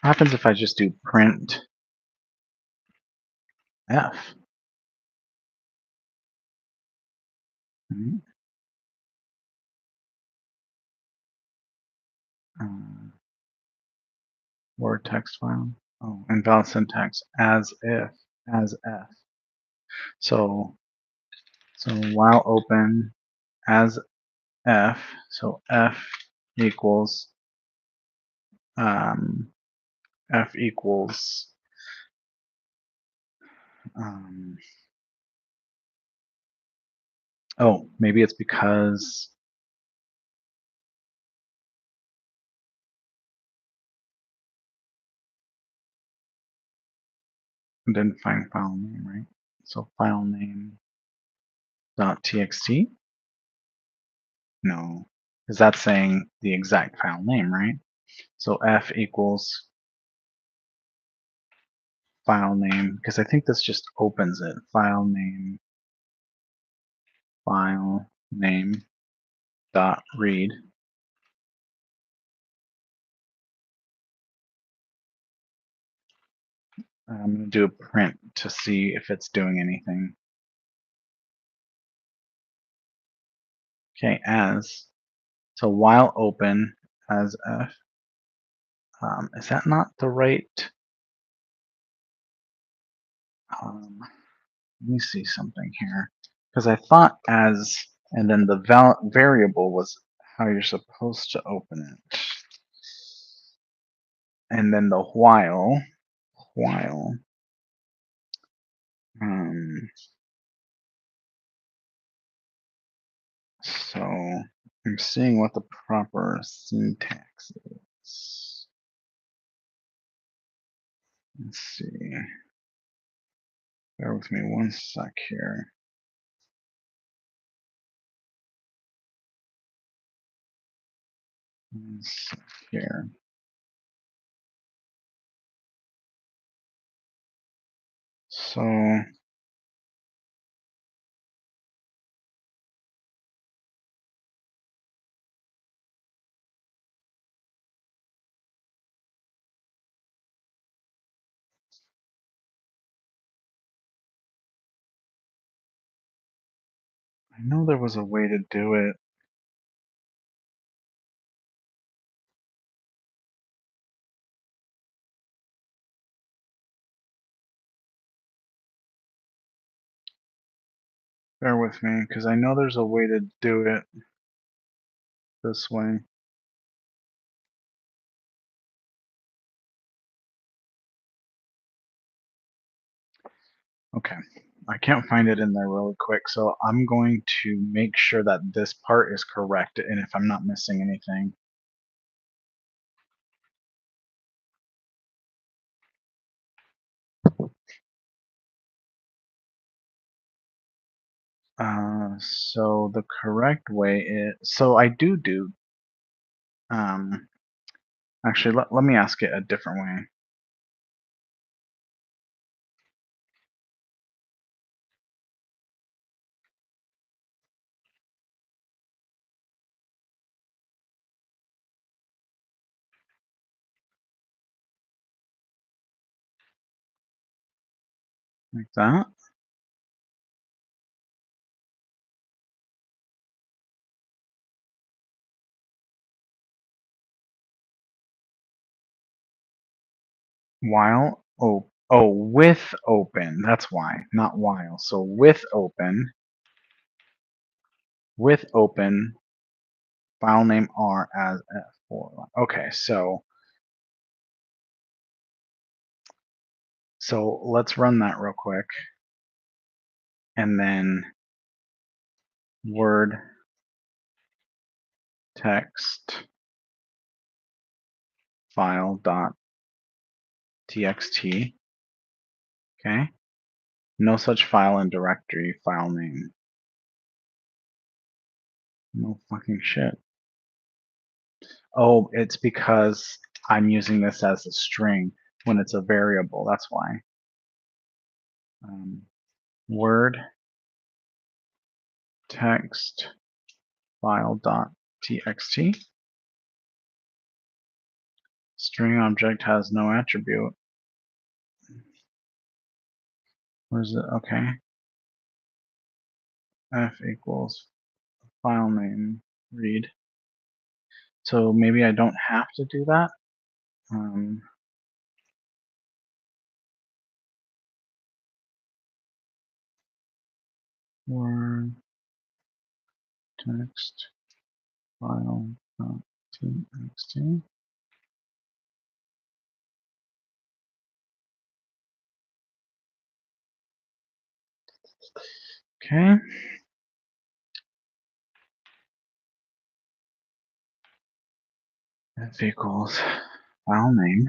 what happens if I just do print f? Right? Word text file. Oh, invalid syntax as if, as f. So while open as f, so f equals um, f equals um, oh, maybe it's because I didn't find file name, right? So file name dot txt. No, because that's saying the exact file name, right? So f equals file name, because I think this just opens it. File name dot read. I'm going to do a print to see if it's doing anything. Okay, as. So while open as f. Is that not the right? Let me see something here. Because I thought as, and then the variable was how you're supposed to open it. And then the while. So I'm seeing what the proper syntax is. Let's see. Bear with me one sec here. One sec here. So I know there was a way to do it. Bear with me, because I know there's a way to do it this way. Okay, I can't find it in there really quick, so I'm going to make sure that this part is correct, and if I'm not missing anything. So the correct way is, so I do, actually, let me ask it a different way. Like that. While, with open, that's why, not while. So with open, file name R as F4. Okay, so let's run that real quick. And then word text file dot txt. Okay. No such file in directory file name. No fucking shit. Oh, it's because I'm using this as a string when it's a variable. That's why. Word text file dot txt. String object has no attribute. Where's it? Okay. F equals file name read. So maybe I don't have to do that. Word text file txt. Okay. F equals file name.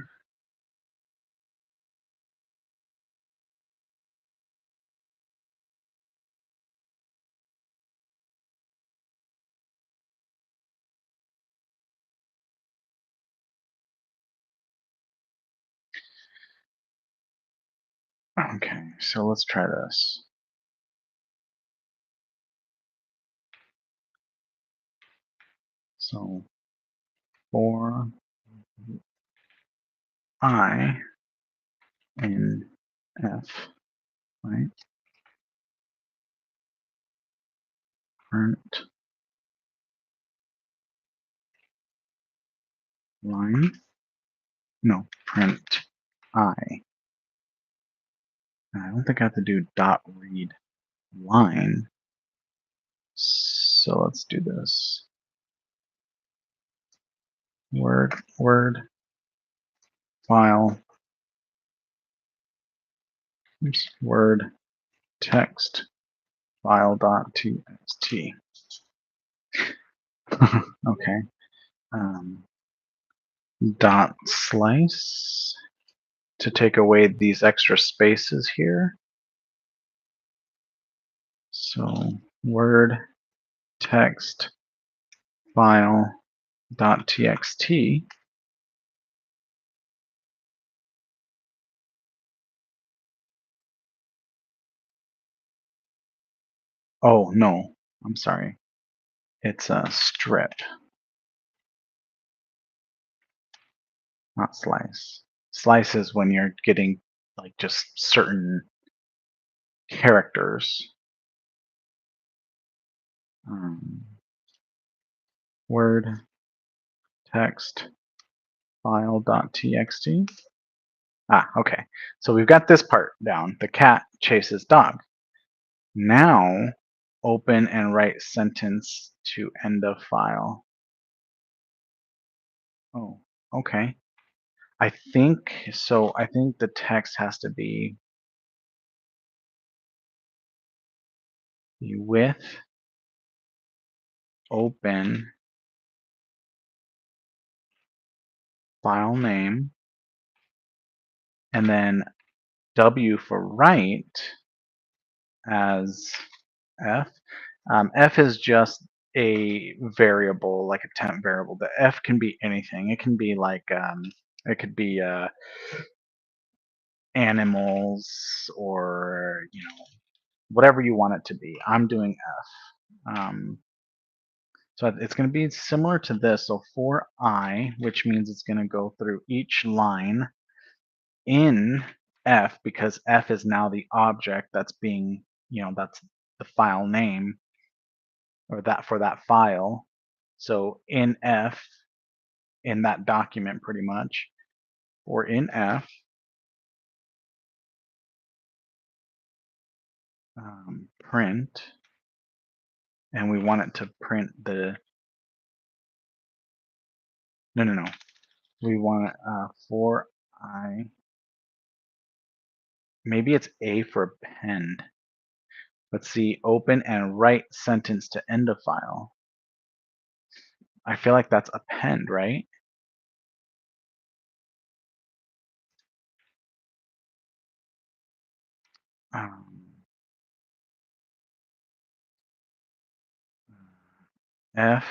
Okay, so let's try this. So for I in F, right? Print line. No, print I. I don't think I have to do dot read line. So let's do this. Word file. Oops, word text file dot txt. Okay. Dot slice to take away these extra spaces here. So word text file dot txt. Oh, no, I'm sorry. It's a strip, not slice. Slice is when you're getting like just certain characters. Um, Word text file.txt. Ah, okay. So we've got this part down. The cat chases dog. Now open and write sentence to end of file. Oh, okay. I think so. I think the text has to be with open file name and then W for write as F. F is just a variable, like a temp variable. The F can be anything. It can be like it could be animals or whatever you want it to be. I'm doing F. So it's going to be similar to this. So for I, which means it's going to go through each line in F because F is now the object that's being, that's the file name or that for that file. So in F, in that document pretty much, or in F, print, and we want it to print the, no. We want for I, maybe it's A for append. Let's see, open and write sentence to end of file. I feel like that's append, right? Um, F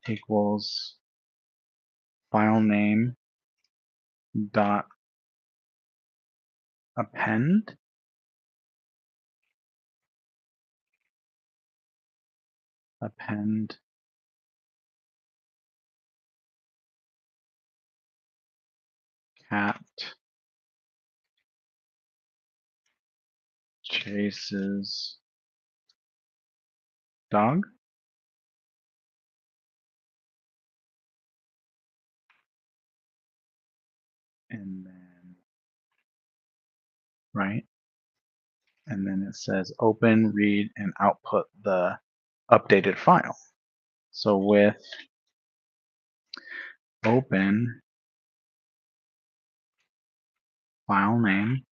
equals file name dot append. Append cat chases dog. And then right. And then it says open, read, and output the updated file. So with open file name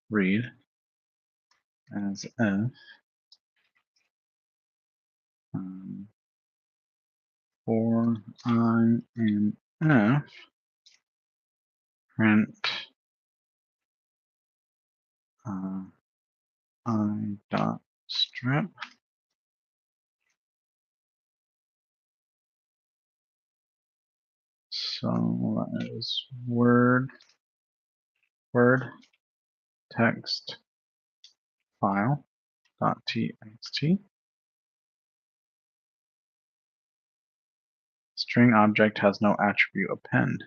read as if for I and F print I dot strip. So that is word text file dot txt. String object has no attribute append.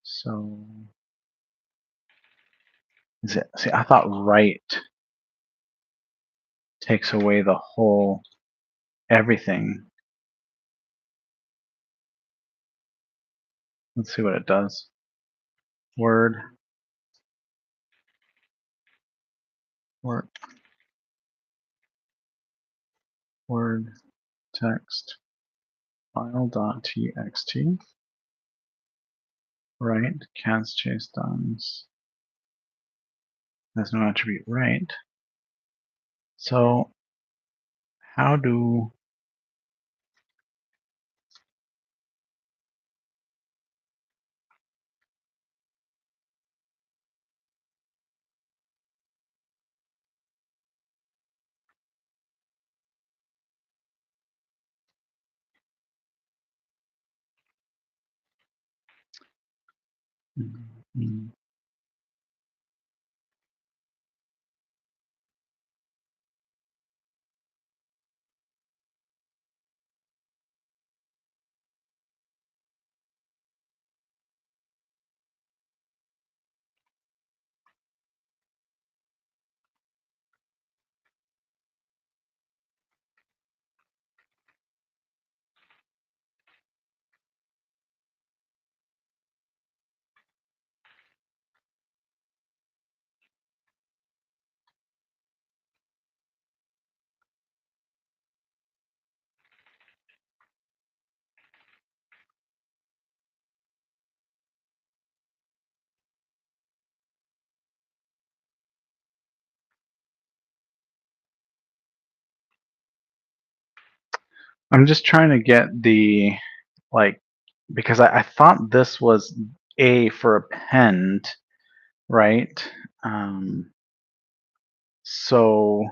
So is it? See, I thought write takes away the whole everything. Let's see what it does. Word text file dot txt. Right, cats chase dogs. There's no attribute right. So how do Mm. I'm just trying to get the like because I thought this was A for append, right? Um, so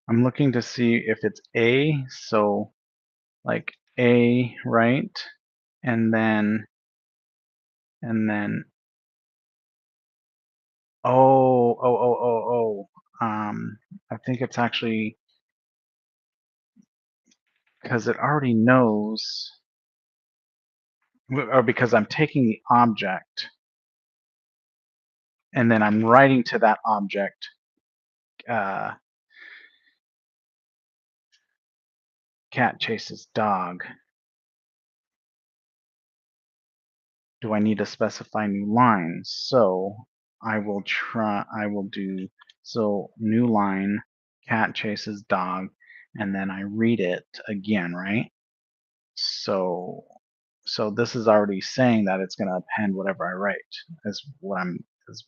I'm looking to see if it's A, so like A, right? And then and then I think it's actually because it already knows, or because I'm taking the object and then I'm writing to that object. Uh, cat chases dog. Do I need to specify new lines? So I will do, so new line, cat chases dog, and then I read it again, right? So, so this is already saying that it's going to append whatever I write, is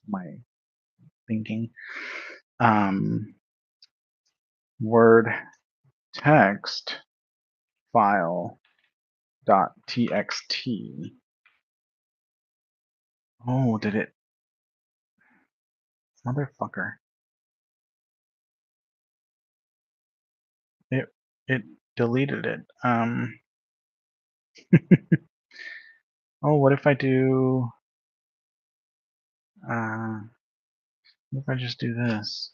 my thinking. Word text file dot txt. Oh, did it? Motherfucker. It it deleted it. Oh, what if I do? What if I just do this?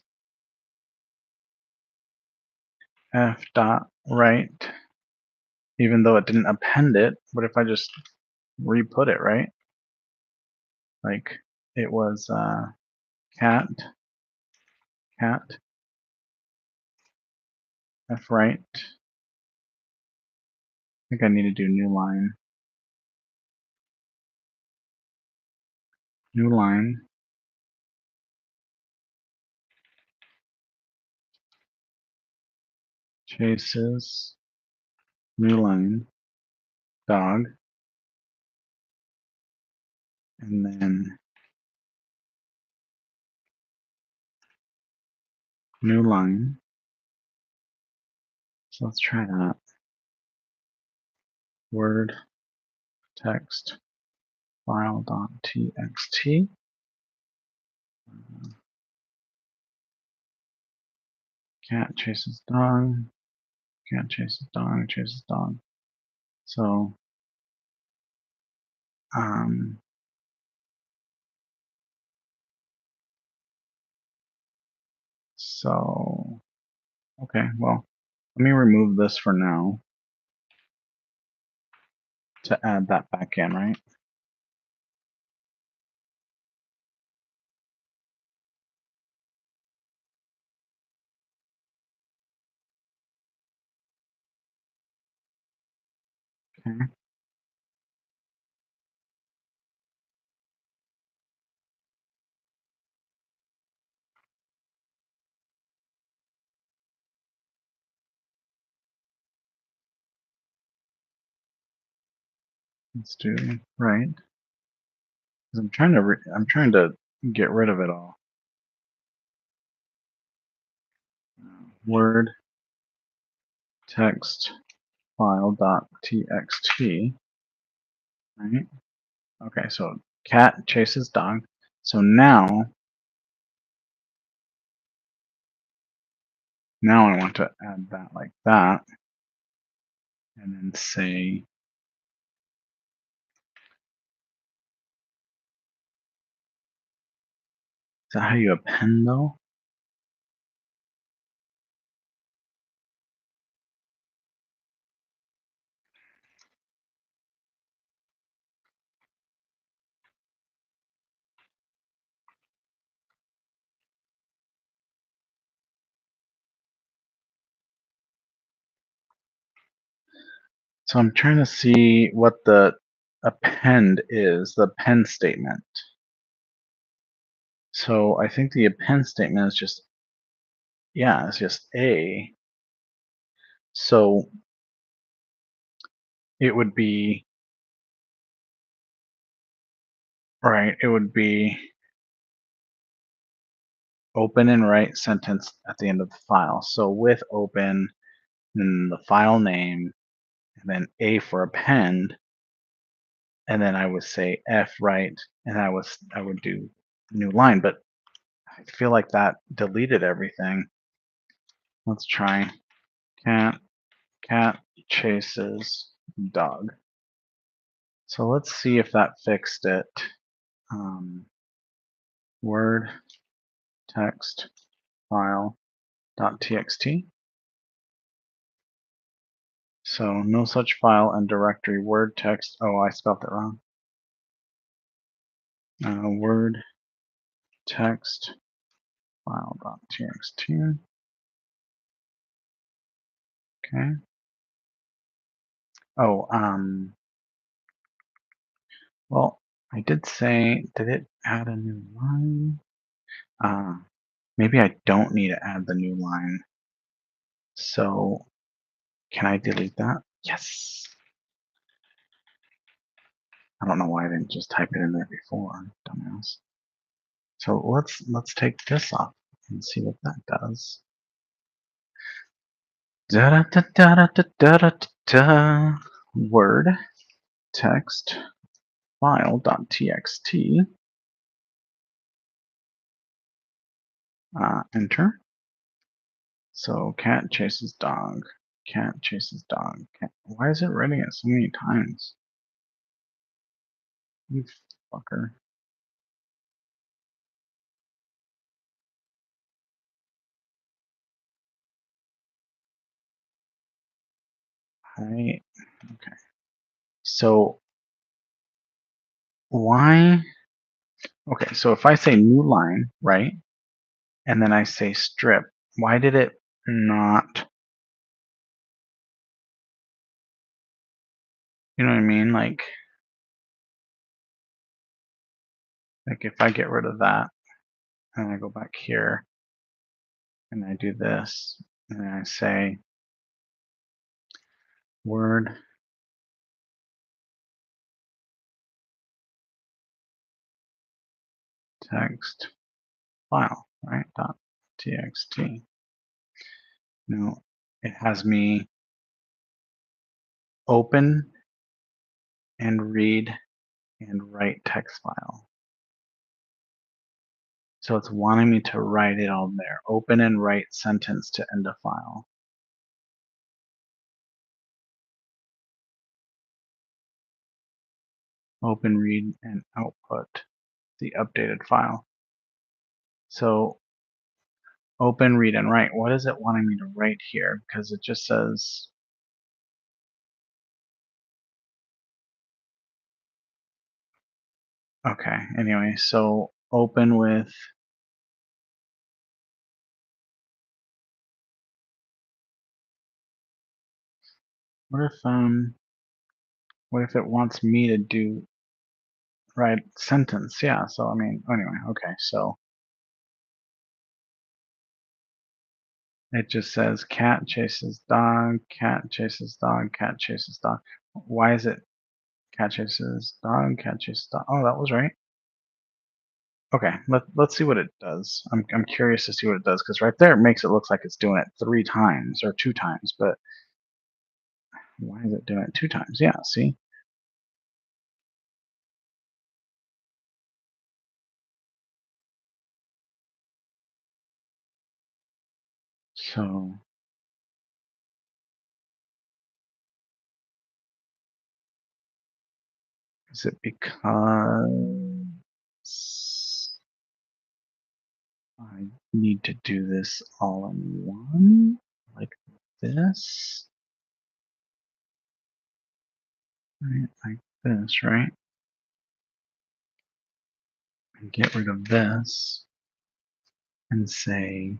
F dot write, even though it didn't append it. What if I just re-put it, right? Like it was cat F write. I think I need to do new line, chases, new line, dog, and then new line. So let's try that. Word text file dot txt. Cat chases dog. Cat chases dog. Chases dog. So um, so okay. Well, let me remove this for now to add that back in, right? Okay. Let's do right. Because I'm trying to get rid of it all. Word text file dot txt. Right. Okay. So cat chases dog. So now I want to add that like that. and then say is that how you append though? So I'm trying to see what the append is, the append statement. So I think the append statement is just, yeah, it's just A. So it would be, right, it would be open and write sentence at the end of the file. So with open, then the file name, and then A for append, and then I would say F write, and I would do new line, but I feel like that deleted everything. Let's try cat chases dog. So let's see if that fixed it. Word text file .txt. So no such file and directory word text. Oh, I spelled it wrong. Word text file .txt. Okay. Oh, well, I did say, did it add a new line? Maybe I don't need to add the new line. So can I delete that? Yes. I don't know why I didn't just type it in there before, dumbass. So let's take this off and see what that does. Da da da da da da da da. Word text file .txt. Enter. So cat chases dog. Cat chases dog. Cat. Why is it writing it so many times? You fucker. Okay. So why? Okay, so if I say new line, right, and then I say strip, why did it not? You know what I mean? Like if I get rid of that and I go back here and I do this and I say word text file, right? .txt. Now it has me open and read and write text file. So it's wanting me to write it all there. Open and write sentence to end a file. Open, read, and output the updated file. So open, read, and write. What is it wanting me to write here? Because it just says, okay, anyway, so open with, what if it wants me to do, write sentence? Yeah, so I mean, anyway, okay, so it just says cat chases dog, cat chases dog, cat chases dog. Why is it cat chases dog, cat chases dog? Oh, that was right. Okay, let's see what it does. I'm curious to see what it does because right there it makes it look like it's doing it 3 times or 2 times, but why is it doing it 2 times? Yeah, see? So Is it because I need to do this all in one? Like this? Right, like this, right? And get rid of this and say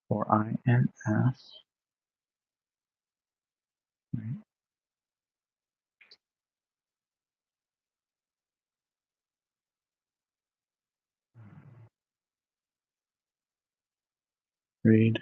for INF, right? Read.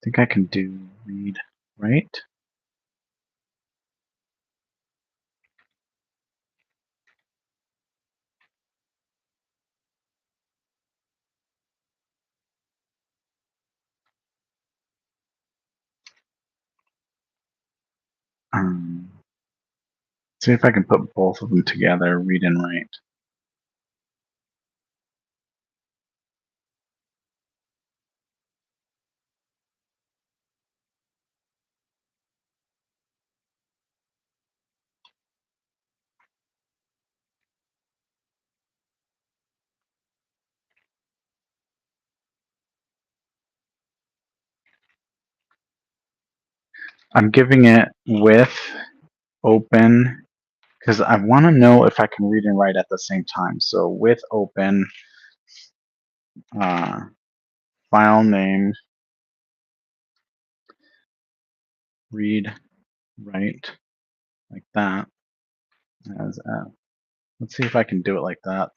I think I can do read, right? Um, See if I can put both of them together, read and write. I'm giving it with open because I want to know if I can read and write at the same time. So with open, uh, file name, read, write, like that. As let's see if I can do it like that.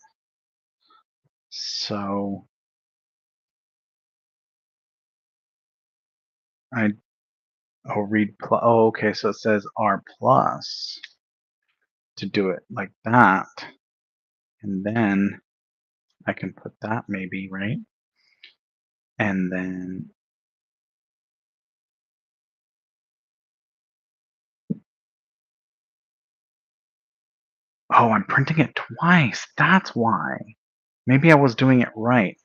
So I read oh, okay, so it says R plus to do it like that, and then I can put that maybe, right? And then oh, I'm printing it twice. That's why. Maybe I was doing it right.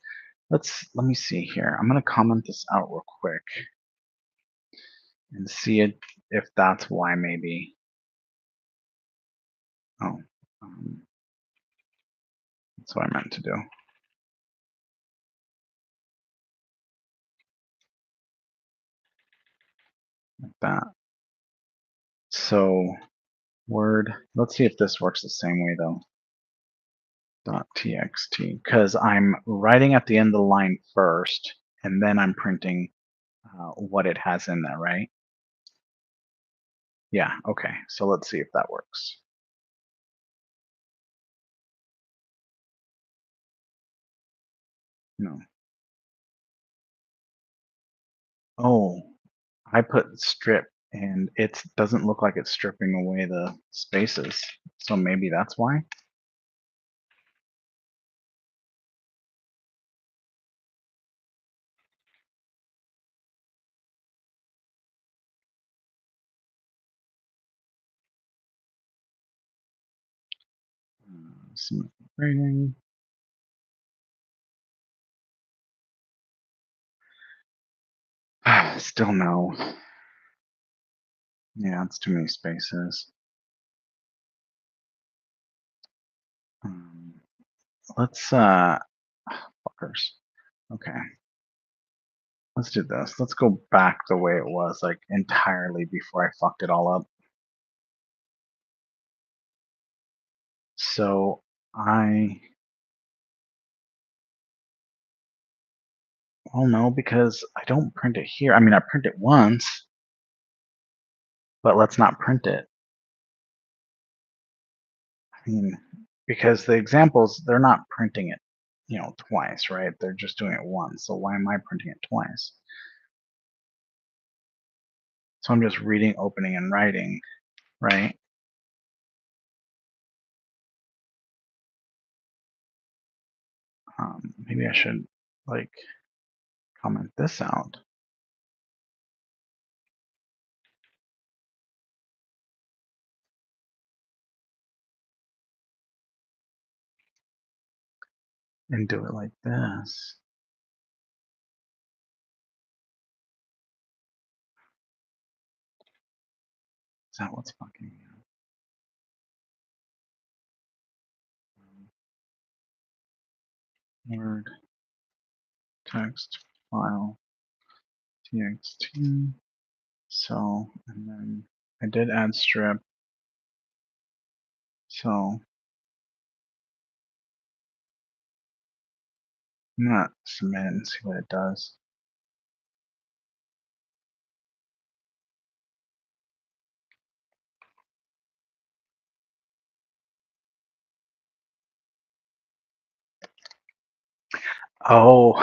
Let me see here. I'm gonna comment this out real quick and see if that's why maybe. Oh, that's what I meant to do. Like that. So Word. Let's see if this works the same way though. .txt, because I'm writing at the end of the line first, and then I'm printing what it has in there, right? Yeah. Okay. So let's see if that works. No. Oh, I put strip, and it doesn't look like it's stripping away the spaces. So maybe that's why. Some rating. Still no. Yeah, it's too many spaces. Um, let's fuckers. Okay. Let's do this. Let's go back the way it was, like entirely before I fucked it all up. So well, no, because I don't print it here. I mean, I print it once, but let's not print it. I mean, because the examples, they're not printing it, twice, right? They're just doing it once. So why am I printing it twice? So I'm just reading, opening, and writing. right? Maybe I should like comment this out. And do it like this. Is that what's fucking me up? Word text file txt. So, and then I did add strip. So I'm gonna submit it and see what it does. Oh,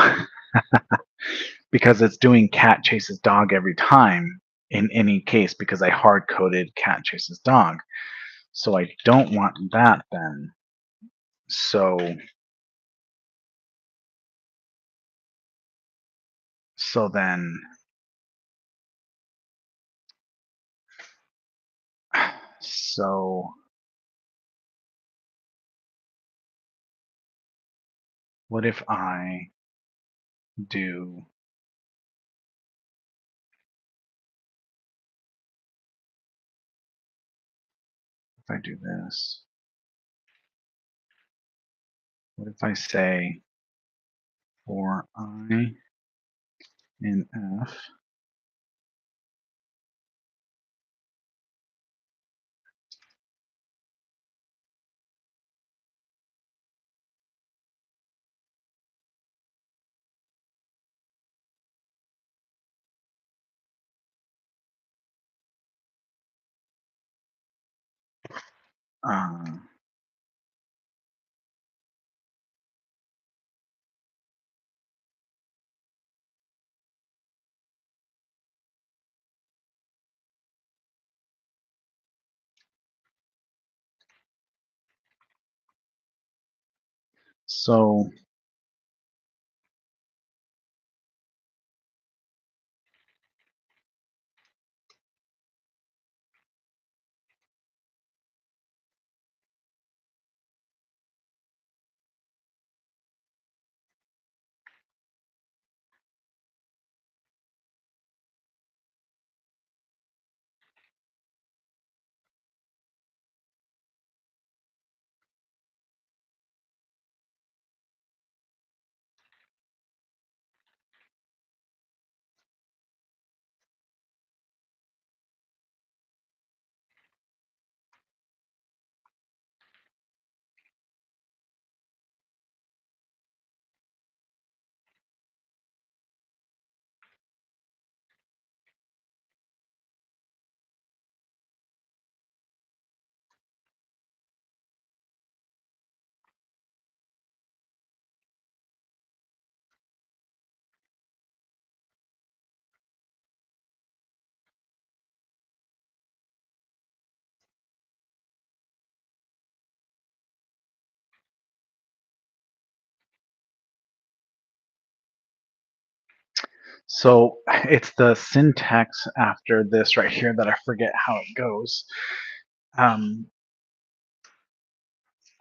because it's doing cat chases dog every time in any case because I hard coded cat chases dog. So I don't want that then. So then so what if I do this? What if I say for I in F uh, so it's the syntax after this right here that I forget how it goes.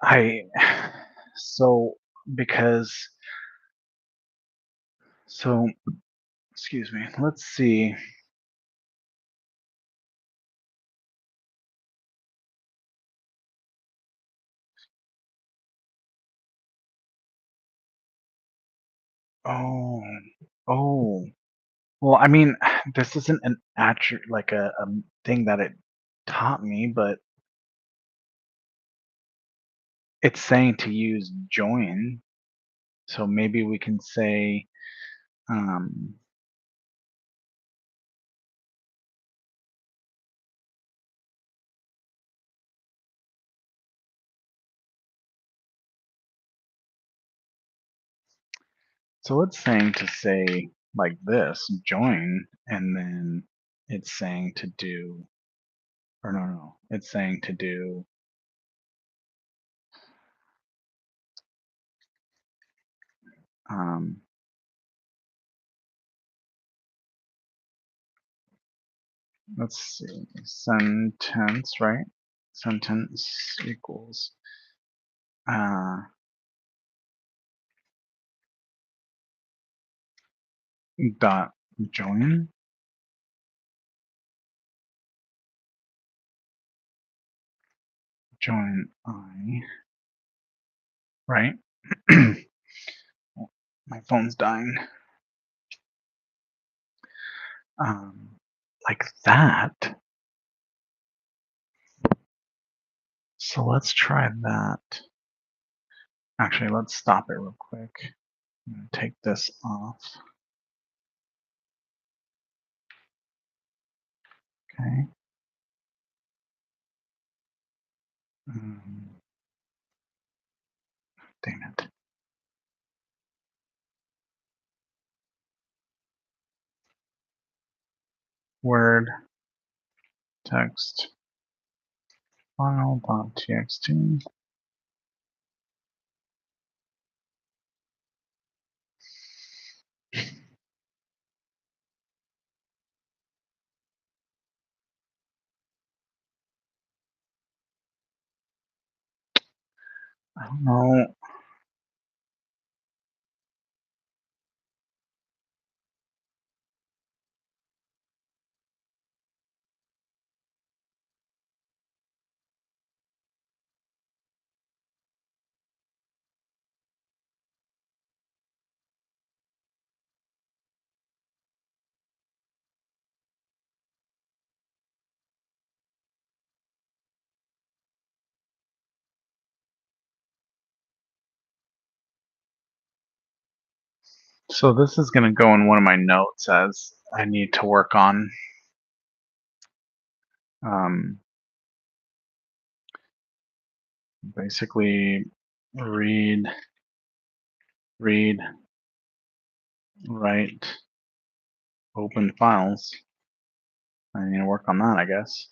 I so because so excuse me. Let's see. Oh, oh. Well, I mean, this isn't an attribute like a thing that it taught me, but it's saying to use join. So maybe we can say, um, so it's saying to say like this, join, and then it's saying to do, or no, it's saying to do let's see, sentence, right? Sentence equals dot join I, right? My phone's dying. Like that. So let's try that. Actually, let's stop it real quick. I'm going to take this off. Okay. Damn it. Word text file.txt. I don't know. So this is going to go in one of my notes as I need to work on basically read, write, open files. I need to work on that, I guess.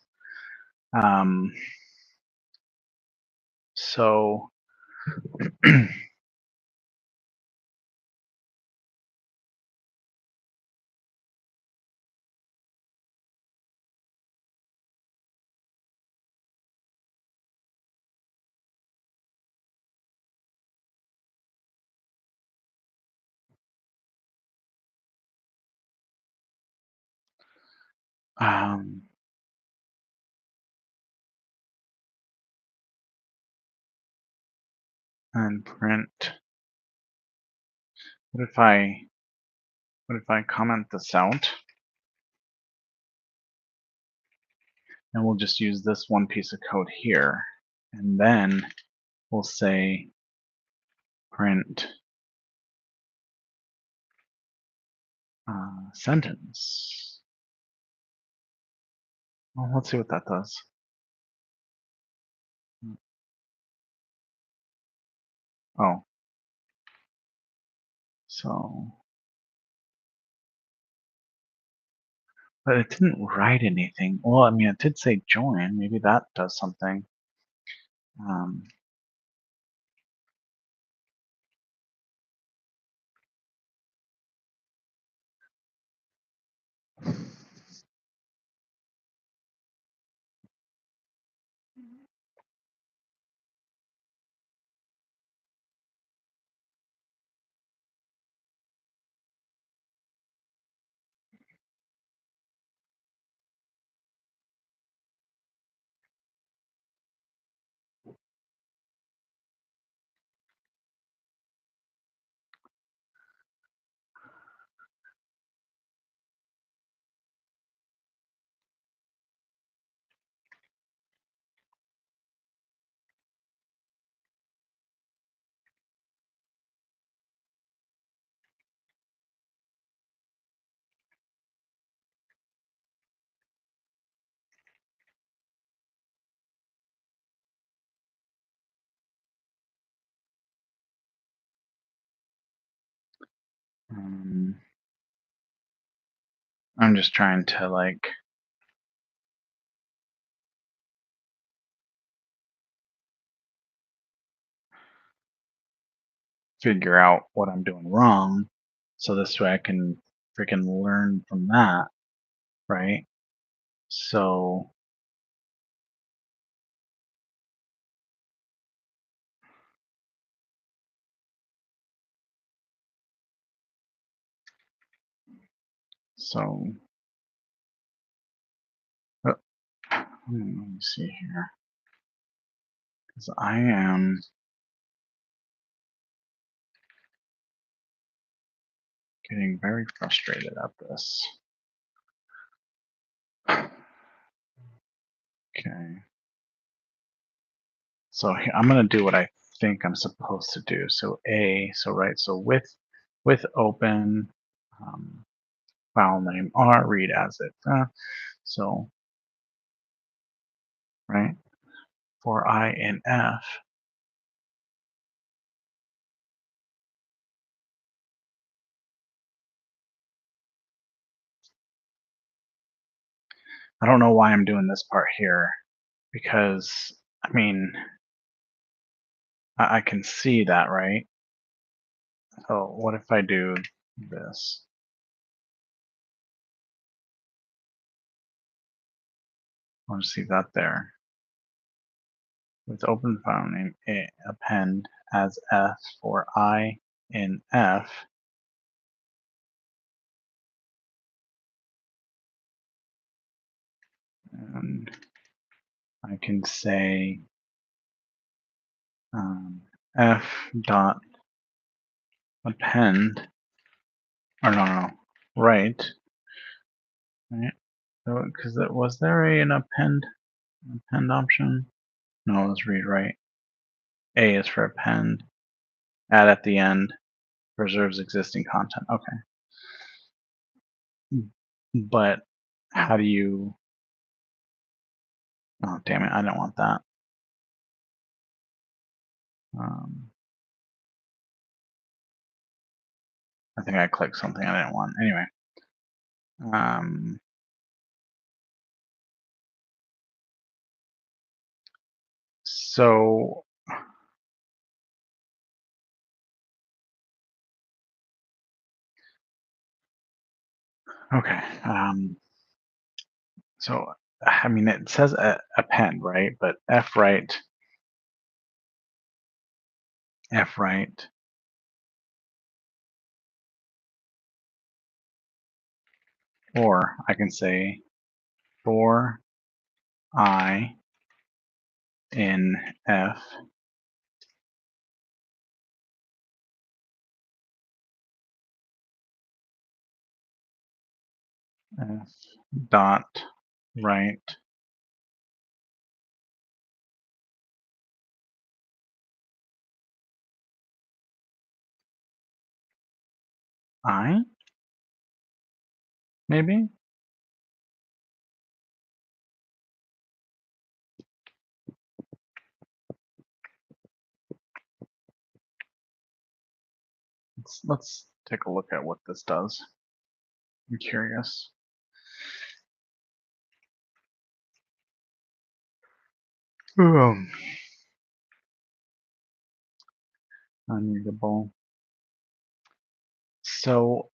So and print. What if I comment this out? And we'll just use this one piece of code here. And then we'll say print sentence. Well, let's see what that does. Oh. So. But it didn't write anything. Well, I mean, it did say join. Maybe that does something. I'm just trying to like figure out what I'm doing wrong, so this way I can freaking learn from that, right? So so let me see here, because I am getting very frustrated at this. Okay. So I'm going to do what I think I'm supposed to do. So so with open, file name R, read as it. So, right, for I in F, I don't know why I'm doing this part here, because, I mean, I can see that, right? So what if I do this? I'll just leave that there. With open file name, append as F for I in F. And I can say F dot append, or no, right? Because was there an append option? No, it was read write. A is for append. Add at the end. Preserves existing content. Okay. But how do you? Oh, damn it! I don't want that. I think I clicked something I didn't want. Anyway. So okay. So I mean, it says append, right? But F write, or I can say for I in F dot write I, maybe? Let's take a look at what this does. I'm curious. Unreadable. So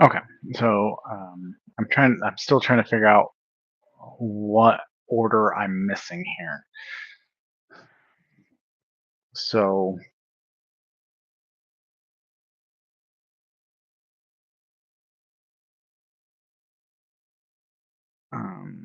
Okay, so I'm still trying to figure out what order I'm missing here. So, um,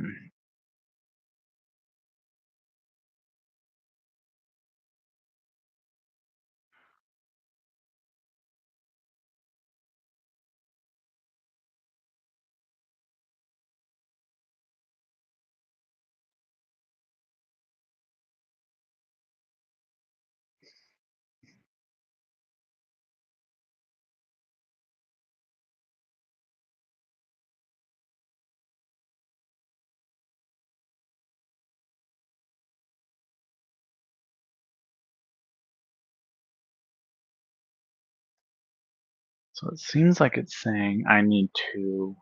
so it seems like it's saying I need to.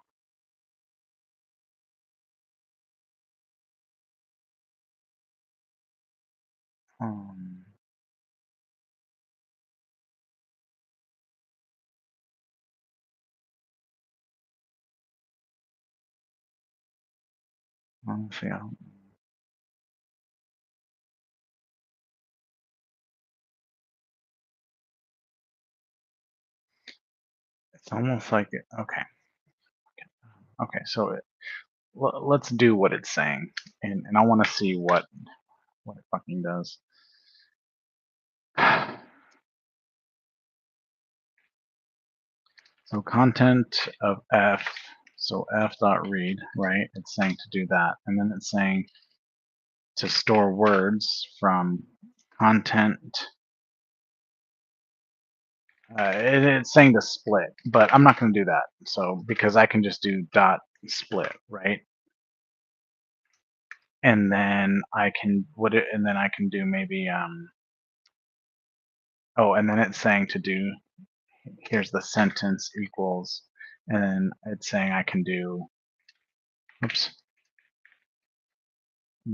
Um, let's see. It's almost like it. Okay. Okay. So let's do what it's saying, and I want to see what it fucking does. So content of f. So f dot read, right? It's saying to do that, and then it's saying to store words from content. It's saying to split, but I'm not going to do that. So because I can just do dot split, right? And then I can and then I can do maybe oh, and then it's saying to do, here's the sentence equals, and then it's saying I can do, oops,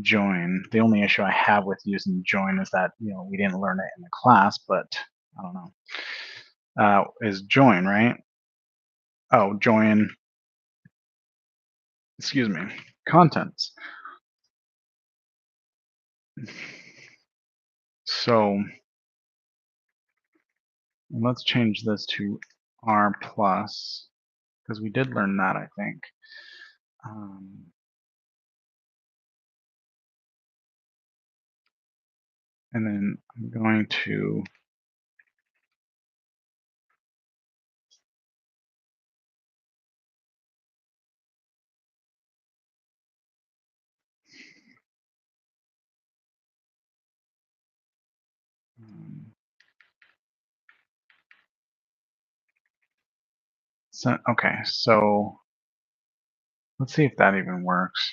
join. The only issue I have with using join is that we didn't learn it in the class, but I don't know. Is join, right? Oh, join. Excuse me. Contents. So let's change this to R plus because we did learn that, I think. Um, and then I'm going to okay, so let's see if that even works.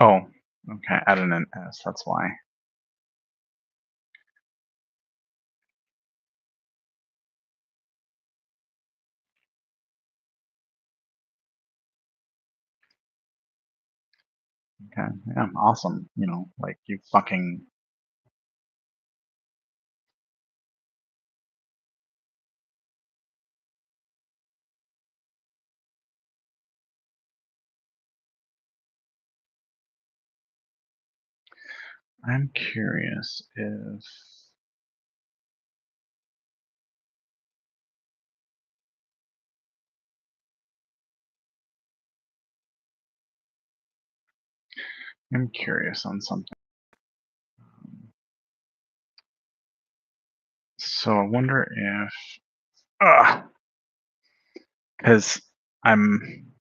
Oh, okay, added an S, that's why. Okay, yeah, awesome. Like you fucking. I'm curious if. I'm curious on something. So I wonder if, because I'm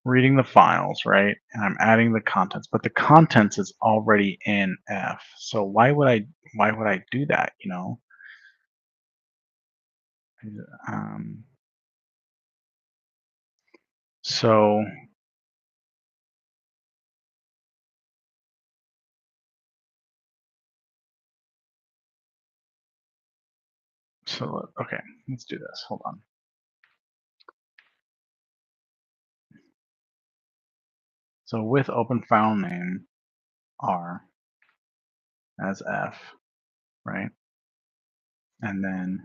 reading the files, right? And I'm adding the contents, but the contents is already in F. So why would I do that, you know? Um, so okay, let's do this. Hold on. So with open file name R as F, right? And then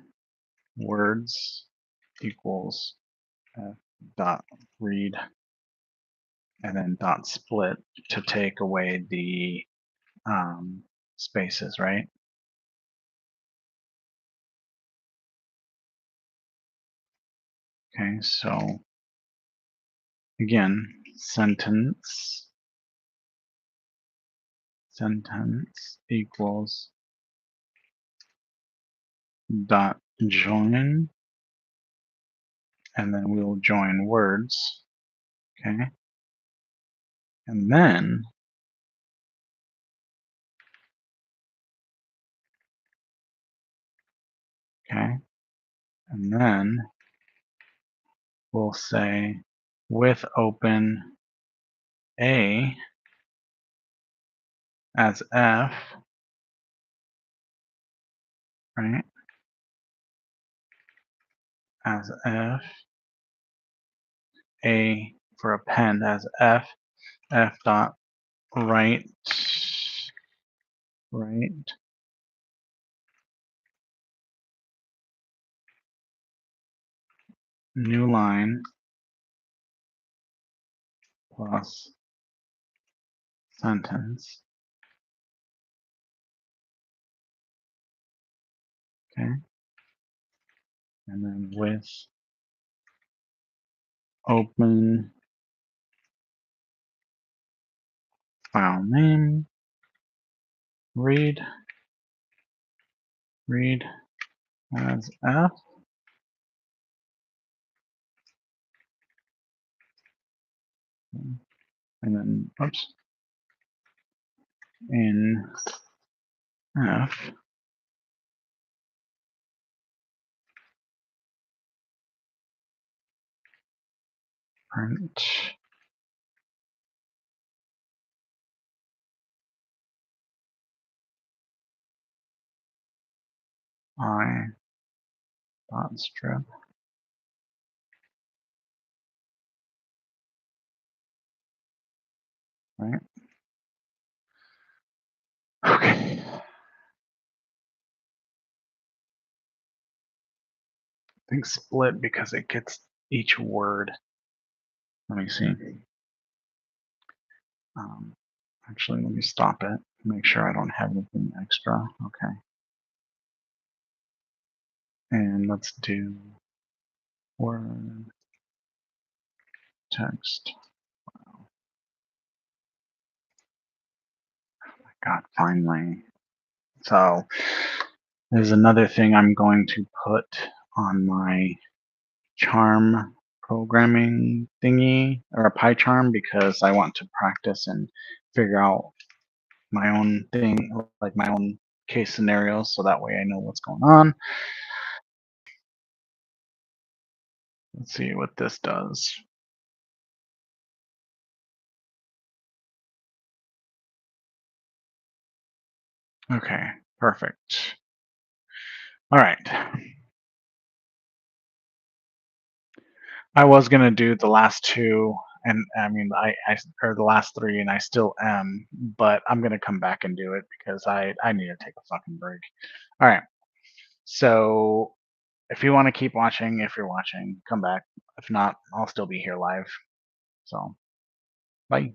words equals F dot read and then dot split to take away the spaces, right? Okay, so again, sentence equals dot join, and then we'll join words, okay? And then okay, and then we'll say with open A as F, right? As F, A for append as F, F dot right, new line plus sentence, okay? And then with open file name, read as F, and then oops, in F print I dot strip, right? Okay. I think split because it gets each word. Let me see. Um, actually, let me stop it. Make sure I don't have anything extra. Okay. And let's do word text. God, finally. So there's another thing I'm going to put on my charm programming thingy or a PyCharm because I want to practice and figure out my own thing, like my own case scenarios, so that way I know what's going on. Let's see what this does. Okay, perfect. All right. I was gonna do the last two, and I mean, I or the last three, and I still am, but I'm gonna come back and do it because I need to take a fucking break. All right. So if you want to keep watching, if you're watching, come back. If not, I'll still be here live. So, bye.